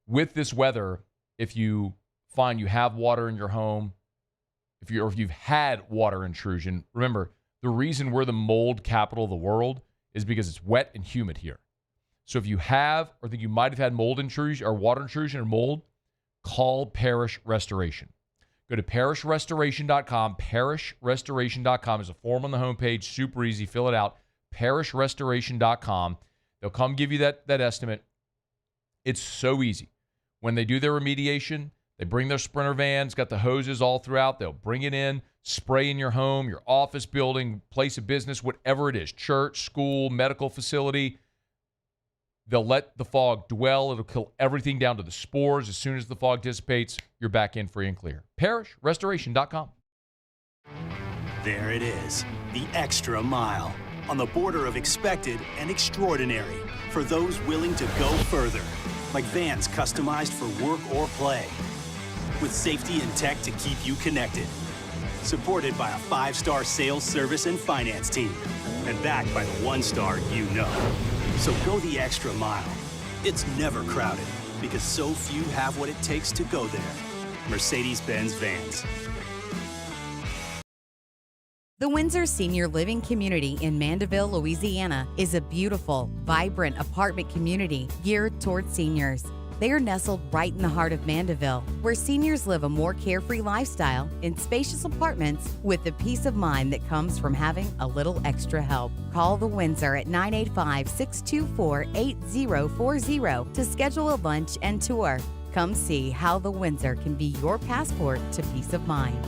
With this weather, if you find you have water in your home, if you've had water intrusion, remember, the reason we're the mold capital of the world is because it's wet and humid here. So if you have or think you might have had mold intrusion or water intrusion or mold, call Parrish Restoration. Go to parrishrestoration.com. Parrishrestoration.com is a form on the homepage. Super easy. Fill it out. Parrishrestoration.com. They'll come give you that estimate. It's so easy. When they do their remediation, they bring their Sprinter vans, got the hoses all throughout. They'll bring it in, spray in your home, your office building, place of business, whatever it is, church, school, medical facility. They'll let the fog dwell. It'll kill everything down to the spores. As soon as the fog dissipates, you're back in free and clear. ParrishRestoration.com. There it is, the extra mile. On the border of expected and extraordinary. For those willing to go further. Like vans customized for work or play. With safety and tech to keep you connected. Supported by a 5-star sales, service, and finance team. And backed by the 1-star you know. So go the extra mile. It's never crowded because so few have what it takes to go there. Mercedes-Benz Vans. The Windsor Senior Living Community in Mandeville, Louisiana is a beautiful, vibrant apartment community geared towards seniors. They are nestled right in the heart of Mandeville, where seniors live a more carefree lifestyle in spacious apartments with the peace of mind that comes from having a little extra help. Call the Windsor at 985-624-8040 to schedule a lunch and tour. Come see how the Windsor can be your passport to peace of mind.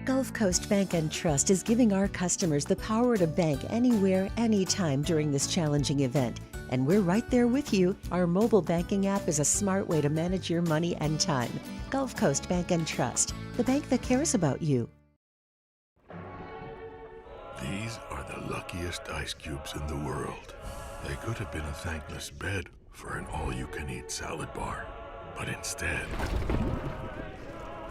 Gulf Coast Bank & Trust is giving our customers the power to bank anywhere, anytime during this challenging event. And we're right there with you. Our mobile banking app is a smart way to manage your money and time. Gulf Coast Bank & Trust, the bank that cares about you. These are the luckiest ice cubes in the world. They could have been a thankless bed for an all-you-can-eat salad bar. But instead,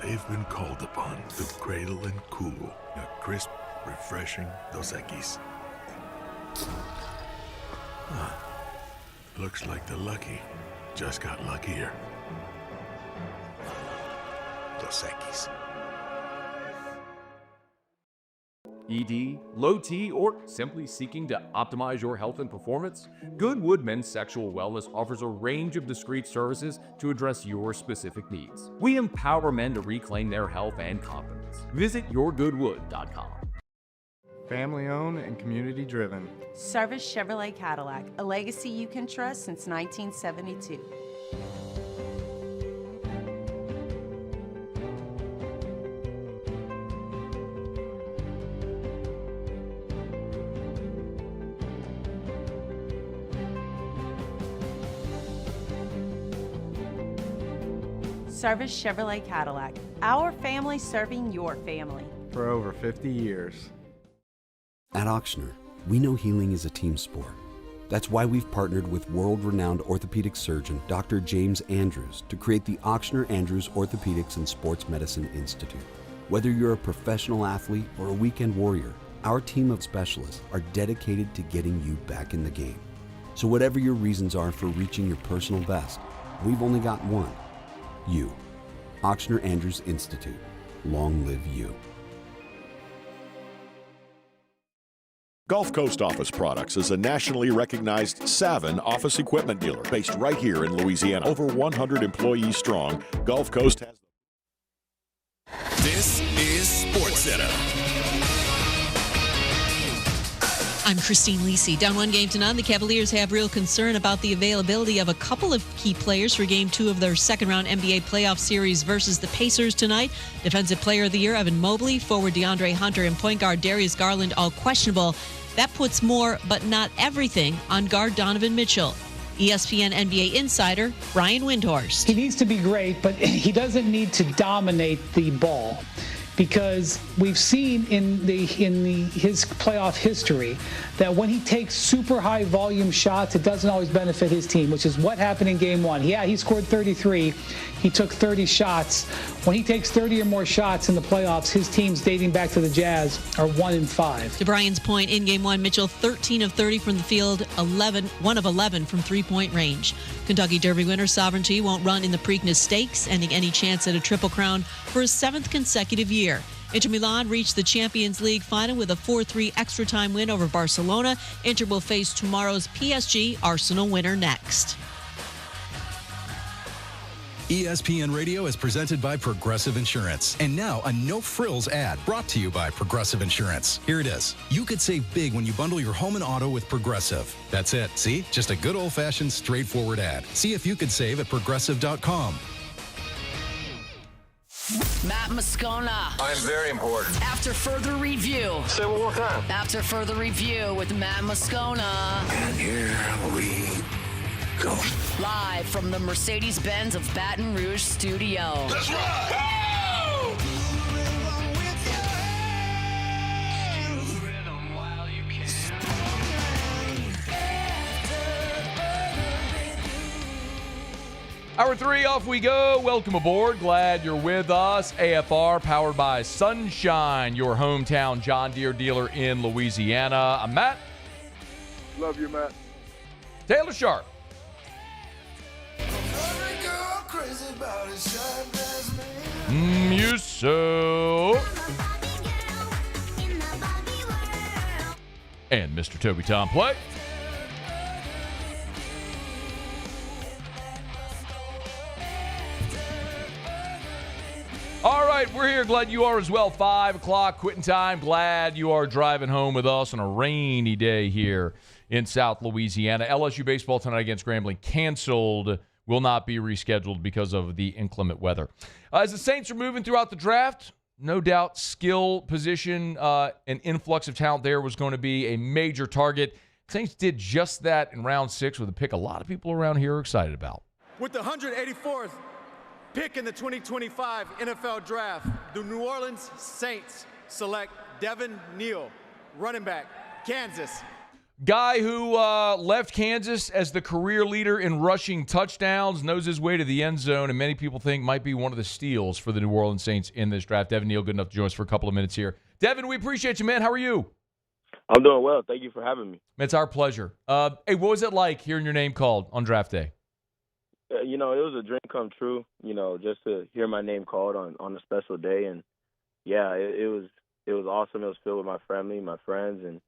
they've been called upon to cradle and cool a crisp, refreshing Dos Equis. Looks like the lucky just got luckier. Dos Equis. ED, low T, or simply seeking to optimize your health and performance? Goodwood Men's Sexual Wellness offers a range of discreet services to address your specific needs. We empower men to reclaim their health and confidence. Visit yourgoodwood.com. Family owned and community driven. Service Chevrolet Cadillac, a legacy you can trust since 1972. Service Chevrolet Cadillac, our family serving your family. For over 50 years. At Auctioner, we know healing is a team sport. That's why we've partnered with world-renowned orthopedic surgeon Dr. James Andrews to create the Auctioner Andrews Orthopedics and Sports Medicine Institute. Whether you're a professional athlete or a weekend warrior, our team of specialists are dedicated to getting you back in the game. So whatever your reasons are for reaching your personal best, we've only got one. You. Auctioner Andrews Institute. Long live you. Gulf Coast Office Products is a nationally recognized Savin office equipment dealer based right here in Louisiana. Over 100 employees strong, Gulf Coast has... This is Sports Center. I'm Christine Lisi. Down one game to none, the Cavaliers have real concern about the availability of a couple of key players for Game 2 of their second-round NBA playoff series versus the Pacers tonight. Defensive Player of the Year Evan Mobley, forward DeAndre Hunter, and point guard Darius Garland all questionable. That puts more, but not everything, on guard Donovan Mitchell. ESPN NBA insider Brian Windhorst. He needs to be great, but he doesn't need to dominate the ball, because we've seen in his playoff history that when he takes super high volume shots, it doesn't always benefit his team, which is what happened in Game 1. Yeah, he scored 33. He took 30 shots. When he takes 30 or more shots in the playoffs, his teams dating back to the Jazz are 1-5. To Brian's point, in Game 1, Mitchell 13 of 30 from the field, 1 of 11 from three-point range. Kentucky Derby winner Sovereignty won't run in the Preakness Stakes, ending any chance at a Triple Crown for his 7th consecutive year. Inter Milan reached the Champions League final with a 4-3 extra time win over Barcelona. Inter will face tomorrow's PSG Arsenal winner next. ESPN Radio is presented by Progressive Insurance. And now a no-frills ad brought to you by Progressive Insurance. Here it is. You could save big when you bundle your home and auto with Progressive. That's it. See? Just a good old-fashioned straightforward ad. See if you could save at Progressive.com. Matt Moscona. I'm very important. After further review. Say it one more time. After further review with Matt Moscona. And here we go. Live from the Mercedes-Benz of Baton Rouge studio. Let's ride! Hour 3, off we go. Welcome aboard. Glad you're with us. AFR, powered by Sunshine, your hometown John Deere dealer in Louisiana. I'm Matt. Love you, Matt. Taylor Sharp. Muso. And Mr. Toby Tom Play. All right, we're here. Glad you are as well. 5 o'clock, quitting time. Glad you are driving home with us on a rainy day here in South Louisiana. LSU baseball tonight against Grambling canceled. Will not be rescheduled because of the inclement weather. As the Saints are moving throughout the draft, no doubt skill position, an influx of talent there was going to be a major target. Saints did just that in round 6 with a pick a lot of people around here are excited about. With the 184th pick in the 2025 NFL Draft, the New Orleans Saints select Devin, Neal, running back, Kansas. Guy who left Kansas as the career leader in rushing touchdowns, knows his way to the end zone, and many people think might be one of the steals for the New Orleans Saints in this draft. Devin Neal, good enough to join us for a couple of minutes here. Devin, we appreciate you, man. How are you? I'm doing well. Thank you for having me. It's our pleasure. Hey, what was it like hearing your name called on draft day? It was a dream come true, just to hear my name called on a special day. And, yeah, it was awesome. It was filled with my family, my friends. And,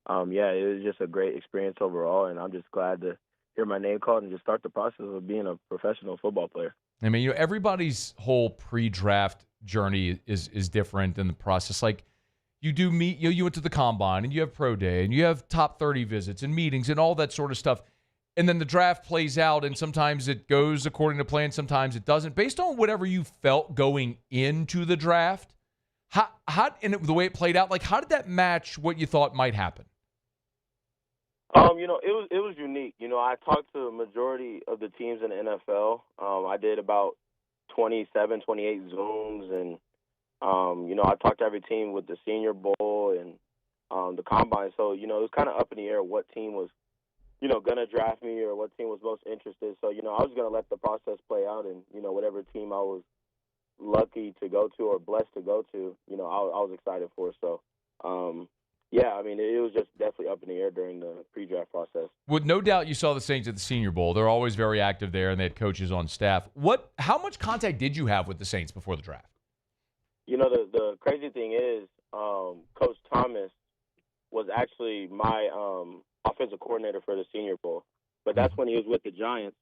it was just a great experience overall. And I'm just glad to hear my name called and just start the process of being a professional football player. I mean, everybody's whole pre-draft journey is different in the process. Like, you do meet, you went to the combine and you have pro day and you have top 30 visits and meetings and all that sort of stuff. And then the draft plays out, and sometimes it goes according to plan, sometimes it doesn't. Based on whatever you felt going into the draft, how and the way it played out, like, how did that match what you thought might happen? It was unique. I talked to a majority of the teams in the NFL. I did about 27, 28 Zooms, and I talked to every team with the Senior Bowl and the Combine. So it was kind of up in the air what team was going to draft me or what team was most interested. So, I was going to let the process play out, and, whatever team I was lucky to go to or blessed to go to, I was excited for. So, it was just definitely up in the air during the pre-draft process. Well, no doubt you saw the Saints at the Senior Bowl. They're always very active there, and they had coaches on staff. How much contact did you have with the Saints before the draft? The crazy thing is Coach Thomas was actually my offensive coordinator for the Senior Bowl, but that's when he was with the Giants,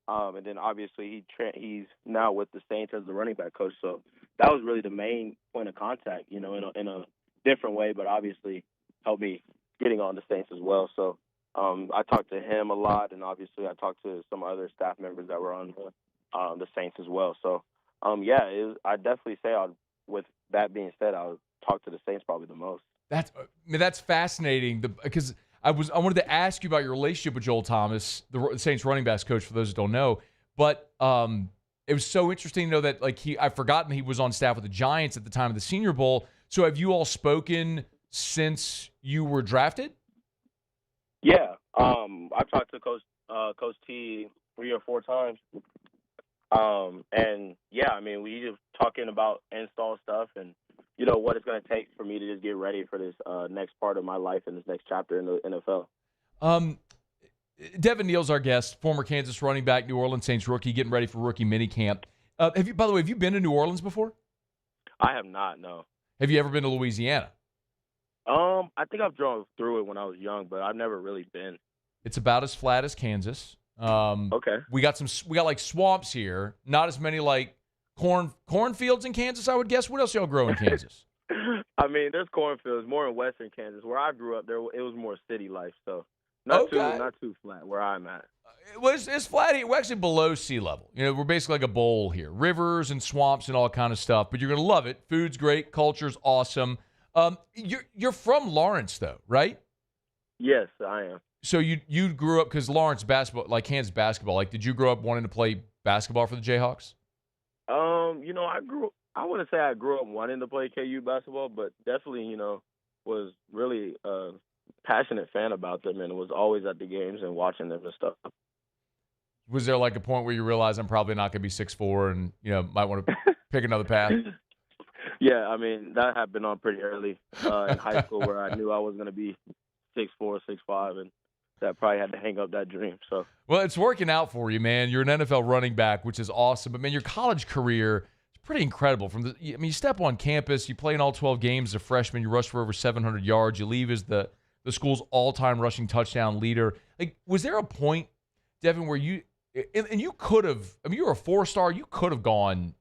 and then obviously he's now with the Saints as the running back coach. So that was really the main point of contact, in a different way, but obviously helped me getting on the Saints as well. So I talked to him a lot, and obviously I talked to some other staff members that were on the Saints as well. So, I definitely say with that being said, I would talk to the Saints probably the most. That's fascinating because I wanted to ask you about your relationship with Joel Thomas, the Saints running backs coach, for those that don't know. But it was so interesting to know that I've forgotten he was on staff with the Giants at the time of the Senior Bowl. So have you all spoken since you were drafted? Yeah, I've talked to Coach T 3 or 4 times. And yeah, I mean, we just talking about install stuff and, what it's going to take for me to just get ready for this next part of my life and this next chapter in the NFL. Devin Neal's our guest, former Kansas running back, New Orleans Saints rookie, getting ready for rookie minicamp. By the way, have you been to New Orleans before? I have not, no. Have you ever been to Louisiana? I think I've drove through it when I was young, but I've never really been. It's about as flat as Kansas. Okay. We got swamps here. Not as many cornfields in Kansas, I would guess. What else y'all grow in Kansas? I mean, there's cornfields more in western Kansas. Where I grew up, it was more city life, so not too flat where I'm at. It's flat here. We're actually below sea level. We're basically like a bowl here. Rivers and swamps and all kind of stuff. But you're gonna love it. Food's great. Culture's awesome. You're from Lawrence though, right? Yes, I am. So you grew up because Lawrence basketball, Kansas basketball. Did you grow up wanting to play basketball for the Jayhawks? I wouldn't say I grew up wanting to play KU basketball, but definitely, was really a passionate fan about them and was always at the games and watching them and stuff. Was there a point where you realized I'm probably not going to be 6'4" and, might want to pick another path? Yeah, I mean, that happened on pretty early in high school where I knew I was going to be 6'4", 6'5", and that probably had to hang up that dream. So, well, it's working out for you, man. You're an NFL running back, which is awesome. But, man, your college career is pretty incredible. You step on campus, you play in all 12 games as a freshman, you rush for over 700 yards, you leave as the school's all-time rushing touchdown leader. Was there a point, Devin, where you could have, you were a 4-star, you could have gone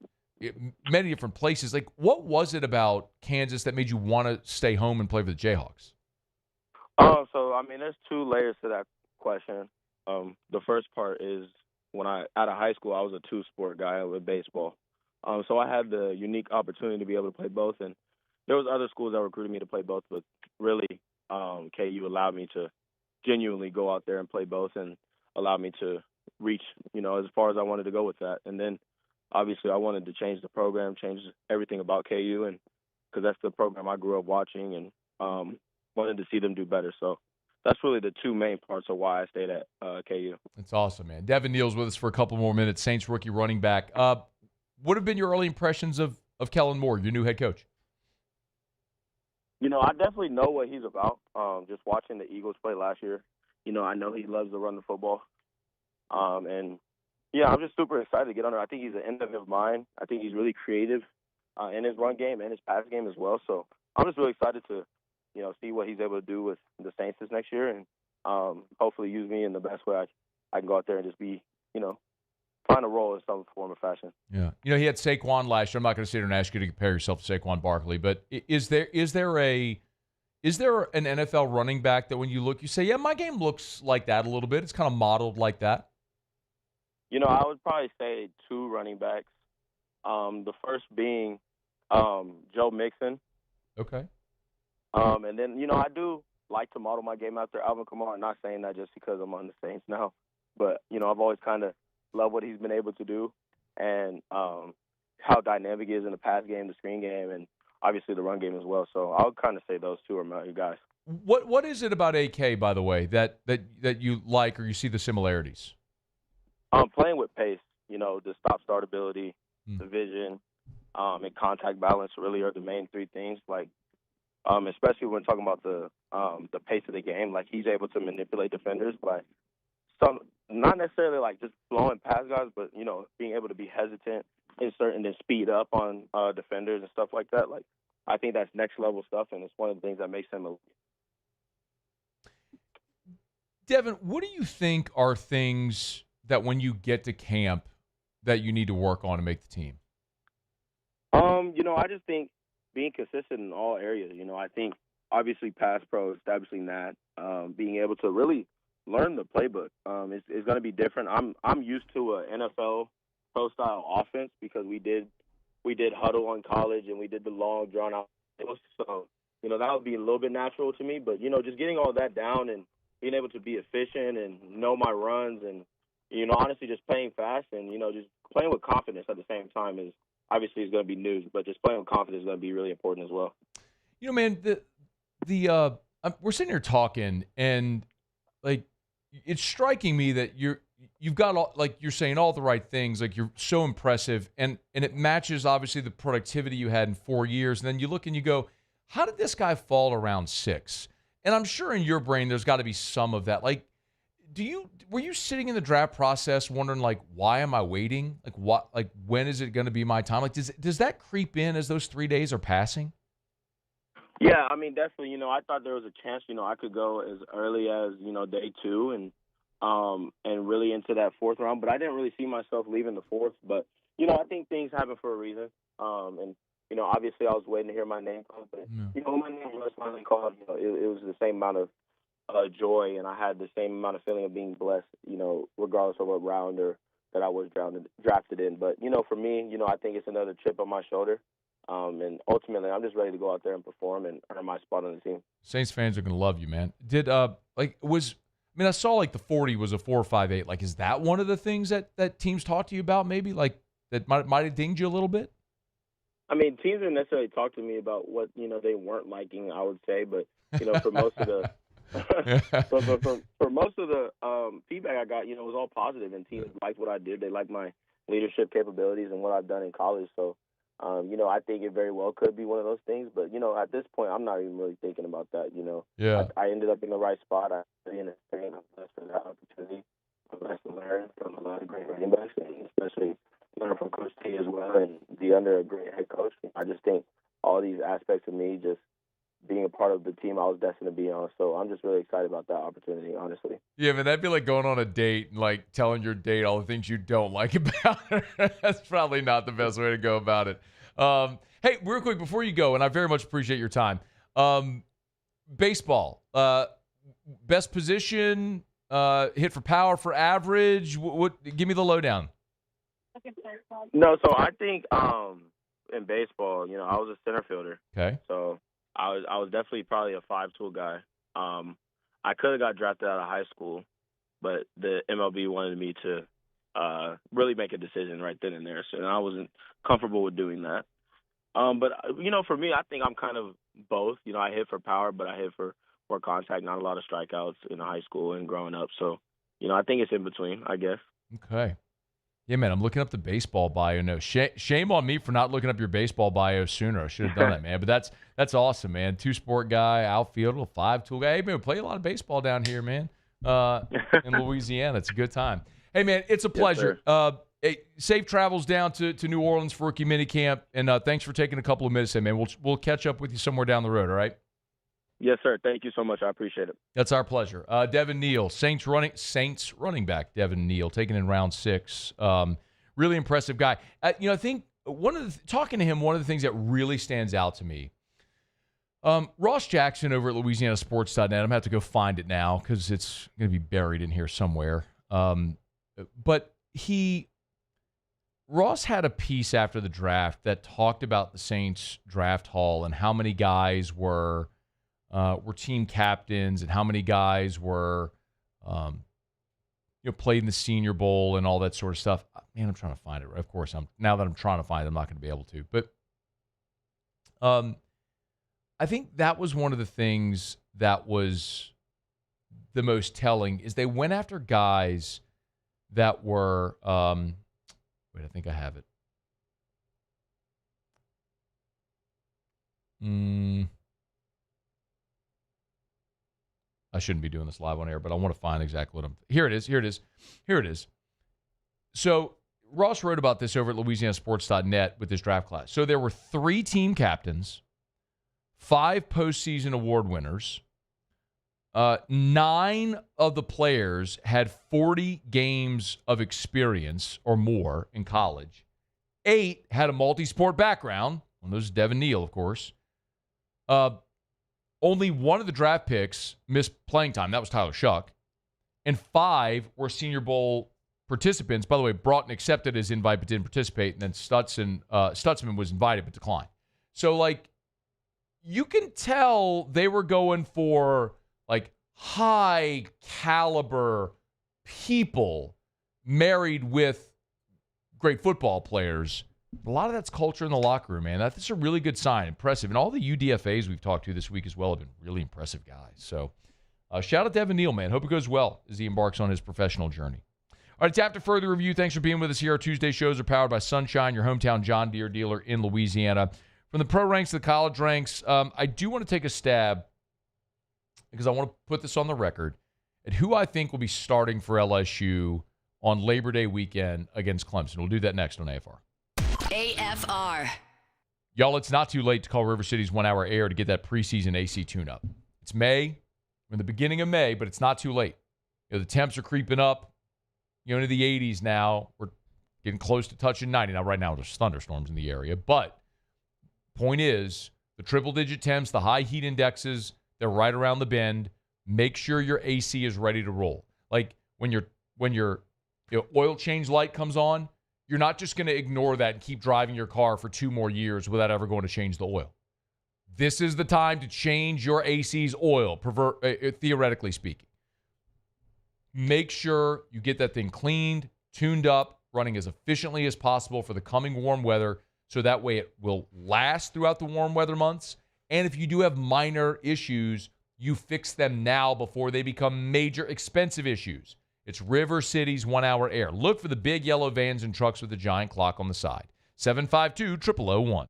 many different places. What was it about Kansas that made you want to stay home and play for the Jayhawks? So, I mean, there's 2 layers to that question. The first part is out of high school, I was a 2-sport guy with baseball. So I had the unique opportunity to be able to play both. And there was other schools that recruited me to play both, but really KU allowed me to genuinely go out there and play both and allowed me to reach, as far as I wanted to go with that. And then, obviously, I wanted to change the program, change everything about KU, and because that's the program I grew up watching and wanted to see them do better. So that's really the 2 main parts of why I stayed at KU. That's awesome, man. Devin Neal's with us for a couple more minutes, Saints rookie running back. What have been your early impressions of Kellen Moore, your new head coach? I definitely know what he's about. Just watching the Eagles play last year, I know he loves to run the football. And, yeah, I'm just super excited to get under. I think he's an innovative mind. I think he's really creative in his run game and his pass game as well. So I'm just really excited to, see what he's able to do with the Saints this next year and hopefully use me in the best way I can go out there and just be, find a role in some form or fashion. Yeah. He had Saquon last year. I'm not going to sit here and ask you to compare yourself to Saquon Barkley, but is there an NFL running back that when you look, you say, yeah, my game looks like that a little bit. It's kind of modeled like that? I would probably say 2 running backs. The first being Joe Mixon. Okay. And then, I do like to model my game after Alvin Kamara. I'm not saying that just because I'm on the Saints now. But, I've always kind of loved what he's been able to do and how dynamic he is in the pass game, the screen game, and obviously the run game as well. So I'll kind of say those 2 are my guys. What is it about AK, by the way, that you like or you see the similarities? Playing with pace, the stop-start ability, the vision, and contact balance really are the main 3 things. Especially when talking about the pace of the game, he's able to manipulate defenders by not necessarily just blowing past guys, but being able to be hesitant, insert, and then speed up on defenders and stuff like that. I think that's next level stuff, and it's one of the things that makes him elite. Devin, what do you think are things that when you get to camp that you need to work on to make the team? I just think being consistent in all areas. I think obviously pass pro, establishing that, being able to really learn the playbook is going to be different. I'm used to an NFL pro style offense because we did huddle on college and we did the long drawn out. So that would be a little bit natural to me. But just getting all that down and being able to be efficient and know my runs and honestly just playing fast and just playing with confidence at the same time is obviously going to be new, but just playing with confidence is going to be really important as well. Man, we're sitting here talking, and like it's striking me that you've got all, like you're saying all the right things, like you're so impressive, and it matches obviously the productivity you had in 4 years. And then you look and you go, how did this guy fall around 6? And I'm sure in your brain there's got to be some of that. Like, were you sitting in the draft process wondering, like, why am I waiting? Like, what? Like, when is it going to be my time? Like, does that creep in as those 3 days are passing? Yeah, I mean, definitely. I thought there was a chance. I could go as early as day 2 and really into that 4th round, but I didn't really see myself leaving the 4th. But I think things happen for a reason. And obviously I was waiting to hear my name called, but when my name was finally called, it was the same amount of joy, and I had the same amount of feeling of being blessed, regardless of what round or that I was drafted in. But, for me, I think it's another chip on my shoulder. And ultimately, I'm just ready to go out there and perform and earn my spot on the team. Saints fans are going to love you, man. I saw like the 40 was a 4.58. Like, is that one of the things that teams talk to you about maybe? Like, that might have dinged you a little bit? I mean, teams didn't necessarily talk to me about what, they weren't liking, I would say. But, for most of the for most of the feedback I got, it was all positive, and teams liked what I did. They liked my leadership capabilities and what I've done in college. So, I think it very well could be one of those things. But, at this point, I'm not even really thinking about that, Yeah. I ended up in the right spot. I'm blessed for that opportunity. I'm blessed to learn from a lot of great running backs, and especially learn from Coach T as well and be under a great head coach. I just think all these aspects of me just being a part of the team I was destined to be on. So I'm just really excited about that opportunity, honestly. Yeah, man, that'd be like going on a date and like telling your date all the things you don't like about her. That's probably not the best way to go about it. Hey, real quick before you go, and I very much appreciate your time. Baseball, best position, hit for power, for average. What? Give me the lowdown. No, so I think in baseball, I was a center fielder. Okay. So I was definitely probably a 5-tool guy. I could have got drafted out of high school, but the MLB wanted me to really make a decision right then and there. So I wasn't comfortable with doing that. But, for me, I think I'm kind of both. I hit for power, but I hit for more contact, not a lot of strikeouts in high school and growing up. So, I think it's in between, I guess. Okay. Yeah, man, I'm looking up the baseball bio. No, shame on me for not looking up your baseball bio sooner. I should have done that, man. But that's awesome, man. 2-sport guy, outfielder, 5-tool guy. Hey, man, we play a lot of baseball down here, man, in Louisiana. It's a good time. Hey, man, it's a pleasure. Hey, safe travels down to New Orleans for rookie minicamp, and thanks for taking a couple of minutes, man. We'll catch up with you somewhere down the road, all right? Yes, sir. Thank you so much. I appreciate it. That's our pleasure. Devin Neal, Saints running back, Devin Neal, taken in round 6. Really impressive guy. I think talking to him, one of the things that really stands out to me, Ross Jackson over at LouisianaSports.net, I'm going to have to go find it now because it's going to be buried in here somewhere. But Ross had a piece after the draft that talked about the Saints draft haul and how many guys were team captains and how many guys were, played in the Senior Bowl and all that sort of stuff. Man, I'm trying to find it. Of course, now that I'm trying to find it, I'm not going to be able to. But I think that was one of the things that was the most telling is they went after guys that were wait, I think I have it. I shouldn't be doing this live on air, but I want to find exactly what Here it is. So Ross wrote about this over at LouisianaSports.net with this draft class. So there were 3 team captains, 5 postseason award winners. 9 of the players had 40 games of experience or more in college. 8 had a multi-sport background. One of those is Devin Neal, of course. Only one of the draft picks missed playing time. That was Tyler Shuck. And 5 were Senior Bowl participants. By the way, Broughton accepted his invite but didn't participate. And then Stutzman was invited but declined. So, like, you can tell they were going for, like, high caliber people married with great football players. A lot of that's culture in the locker room, man. That's a really good sign. Impressive. And all the UDFAs we've talked to this week as well have been really impressive guys. So shout out to Devin Neal, man. Hope it goes well as he embarks on his professional journey. All right, tap to further review. Thanks for being with us here. Our Tuesday shows are powered by Sunshine, your hometown John Deere dealer in Louisiana. From the pro ranks to the college ranks, I do want to take a stab because I want to put this on the record at who I think will be starting for LSU on Labor Day weekend against Clemson. We'll do that next on AFR. AFR. Y'all, it's not too late to call River City's 1 hour air to get that preseason AC tune-up. It's May. We're in the beginning of May, but it's not too late. You know, the temps are creeping up, into the 80s now. We're getting close to touching 90. Now, right now, there's thunderstorms in the area. But point is, the triple-digit temps, the high heat indexes, they're right around the bend. Make sure your AC is ready to roll. Like, when your oil change light comes on, you're not just going to ignore that and keep driving your car for 2 more years without ever going to change the oil. This is the time to change your AC's oil, theoretically speaking. Make sure you get that thing cleaned, tuned up, running as efficiently as possible for the coming warm weather, so that way it will last throughout the warm weather months. And if you do have minor issues, you fix them now before they become major expensive issues. It's River City's 1 hour air. Look for the big yellow vans and trucks with the giant clock on the side. 752-0001.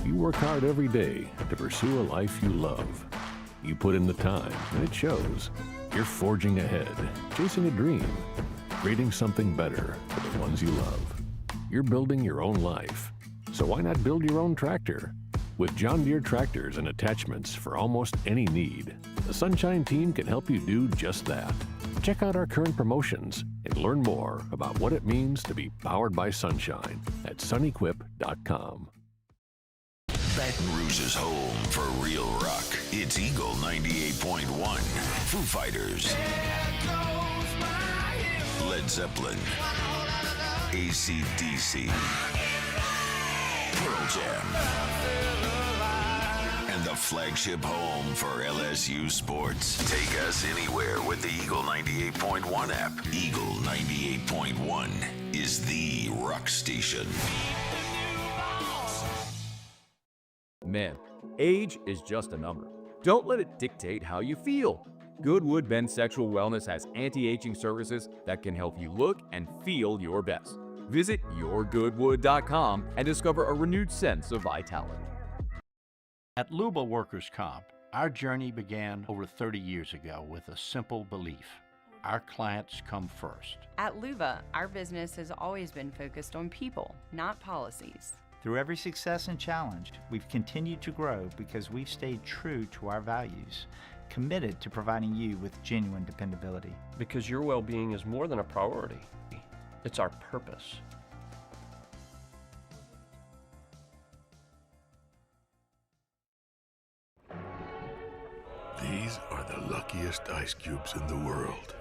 You work hard every day to pursue a life you love. You put in the time, and it shows. You're forging ahead, chasing a dream, creating something better for the ones you love. You're building your own life, so why not build your own tractor? With John Deere tractors and attachments for almost any need, the Sunshine team can help you do just that. Check out our current promotions and learn more about what it means to be powered by Sunshine at sunequip.com. Baton Rouge's home for real rock. It's Eagle 98.1. Foo Fighters. Led Zeppelin. AC/DC. Pearl Jam. And the flagship home for LSU sports. Take us anywhere with the Eagle 98.1 app. Eagle 98.1 is the rock station. Men, age is just a number. Don't let it dictate how you feel. Goodwood Men's Sexual Wellness has anti-aging services that can help you look and feel your best. Visit yourgoodwood.com and discover a renewed sense of vitality. At Luba Workers' Comp, our journey began over 30 years ago with a simple belief. Our clients come first. At Luba, our business has always been focused on people, not policies. Through every success and challenge, we've continued to grow because we've stayed true to our values, committed to providing you with genuine dependability. Because your well-being is more than a priority. It's our purpose. These are the luckiest ice cubes in the world.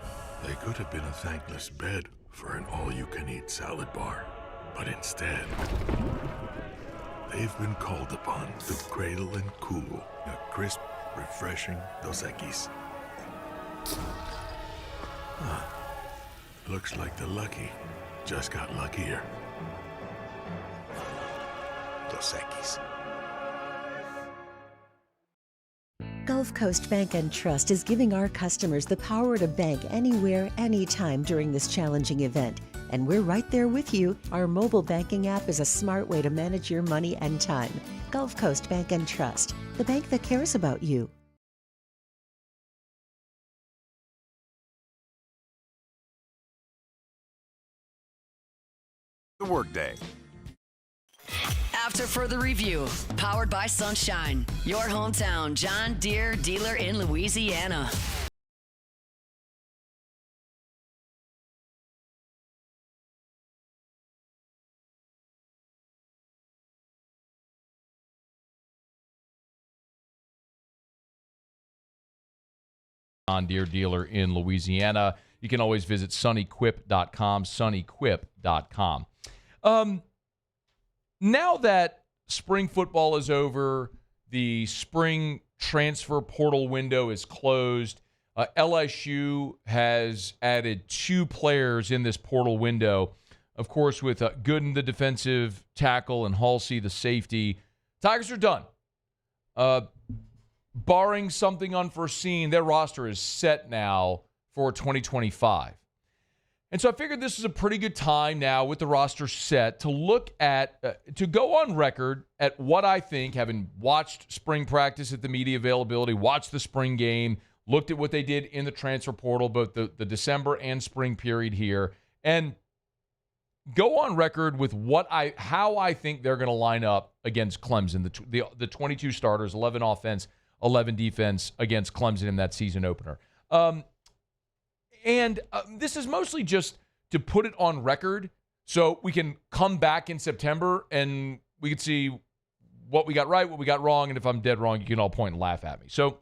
They could have been a thankless bed for an all-you-can-eat salad bar. But instead, they've been called upon to cradle and cool a crisp, refreshing Dos Equis. Looks like the lucky just got luckier. Dos Equis. Gulf Coast Bank and Trust is giving our customers the power to bank anywhere, anytime during this challenging event. And we're right there with you. Our mobile banking app is a smart way to manage your money and time. Gulf Coast Bank and Trust, the bank that cares about you. The Workday. after further review. Powered by Sunshine, your hometown John Deere dealer in Louisiana. John Deere dealer in Louisiana. You can always visit sunnyquip.com, sunnyquip.com. Now that spring football is over, the spring transfer portal window is closed. LSU has added 2 players in this portal window. Of course, with Gooden, the defensive tackle, and Halsey, the safety. Tigers are done. Barring something unforeseen, their roster is set now for 2025. And so I figured this is a pretty good time now with the roster set to look at, to go on record at what I think, having watched spring practice at the media availability, watched the spring game, looked at what they did in the transfer portal, both the December and spring period here, and go on record with how I think they're going to line up against Clemson, the 22 starters, 11 offense, 11 defense against Clemson in that season opener. And this is mostly just to put it on record so we can come back in September and we can see what we got right, what we got wrong, and if I'm dead wrong, you can all point and laugh at me. So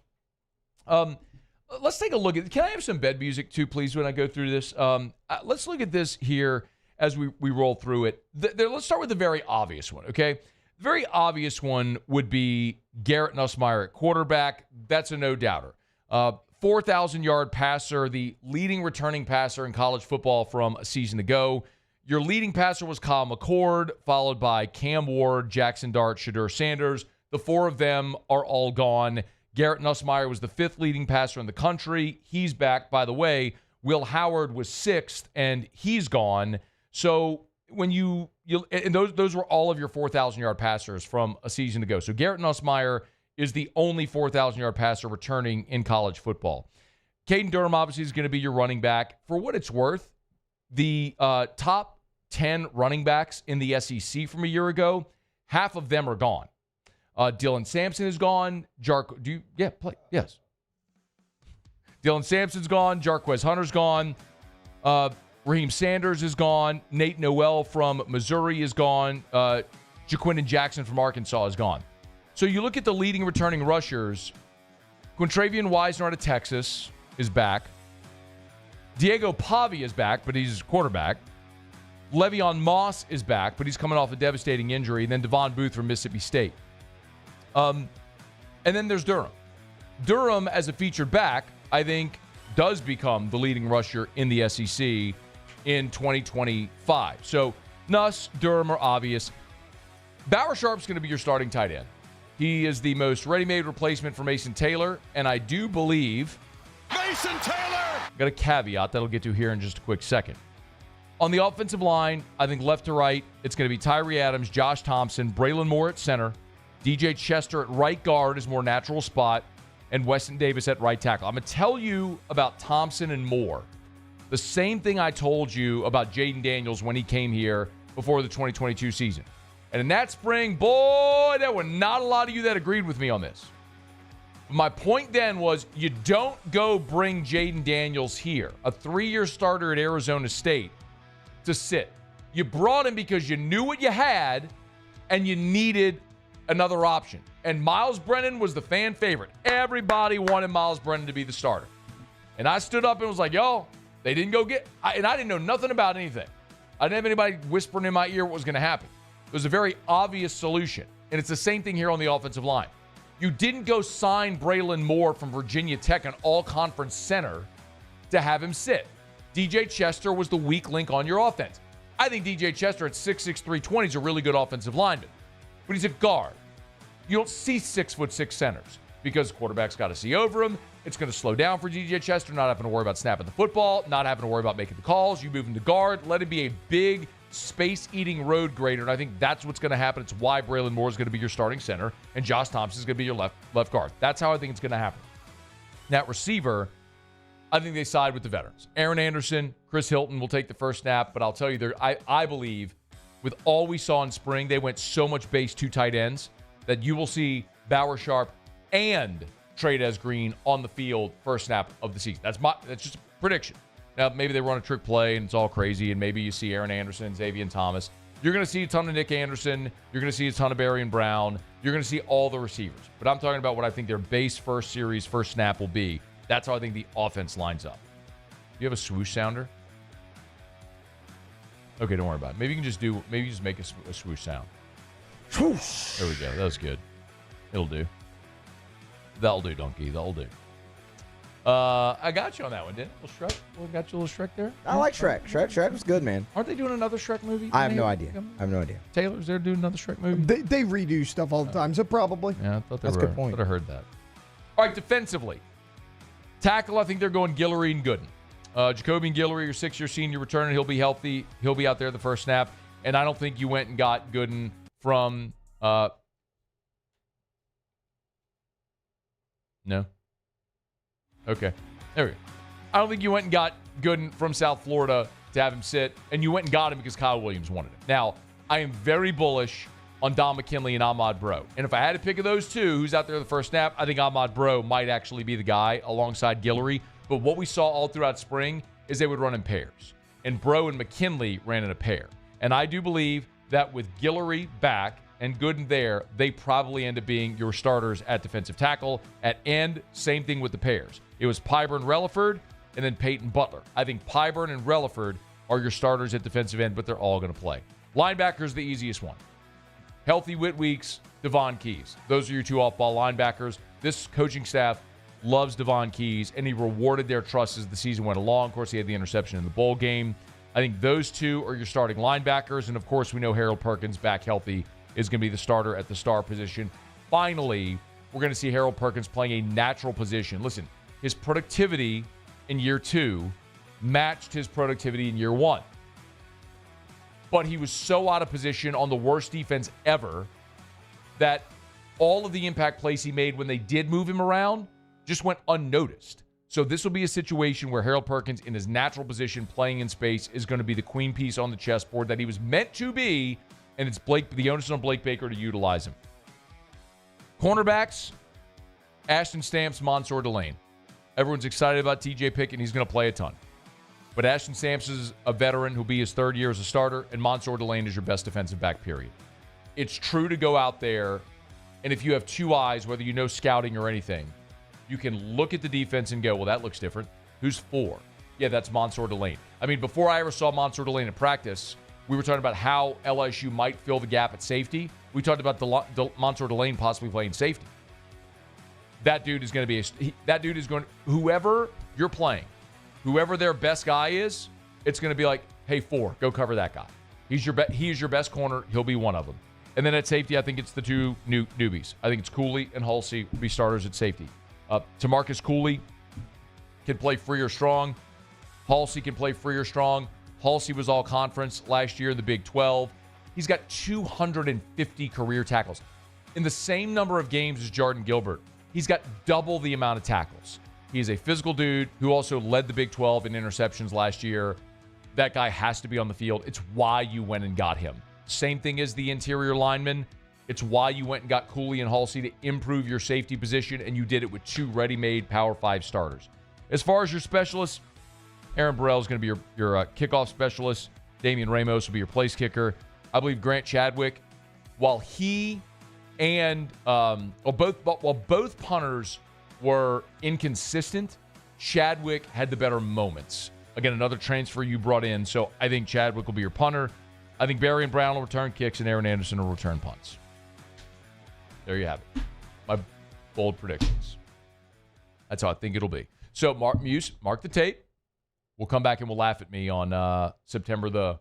let's take a look at – can I have some bed music too, please, when I go through this? Let's look at this here as we roll through it. Let's start with the very obvious one, okay? The very obvious one would be Garrett Nussmeier at quarterback. That's a no-doubter. 4,000-yard passer, the leading returning passer in college football from a season ago. Your leading passer was Kyle McCord, followed by Cam Ward, Jackson Dart, Shadur Sanders. The 4 of them are all gone. Garrett Nussmeier was the 5th leading passer in the country. He's back. By the way, Will Howard was 6th, and he's gone. So when you and those were all of your 4,000-yard passers from a season ago. So Garrett Nussmeier is the only 4,000-yard passer returning in college football. Caden Durham obviously is going to be your running back. For what it's worth, the top 10 running backs in the SEC from a year ago, half of them are gone. Dylan Sampson is gone. Yes. Dylan Sampson's gone. Jarquez Hunter's gone. Raheem Sanders is gone. Nate Noel from Missouri is gone. Jaquindon Jackson from Arkansas is gone. So you look at the leading returning rushers. Quintravian Wisner out of Texas is back. Diego Pavi is back, but he's quarterback. Le'Veon Moss is back, but he's coming off a devastating injury. And then Devon Booth from Mississippi State. And then there's Durham. Durham, as a featured back, I think does become the leading rusher in the SEC in 2025. So Nuss, Durham are obvious. Bauer Sharp's going to be your starting tight end. He is the most ready-made replacement for Mason Taylor, and I do believe Mason Taylor! Got a caveat that I'll get to here in just a quick second. On the offensive line, I think left to right, it's going to be Tyree Adams, Josh Thompson, Braylon Moore at center, DJ Chester at right guard, his more natural spot, and Weston Davis at right tackle. I'm going to tell you about Thompson and Moore the same thing I told you about Jaden Daniels when he came here before the 2022 season. And in that spring, boy, there were not a lot of you that agreed with me on this. My point then was you don't go bring Jaden Daniels here, a 3-year starter at Arizona State, to sit. You brought him because you knew what you had and you needed another option. And Miles Brennan was the fan favorite. Everybody wanted Miles Brennan to be the starter. And I stood up and was like, yo, they didn't go get, and I didn't know nothing about anything. I didn't have anybody whispering in my ear what was going to happen. It was a very obvious solution. And it's the same thing here on the offensive line. You didn't go sign Braylon Moore from Virginia Tech, an all-conference center, to have him sit. DJ Chester was the weak link on your offense. I think DJ Chester at 6'6", 320 is a really good offensive lineman. But he's a guard. You don't see 6'6" centers because quarterback's got to see over him. It's going to slow down for DJ Chester, not having to worry about snapping the football, not having to worry about making the calls. You move him to guard, let him be a big space-eating road grader, and I think that's what's going to happen. It's why Braylon Moore is going to be your starting center, and Josh Thompson is going to be your left guard. That's how I think it's going to happen. Now, receiver, I think they side with the veterans. Aaron Anderson, Chris Hilton will take the first snap, but I'll tell you, I believe with all we saw in spring, they went so much base 2 tight ends that you will see Bauer Sharp and Trey'Dez Green on the field first snap of the season. That's just a prediction. Now, maybe they run a trick play and it's all crazy, and maybe you see Aaron Anderson, Xavier Thomas. You're going to see a ton of Nick Anderson. You're going to see a ton of Barrion Brown. You're going to see all the receivers. But I'm talking about what I think their base first series, first snap will be. That's how I think the offense lines up. Do you have a swoosh sounder? Okay, don't worry about it. Maybe you just make a swoosh sound. Swoosh. There we go. That was good. It'll do. That'll do, donkey. That'll do. I got you on that one, didn't I? Little Shrek? Got you a little Shrek there? I like Shrek. Shrek was good, man. Aren't they doing another Shrek movie? I have no idea. Taylor's there doing another Shrek movie? They redo stuff all the time, so probably. Yeah, I thought That's a good point. I thought I heard that. All right, defensively. Tackle, I think they're going Guillory and Gooden. Jacoby and Guillory, your 6-year senior returner. He'll be healthy. He'll be out there the first snap. And I don't think you went and got Gooden from... No? Okay. There we go. I don't think you went and got Gooden from South Florida to have him sit, and you went and got him because Kyle Williams wanted him. Now, I am very bullish on Don McKinley and Ahmad Bro. And if I had to pick of those two, who's out there the first snap, I think Ahmad Bro might actually be the guy alongside Guillory. But what we saw all throughout spring is they would run in pairs. And Bro and McKinley ran in a pair. And I do believe that with Guillory back and Gooden there, they probably end up being your starters at defensive tackle. At end, same thing with the pairs. It was Pyburn Relaford and then Peyton Butler. I think Pyburn and Relaford are your starters at defensive end, but they're all going to play. Linebacker's the easiest one. Healthy Whit Weeks, Devon Keys. Those are your two off-ball linebackers. This coaching staff loves Devon Keys, and he rewarded their trust as the season went along. Of course, he had the interception in the bowl game. I think those two are your starting linebackers, and of course, we know Harold Perkins, back healthy, is going to be the starter at the star position. Finally, we're going to see Harold Perkins playing a natural position. Listen, his productivity in year 2 matched his productivity in year 1. But he was so out of position on the worst defense ever that all of the impact plays he made when they did move him around just went unnoticed. So this will be a situation where Harold Perkins, in his natural position, playing in space, is going to be the queen piece on the chessboard that he was meant to be, and it's the onus on Blake Baker to utilize him. Cornerbacks, Ashton Stamps, Mansour Delane. Everyone's excited about TJ Pickett. He's going to play a ton. But Ashton Stamps is a veteran who'll be his 3rd year as a starter, and Mansour Delane is your best defensive back, period. It's true to go out there, and if you have 2 eyes, whether you know scouting or anything, you can look at the defense and go, well, that looks different. Who's 4? Yeah, that's Mansour Delane. I mean, before I ever saw Mansour Delane in practice, we were talking about how LSU might fill the gap at safety. We talked about Mansour Delane possibly playing safety. That dude is going to be whoever you're playing, whoever their best guy is, it's going to be like, hey, 4, go cover that guy. He is your best corner. He'll be one of them. And then at safety, I think it's the 2 newbies. I think it's Cooley and Halsey will be starters at safety. Tamarcus Cooley can play free or strong. Halsey can play free or strong. Halsey was all conference last year in the Big 12. He's got 250 career tackles. In the same number of games as Jordan Gilbert, he's got double the amount of tackles. He's a physical dude who also led the Big 12 in interceptions last year. That guy has to be on the field. It's why you went and got him. Same thing as the interior linemen. It's why you went and got Cooley and Halsey to improve your safety position, and you did it with 2 ready-made Power 5 starters. As far as your specialists, Aaron Burrell is going to be your kickoff specialist. Damian Ramos will be your place kicker. I believe Grant Chadwick, while he and both punters were inconsistent, Chadwick had the better moments. Again, another transfer you brought in, so I think Chadwick will be your punter. I think Barrion Brown will return kicks and Aaron Anderson will return punts. There you have it. My bold predictions. That's how I think it'll be. So, mark the tape. We'll come back and we'll laugh at me on September the...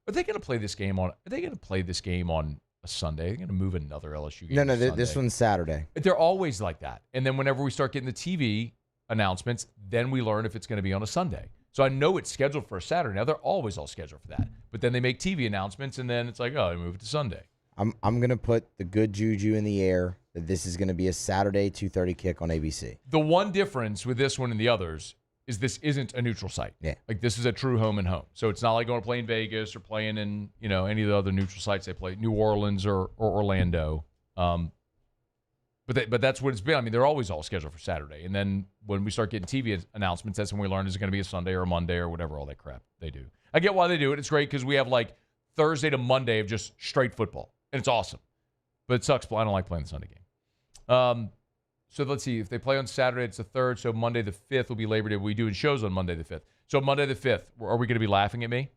Are they going to play this game on... Are they going to play this game on a Sunday? Are they going to move another LSU game? No, this one's Saturday. They're always like that. And then whenever we start getting the TV announcements, then we learn if it's going to be on a Sunday. So I know it's scheduled for a Saturday. Now, they're always all scheduled for that. But then they make TV announcements, and then it's like, oh, they move it to Sunday. I'm going to put the good juju in the air that this is going to be a Saturday 2:30 kick on ABC. The one difference with this one and the others is this isn't a neutral site. Yeah. Like, this is a true home and home. So it's not like going to play in Vegas or playing in, any of the other neutral sites they play, New Orleans or Orlando. But that's what it's been. I mean, they're always all scheduled for Saturday. And then when we start getting TV announcements, that's when we learn is it going to be a Sunday or a Monday or whatever, all that crap they do. I get why they do it. It's great because we have like Thursday to Monday of just straight football. And it's awesome. But it sucks. I don't like playing the Sunday game. So let's see. If they play on Saturday, it's the 3rd. So Monday the 5th will be Labor Day. We'll be doing shows on Monday the 5th. So Monday the 5th, are we going to be laughing at me?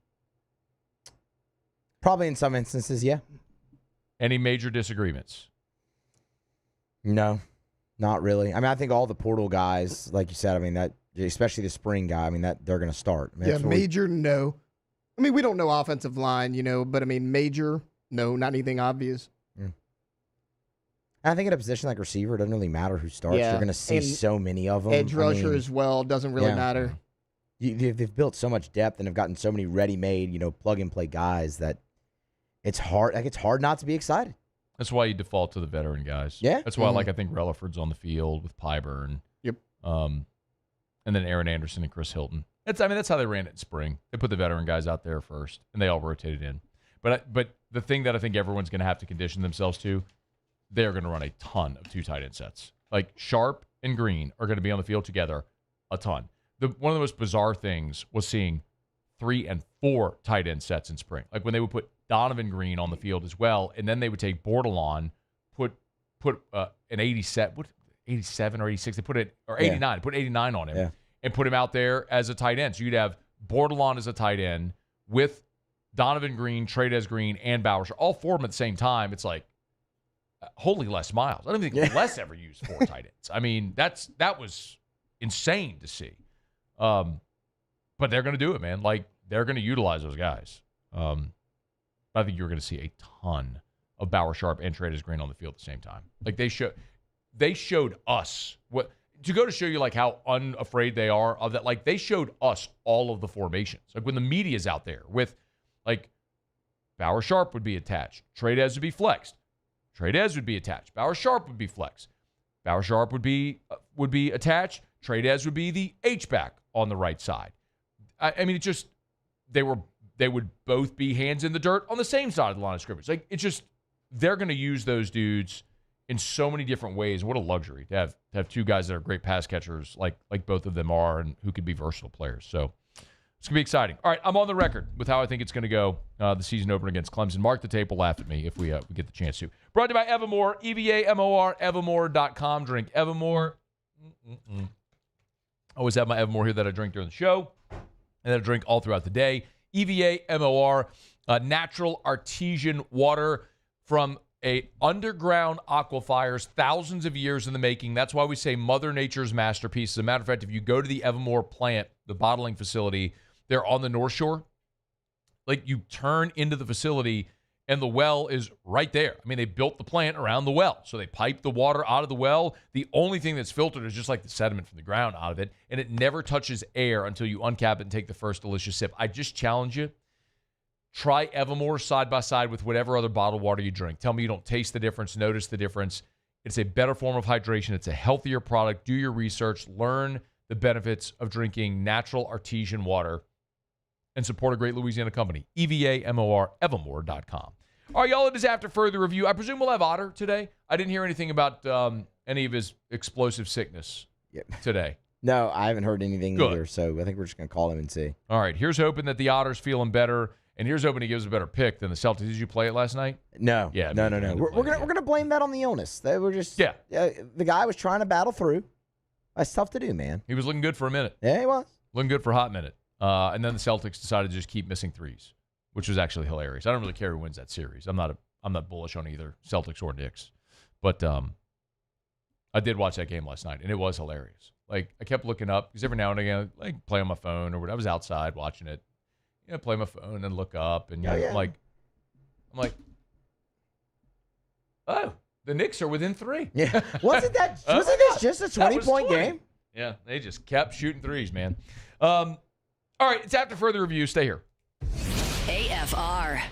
Probably in some instances, yeah. Any major disagreements? No, not really. I mean, I think all the portal guys, like you said, I mean, that especially the spring guy, I mean, that they're going to start. I mean, major, no. I mean, we don't know offensive line, but I mean, major, no, not anything obvious. I think at a position like receiver, it doesn't really matter who starts. Yeah. You're going to see so many of them. Edge rusher as well, doesn't really matter. They've built so much depth and have gotten so many ready-made, plug-and-play guys that it's hard. Like, it's hard not to be excited. That's why you default to the veteran guys. Yeah. That's why, I think Relaford's on the field with Pyburn. Yep. And then Aaron Anderson and Chris Hilton. That's how they ran it in spring. They put the veteran guys out there first, and they all rotated in. But the thing that I think everyone's going to have to condition themselves to, they're going to run a ton of 2 tight end sets. Like, Sharp and Green are going to be on the field together a ton. One of the most bizarre things was seeing 3 and 4 tight end sets in spring. Like, when they would put Donovan Green on the field as well, and then they would take Bordelon, put an 87 or 86, they put it, or 89, put 89 on him, and put him out there as a tight end. So you'd have Bordelon as a tight end with Donovan Green, Trades Green, and Bowers, all 4 of them at the same time. It's like, holy Les Miles. I don't even think Les ever used 4 tight ends. I mean, that was insane to see. But they're going to do it, man. Like, they're going to utilize those guys. I think you're going to see a ton of Bauer Sharp and Trades Green on the field at the same time. Like, they showed us what to go to show you like how unafraid they are of that. Like, they showed us all of the formations. Like, when the media's out there with like Bauer Sharp would be attached, Trades would be flexed, Trades would be attached, Bauer Sharp would be flexed, Bauer Sharp would be attached, Trades would be the H-back on the right side. I mean, it just they would both be hands in the dirt on the same side of the line of scrimmage. Like, it's just they're going to use those dudes in so many different ways. What a luxury to have 2 guys that are great pass catchers like both of them are, and who could be versatile players. So it's going to be exciting. All right, I'm on the record with how I think it's going to go the season opener against Clemson. Mark the tape will laugh at me if we get the chance to. Brought to you by Evamore, EVAMOR, Evamore.com. Drink Evamore. I always have my Evamore here that I drink during the show and that I drink all throughout the day. EVAMOR, natural artesian water from underground aquifers, thousands of years in the making. That's why we say Mother Nature's masterpiece. As a matter of fact, if you go to the Evamore plant, the bottling facility, they're on the North Shore. Like, you turn into the facility and the well is right there. I mean, they built the plant around the well. So they pipe the water out of the well. The only thing that's filtered is just like the sediment from the ground out of it. And it never touches air until you uncap it and take the first delicious sip. I just challenge you. Try Evamore side by side with whatever other bottled water you drink. Tell me you don't taste the difference, notice the difference. It's a better form of hydration. It's a healthier product. Do your research. Learn the benefits of drinking natural artesian water and support a great Louisiana company. EVAMOR, Evamore.com. All right, y'all, it is after further review. I presume we'll have Otter today. I didn't hear anything about any of his explosive sickness today. No, I haven't heard anything Good. either, so I think we're just going to call him and see. All right, here's hoping that the Otter's feeling better, and here's hoping he gives a better pick than the Celtics. Did you play it last night? No. Yeah. No. We're gonna blame that on the illness. They were just the guy was trying to battle through. That's tough to do, man. He was looking good for a minute. Yeah, he was. Looking good for a hot minute. And then the Celtics decided to just keep missing threes, which was actually hilarious. I don't really care who wins that series. I'm not bullish on either Celtics or Knicks. But I did watch that game last night, and it was hilarious. Like, I kept looking up, because every now and again, like, play on my phone or whatever. I was outside watching it. Play my phone and look up, and I'm like, oh, the Knicks are within 3. Yeah, wasn't this just a 20-point game? Yeah, they just kept shooting threes, man. All right, it's after further review. Stay here. AFR.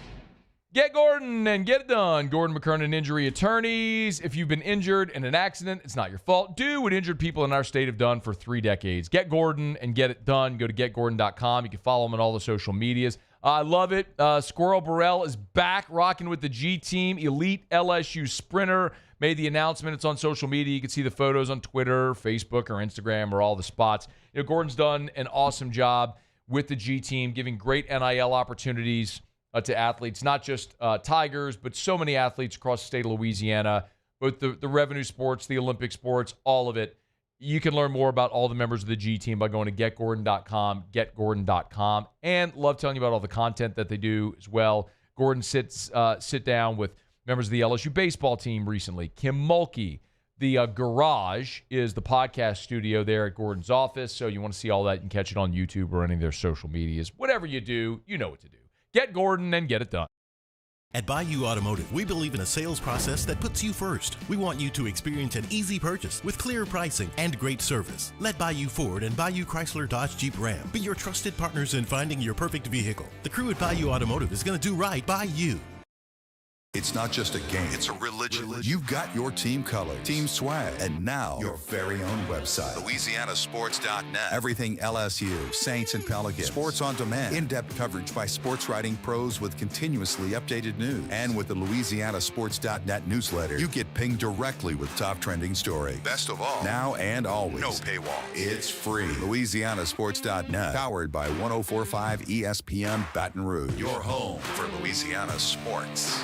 Get Gordon and get it done. Gordon McKernan Injury Attorneys. If you've been injured in an accident, it's not your fault. Do what injured people in our state have done for 3 decades. Get Gordon and get it done. Go to getgordon.com. You can follow him on all the social medias. I love it. Squirrel Burrell is back rocking with the G team. Elite LSU sprinter. Made the announcement. It's on social media. You can see the photos on Twitter, Facebook, or Instagram, or all the spots. Gordon's done an awesome job with the G team, giving great NIL opportunities to athletes, not just Tigers, but so many athletes across the state of Louisiana, both the revenue sports, the Olympic sports, all of it. You can learn more about all the members of the G team by going to getgordon.com, getgordon.com, and love telling you about all the content that they do as well. Gordon sit down with members of the LSU baseball team recently. Kim Mulkey. The Garage is the podcast studio there at Gordon's office, so you want to see all that, you can catch it on YouTube or any of their social medias. Whatever you do, you know what to do. Get Gordon and get it done. At Bayou Automotive, we believe in a sales process that puts you first. We want you to experience an easy purchase with clear pricing and great service. Let Bayou Ford and Bayou Chrysler Dodge Jeep Ram be your trusted partners in finding your perfect vehicle. The crew at Bayou Automotive is going to do right by you. It's not just a game, it's a religion. You've got your team colors, team swag, and now your very own website. LouisianaSports.net. Everything LSU, Saints, and Pelicans. Sports on demand. In-depth coverage by sports writing pros with continuously updated news. And with the LouisianaSports.net newsletter, you get pinged directly with top trending stories. Best of all, now and always, no paywall. It's free. LouisianaSports.net. Powered by 104.5 ESPN Baton Rouge. Your home for Louisiana sports.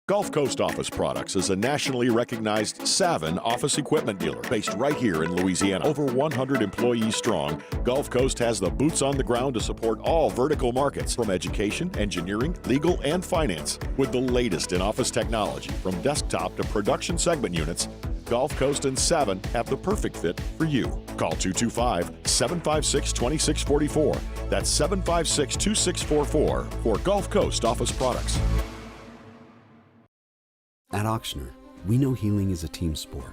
Gulf Coast Office Products is a nationally recognized Savin office equipment dealer based right here in Louisiana. Over 100 employees strong, Gulf Coast has the boots on the ground to support all vertical markets, from education, engineering, legal, and finance. With the latest in office technology, from desktop to production segment units, Gulf Coast and Savin have the perfect fit for you. Call 225-756-2644. That's 756-2644 for Gulf Coast Office Products. At Ochsner, we know healing is a team sport.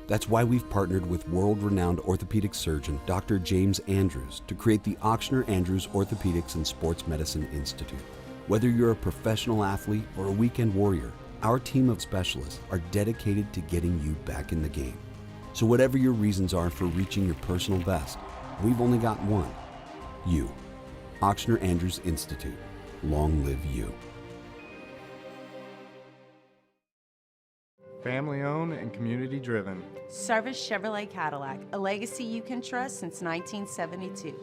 That's why we've partnered with world-renowned orthopedic surgeon Dr. James Andrews to create the Ochsner Andrews Orthopedics and Sports Medicine Institute. Whether you're a professional athlete or a weekend warrior, our team of specialists are dedicated to getting you back in the game. So whatever your reasons are for reaching your personal best, we've only got one: you. Ochsner Andrews Institute. Long live you. Family owned and community driven. Service Chevrolet Cadillac, a legacy you can trust since 1972.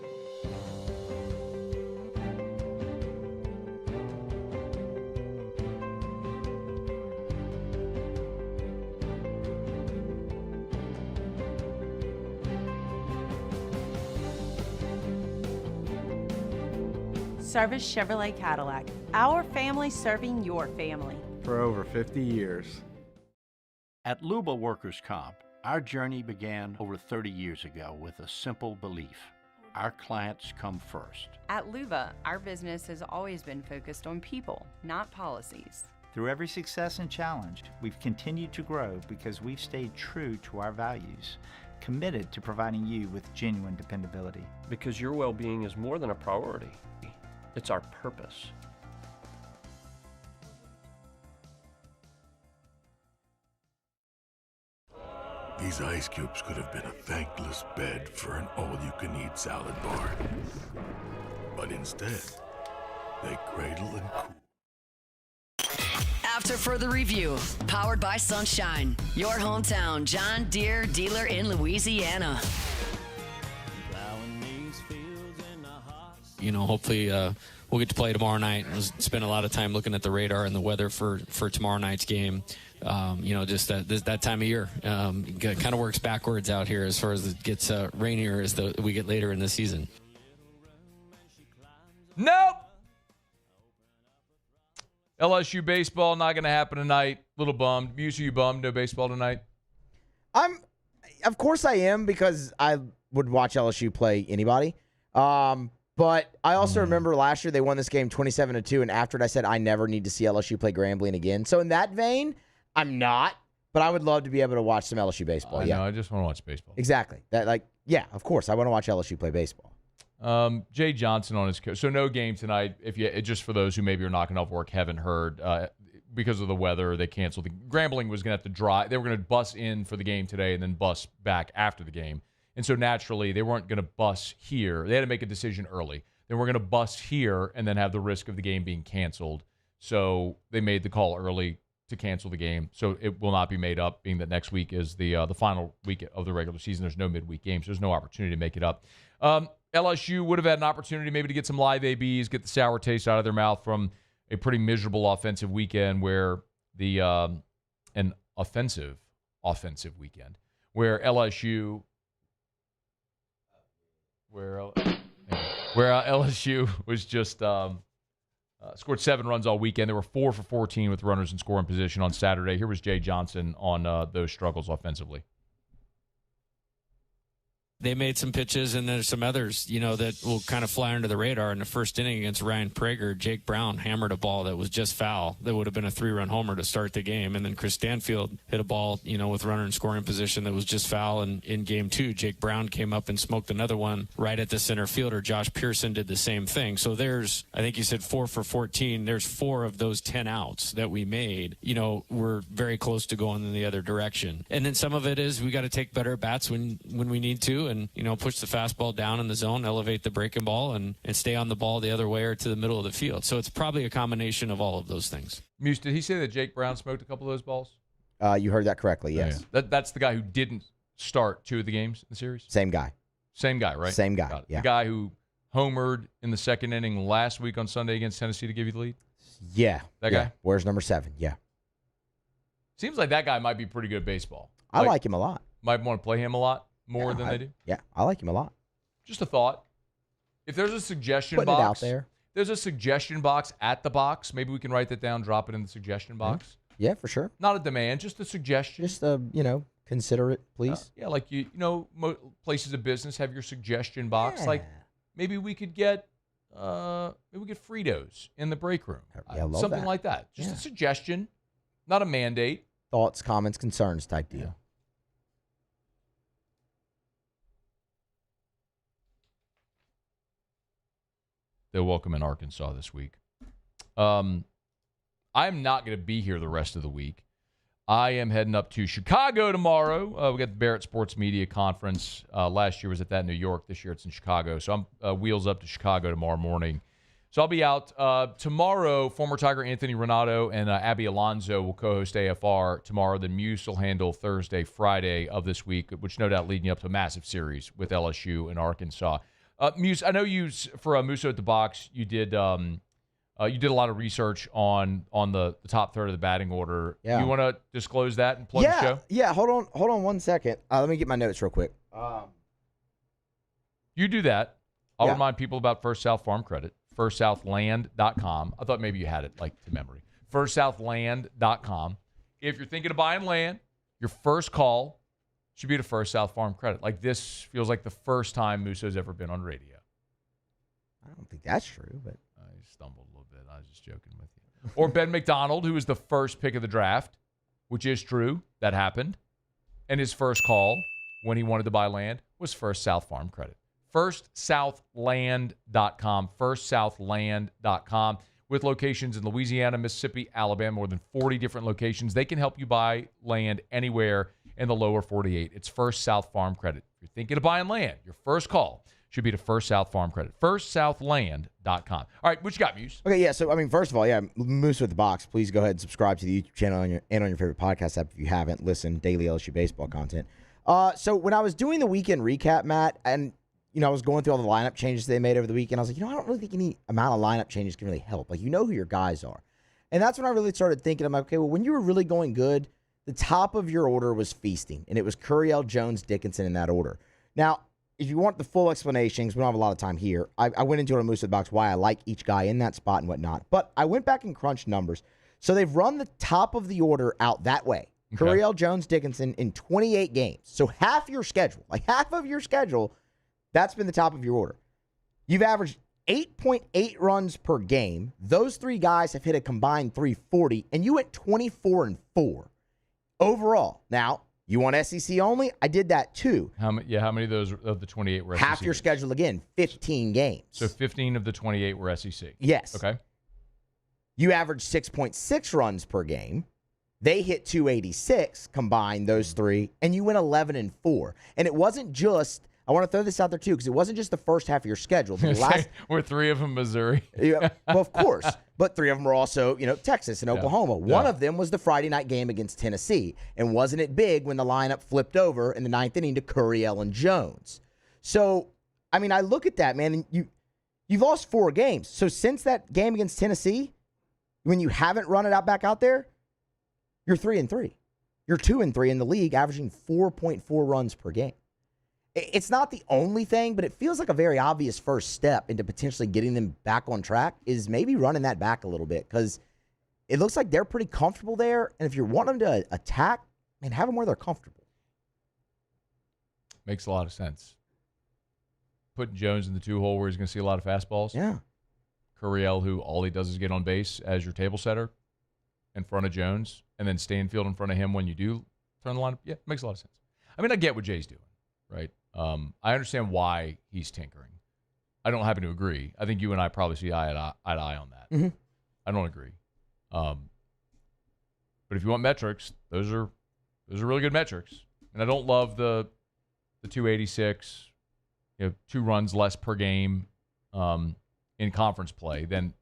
Service Chevrolet Cadillac, our family serving your family. For over 50 years. At Luba Workers' Comp, our journey began over 30 years ago with a simple belief: our clients come first. At Luba, our business has always been focused on people, not policies. Through every success and challenge, we've continued to grow because we've stayed true to our values, committed to providing you with genuine dependability. Because your well-being is more than a priority. It's our purpose. These ice cubes could have been a thankless bed for an all-you-can-eat salad bar. But instead, they cradle and cool. After further review, powered by Sunshine, your hometown John Deere dealer in Louisiana. You know, hopefully we'll get to play tomorrow night. We'll spend a lot of time looking at the radar and the weather for tomorrow night's game. You know, just that time of year kind of works backwards out here as far as it gets rainier as we get later in the season. Nope. LSU baseball not going to happen tonight. Little bummed. Buse, are you bummed? No baseball tonight? Of course I am, because I would watch LSU play anybody. But I also remember last year they won this game 27-2, and after it I said I never need to see LSU play Grambling again. So in that vein, I'm not, but I would love to be able to watch some LSU baseball. I know, I just want to watch baseball. Exactly. Yeah, of course. I want to watch LSU play baseball. Jay Johnson on his coach. So no game tonight. Just for those who maybe are knocking off work, haven't heard, because of the weather, they canceled. Grambling was going to have to drive. They were going to bus in for the game today and then bus back after the game. And so naturally, they weren't going to bus here. They had to make a decision early. They were going to bus here and then have the risk of the game being canceled. So they made the call early to cancel the game. So it will not be made up, being that next week is the final week of the regular season. There's no midweek games. So there's no opportunity to make it up. LSU would have had an opportunity maybe to get some live ABs, get the sour taste out of their mouth from a pretty miserable offensive weekend where an offensive weekend where LSU LSU was just scored 7 runs all weekend. They were 4 for 14 with runners in scoring position on Saturday. Here was Jay Johnson on those struggles offensively. They made some pitches, and there's some others, that will kind of fly under the radar. In the first inning against Ryan Prager, Jake Brown hammered a ball that was just foul. That would have been a 3-run homer to start the game. And then Chris Stanfield hit a ball, with runner in scoring position that was just foul. And in game 2, Jake Brown came up and smoked another one right at the center fielder. Josh Pearson did the same thing. So there's, I think you said 4 for 14. There's 4 of those 10 outs that we made. We're very close to going in the other direction. And then some of it is we got to take better bats when we need to. And, push the fastball down in the zone, elevate the breaking ball, and stay on the ball the other way or to the middle of the field. So it's probably a combination of all of those things. Muse, did he say that Jake Brown smoked a couple of those balls? You heard that correctly, yes. Oh, yeah. That's the guy who didn't start 2 of the games in the series? Same guy. Same guy, right? Same guy, yeah. The guy who homered in the second inning last week on Sunday against Tennessee to give you the lead? Yeah. That guy? Where's number 7? Yeah. Seems like that guy might be pretty good at baseball. I like him a lot. Might want to play him a lot more than they do? Yeah, I like him a lot. Just a thought. If there's a suggestion Putting box it out there. There's a suggestion box at the box. Maybe we can write that down, drop it in the suggestion box. Yeah, for sure. Not a demand, just a suggestion. Just consider it, please. Yeah, like places of business have your suggestion box. Like maybe we could get Fritos in the break room. Yeah, I love something that. like that. Just a suggestion, not a mandate. Thoughts, comments, concerns type deal. Yeah. They'll welcome in Arkansas this week. I'm not going to be here the rest of the week. I am heading up to Chicago tomorrow. We got the Barrett Sports Media Conference. Last year was at that in New York. This year it's in Chicago. So I'm wheels up to Chicago tomorrow morning. So I'll be out tomorrow. Former Tiger Anthony Renato and Abby Alonso will co-host AFR tomorrow. Then Muse will handle Thursday, Friday of this week, which no doubt leading you up to a massive series with LSU and Arkansas. Muse, I know you for Musso at the Box, you did a lot of research on the top third of the batting order. Yeah. You want to disclose that and plug the show? Yeah. Hold on 1 second. Let me get my notes real quick. You do that. I'll remind people about First South Farm Credit. FirstSouthLand.com. I thought maybe you had it to memory. FirstSouthLand.com. If you're thinking of buying land, your first call should be to First South Farm Credit. This feels like the first time Musso's ever been on radio. I don't think that's true, but I stumbled a little bit. I was just joking with you. Or Ben McDonald, who was the first pick of the draft, which is true. That happened. And his first call when he wanted to buy land was First South Farm Credit. FirstSouthLand.com. FirstSouthLand.com. With locations in Louisiana, Mississippi, Alabama, more than 40 different locations. They can help you buy land anywhere in the lower 48. It's First South Farm Credit. If you're thinking of buying land, your first call should be to First South Farm Credit. FirstSouthLand.com. All right, what you got, Muse? Okay, yeah. So, first of all, Moose with the Box. Please go ahead and subscribe to the YouTube channel and on your favorite podcast app if you haven't. Listen, daily LSU baseball content. So, when I was doing the weekend recap, Matt, and I was going through all the lineup changes they made over the weekend, I was like, I don't really think any amount of lineup changes can really help. Who your guys are. And that's when I really started thinking, I'm like, okay, well, when you were really going good, the top of your order was feasting, and it was Curriel, Jones, Dickinson in that order. Now, if you want the full explanations, we don't have a lot of time here. I went into it on Moose of the Box, why I like each guy in that spot and whatnot. But I went back and crunched numbers. So they've run the top of the order out that way. Okay. Curriel, Jones, Dickinson in 28 games. So half your schedule, that's been the top of your order. You've averaged 8.8 runs per game. Those 3 guys have hit a combined 340, and you went 24-4 overall. Now, You want SEC only? I did that too. How many of those of the 28 were SEC? Half your schedule again, 15 games. So 15 of the 28 were SEC. Yes. Okay. You average 6.6 runs per game. They hit 286 combined, those three, and you went 11-4. And it wasn't just, I want to throw this out there too, because it wasn't just the first half of your schedule. Were 3 of them Missouri? Yeah, well, of course. But 3 of them were also, Texas and Oklahoma. One of them was the Friday night game against Tennessee. And wasn't it big when the lineup flipped over in the 9th inning to Curriell and Jones? So, I mean, I look at that, man, and you've lost 4 games. So since that game against Tennessee, when you haven't run it back out there, you're 3-3. You're 2-3 in the league, averaging 4.4 runs per game. It's not the only thing, but it feels like a very obvious first step into potentially getting them back on track is maybe running that back a little bit, because it looks like they're pretty comfortable there. And if you want them to attack, man, have them where they're comfortable. Makes a lot of sense. Putting Jones in the 2-hole where he's going to see a lot of fastballs. Yeah. Curriell, who all he does is get on base as your table setter in front of Jones, and then Stanfield in front of him when you do turn the lineup. Yeah, it makes a lot of sense. I mean, I get what Jay's doing, right? I understand why he's tinkering. I don't happen to agree. I think you and I probably see eye to eye on that. Mm-hmm. I don't agree. But if you want metrics, those are really good metrics. And I don't love the 286, 2 runs less per game in conference play than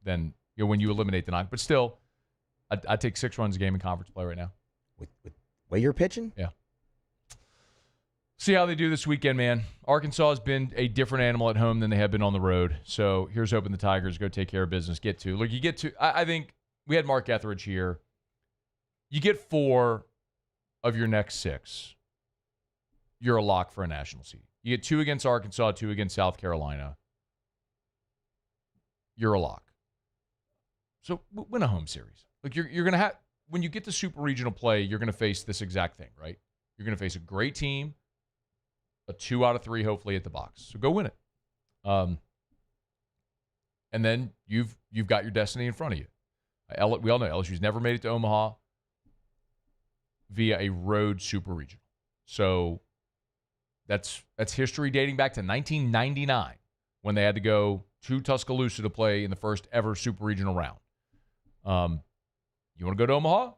when you eliminate the 9. But still, I'd take 6 runs a game in conference play right now. With the way you're pitching? Yeah. See how they do this weekend, man. Arkansas has been a different animal at home than they have been on the road. So here's hoping the Tigers go take care of business. I think we had Mark Etheridge here. You get 4 of your next 6. You're a lock for a national seed. You get 2 against Arkansas, 2 against South Carolina. You're a lock. So win a home series. Like you're going to have, when you get to super regional play, you're going to face this exact thing, right? You're going to face a great team, a 2 out of 3 hopefully at the box. So go win it. And then you've got your destiny in front of you. We all know LSU's never made it to Omaha via a road super regional. So that's history dating back to 1999 when they had to go to Tuscaloosa to play in the first ever super regional round. You want to go to Omaha?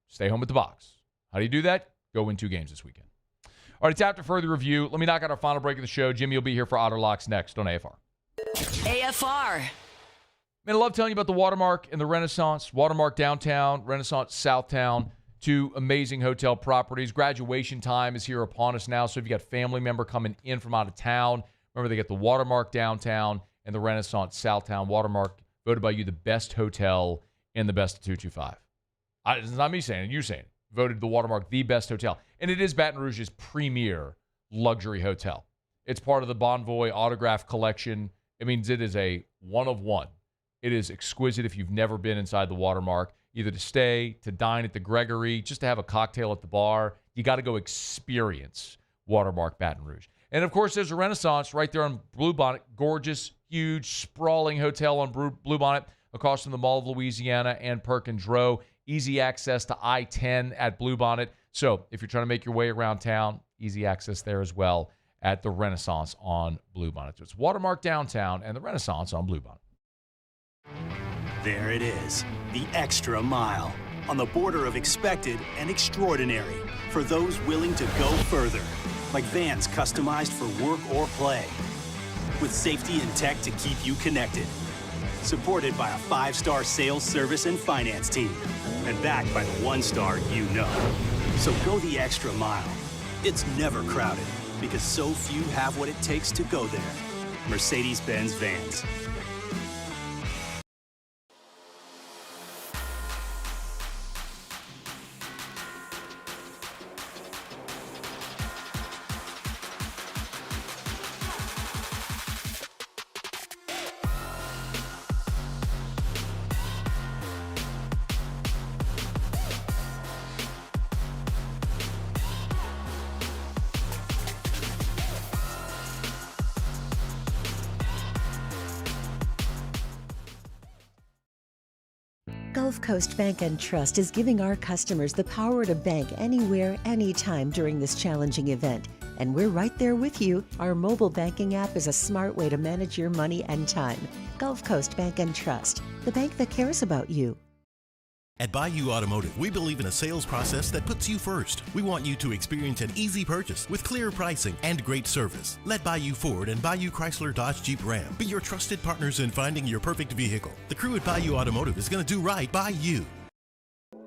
Stay home at the box. How do you do that? Go win 2 games this weekend. All right, it's after further review. Let me knock out our final break of the show. Jimmy will be here for Otter Locks next on AFR. AFR. Man, I love telling you about the Watermark and the Renaissance. Watermark Downtown, Renaissance Southtown, 2 amazing hotel properties. Graduation time is here upon us now, so if you got a family member coming in from out of town, remember they get the Watermark Downtown and the Renaissance Southtown. Watermark voted by you the best hotel in the best of 225. It's not me saying it, you're saying it. Voted the Watermark the best hotel. And it is Baton Rouge's premier luxury hotel. It's part of the Bonvoy autograph collection. It means it is a one of one. It is exquisite if you've never been inside the Watermark, either to stay, to dine at the Gregory, just to have a cocktail at the bar. You got to go experience Watermark Baton Rouge. And, of course, there's a Renaissance right there on Bluebonnet. Gorgeous, huge, sprawling hotel on Bluebonnet across from the Mall of Louisiana and Perkins Row. Easy access to I-10 at Bluebonnet. So if you're trying to make your way around town, easy access there as well at the Renaissance on Bluebonnet. So it's Watermark Downtown and the Renaissance on Bluebonnet. There it is, the extra mile, on the border of expected and extraordinary for those willing to go further, like vans customized for work or play, with safety and tech to keep you connected, supported by a 5-star sales, service, and finance team, and backed by the 1-star you know. So go the extra mile. It's never crowded, because so few have what it takes to go there. Mercedes-Benz Vans. Gulf Coast Bank and Trust is giving our customers the power to bank anywhere, anytime during this challenging event. And we're right there with you. Our mobile banking app is a smart way to manage your money and time. Gulf Coast Bank and Trust, the bank that cares about you. At Bayou Automotive, we believe in a sales process that puts you first. We want you to experience an easy purchase with clear pricing and great service. Let Bayou Ford and Bayou Chrysler Dodge Jeep Ram be your trusted partners in finding your perfect vehicle. The crew at Bayou Automotive is going to do right by you.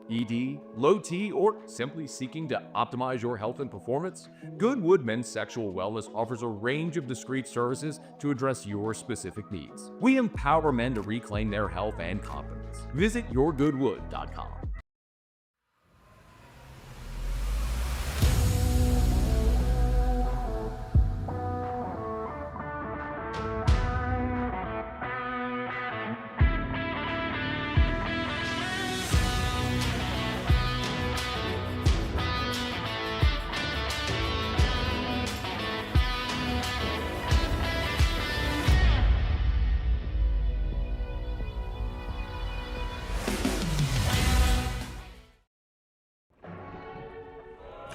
ED, low T, or simply seeking to optimize your health and performance? Goodwood Men's Sexual Wellness offers a range of discreet services to address your specific needs. We empower men to reclaim their health and confidence. Visit yourgoodwood.com.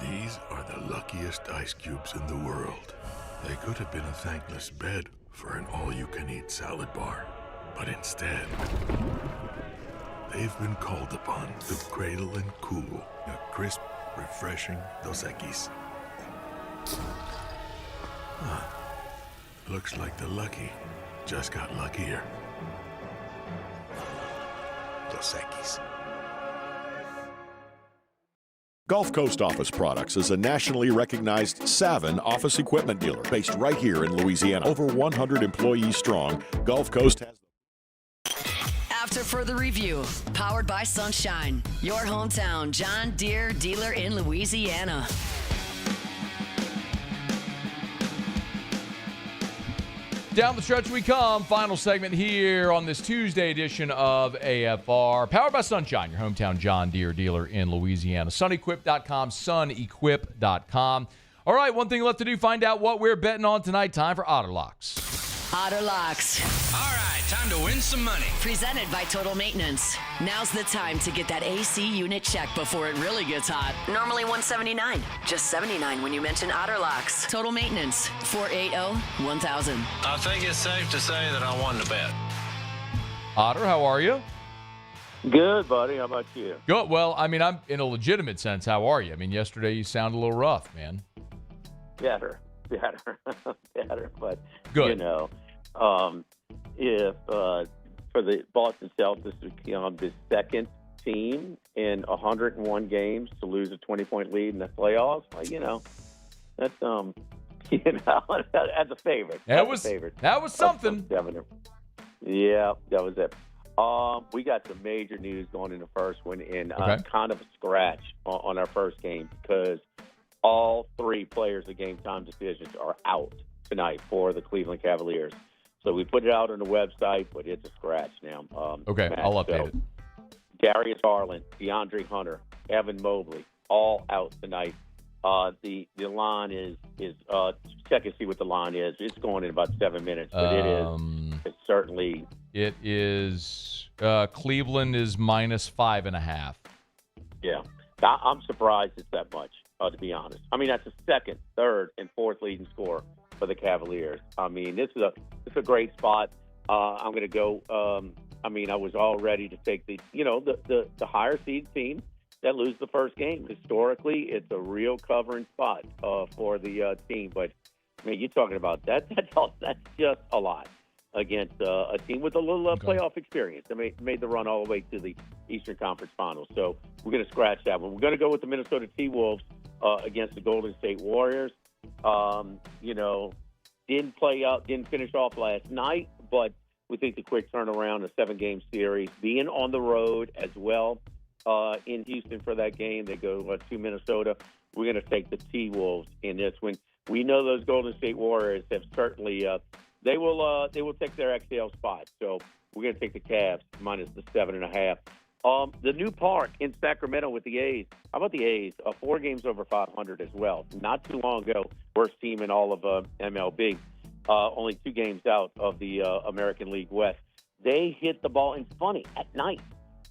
These are the luckiest ice cubes in the world. They could have been a thankless bed for an all-you-can-eat salad bar. But instead, they've been called upon to cradle and cool a crisp, refreshing Dos Equis. Looks like the lucky just got luckier. Dos Equis. Gulf Coast Office Products is a nationally recognized Savin office equipment dealer based right here in Louisiana. Over 100 employees strong, Gulf Coast has... After further review, powered by Sunshine, your hometown John Deere dealer in Louisiana. Down the stretch we come. Final segment here on this Tuesday edition of AFR. Powered by Sunshine, your hometown John Deere dealer in Louisiana. Sunequip.com, sunequip.com. All right, one thing left to do, find out what we're betting on tonight. Time for Otter Locks. Otter Locks. All right, time to win some money. Presented by Total Maintenance. Now's the time to get that AC unit checked before it really gets hot. Normally $179, just $79 when you mention Otter Locks. Total Maintenance, 480-1000. I think it's safe to say that I won the bet. Otter, how are you? Good, buddy. How about you? Good. Well, I mean, I'm in a legitimate sense. How are you? I mean, yesterday you sounded a little rough, man. Better. But, good. You know, if for the Boston Celtics to become the second team in 101 games to lose a 20-point lead in the playoffs, well, you know, that's as a favorite. That was something. Yeah, that was it. We got some major news going in the first one, and kind of a scratch on our first game because all three players of game time decisions are out tonight for the Cleveland Cavaliers. So we put it out on the website, but it's a scratch now. Okay, I'll update it. Darius Garland, DeAndre Hunter, Evan Mobley, all out tonight. The line is check and see what the line is. It's going in about 7 minutes, but it's certainly. It is Cleveland is -5.5. Yeah, I'm surprised it's that much. To be honest, I mean that's the second, third, and fourth leading scorer for the Cavaliers. I mean this is a great spot. I'm going to go. I was all ready to take the higher seed team that lose the first game. Historically, it's a real covering spot for the team. But I mean, you're talking about that. That's just a lot against a team with a little playoff experience. They made the run all the way to the Eastern Conference Finals. So we're going to scratch that one. We're going to go with the Minnesota T-Wolves against the Golden State Warriors. Didn't finish off last night, but we think the quick turnaround, a 7-game series, being on the road as well in Houston for that game. They go to Minnesota. We're going to take the T-Wolves in this one. We know those Golden State Warriors have certainly they will take their XL spot. So we're going to take the Cavs minus the 7.5. The new park in Sacramento with the A's. How about the A's? 4 games over 500 as well. Not too long ago, worst team in all of MLB. Only 2 games out of the American League West. They hit the ball, and funny, at night.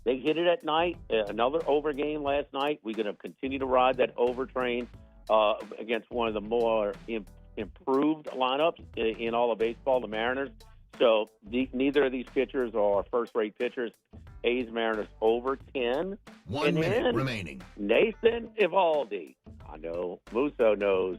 They hit it at night. Another over game last night. We're going to continue to ride that over train against one of the more improved lineups in all of baseball, the Mariners. So neither of these pitchers are first-rate pitchers. A's Mariners over 10. 1 minute remaining. Nathan Eovaldi. I know Musso knows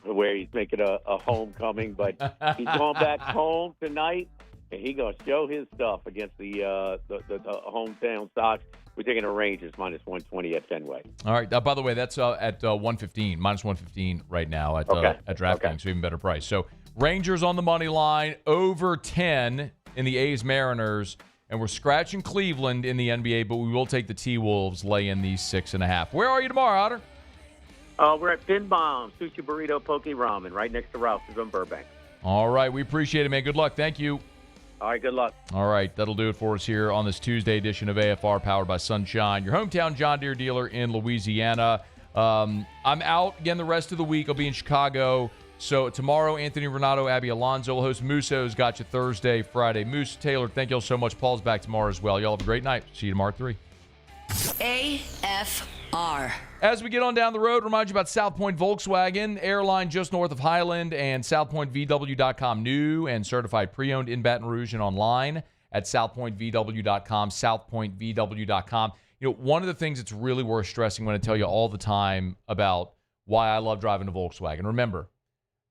where he's making a homecoming, but he's going back home tonight, and he's going to show his stuff against the hometown Sox. We're taking the Rangers minus 120 at Fenway. All right. By the way, that's at 115, minus 115 right now at DraftKings, so even better price. So Rangers on the money line, over 10 in the A's Mariners, and we're scratching Cleveland in the NBA, but we will take the T-Wolves, lay in these 6.5. Where are you tomorrow, Otter? We're at Pin Bomb, Sushi Burrito, Poke Ramen, right next to Ralph's in Burbank. All right. We appreciate it, man. Good luck. Thank you. All right, good luck. All right, that'll do it for us here on this Tuesday edition of AFR, powered by Sunshine, your hometown John Deere dealer in Louisiana. I'm out again the rest of the week. I'll be in Chicago. So tomorrow, Anthony Renato, Abby Alonso will host. Musso's got you Thursday, Friday. Moose, Taylor, thank you all so much. Paul's back tomorrow as well. Y'all have a great night. See you tomorrow at 3. AFR. As we get on down the road, remind you about South Point Volkswagen, airline just north of Highland, and SouthPointVW.com, new and certified pre-owned in Baton Rouge and online at SouthPointVW.com, SouthPointVW.com. You know, one of the things that's really worth stressing when I tell you all the time about why I love driving a Volkswagen. Remember,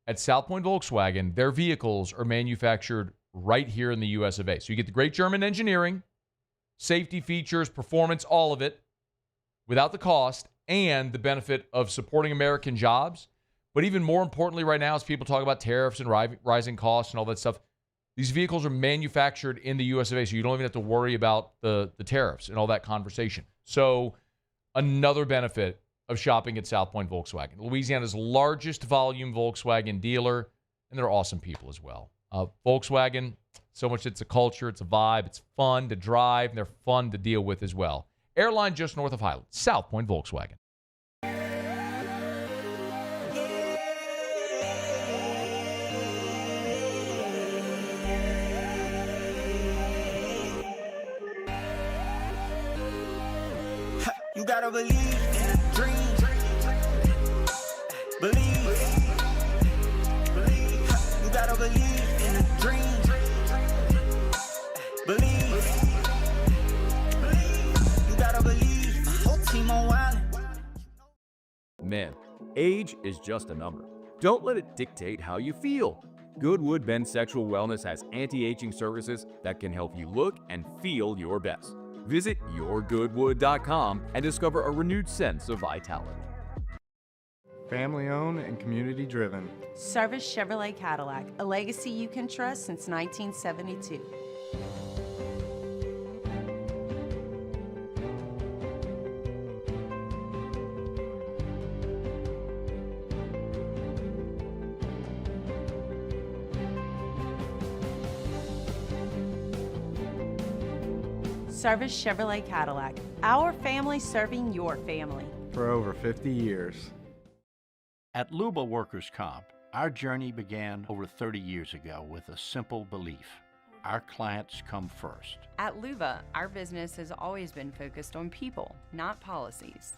at South Point Volkswagen, their vehicles are manufactured right here in the U.S. of A. So you get the great German engineering, safety features, performance, all of it, without the cost and the benefit of supporting American jobs. But even more importantly right now, as people talk about tariffs and rising costs and all that stuff, these vehicles are manufactured in the U.S. of A., so you don't even have to worry about the tariffs and all that conversation. So another benefit of shopping at South Point Volkswagen, Louisiana's largest volume Volkswagen dealer, and they're awesome people as well. Volkswagen, so much it's a culture, it's a vibe, it's fun to drive, and they're fun to deal with as well. Airline just north of Highland, South Point Volkswagen. You gotta believe in a dream. Believe. You gotta believe in a dream. Believe. You gotta believe. My whole team on wild. Man, age is just a number. Don't let it dictate how you feel. Goodwood Men's Sexual Wellness has anti-aging services that can help you look and feel your best. Visit yourgoodwood.com and discover a renewed sense of vitality. Family owned and community driven. Service Chevrolet Cadillac, a legacy you can trust since 1972. Service Chevrolet Cadillac, our family serving your family. For over 50 years. At Luba Workers' Comp, our journey began over 30 years ago with a simple belief. Our clients come first. At Luba, our business has always been focused on people, not policies.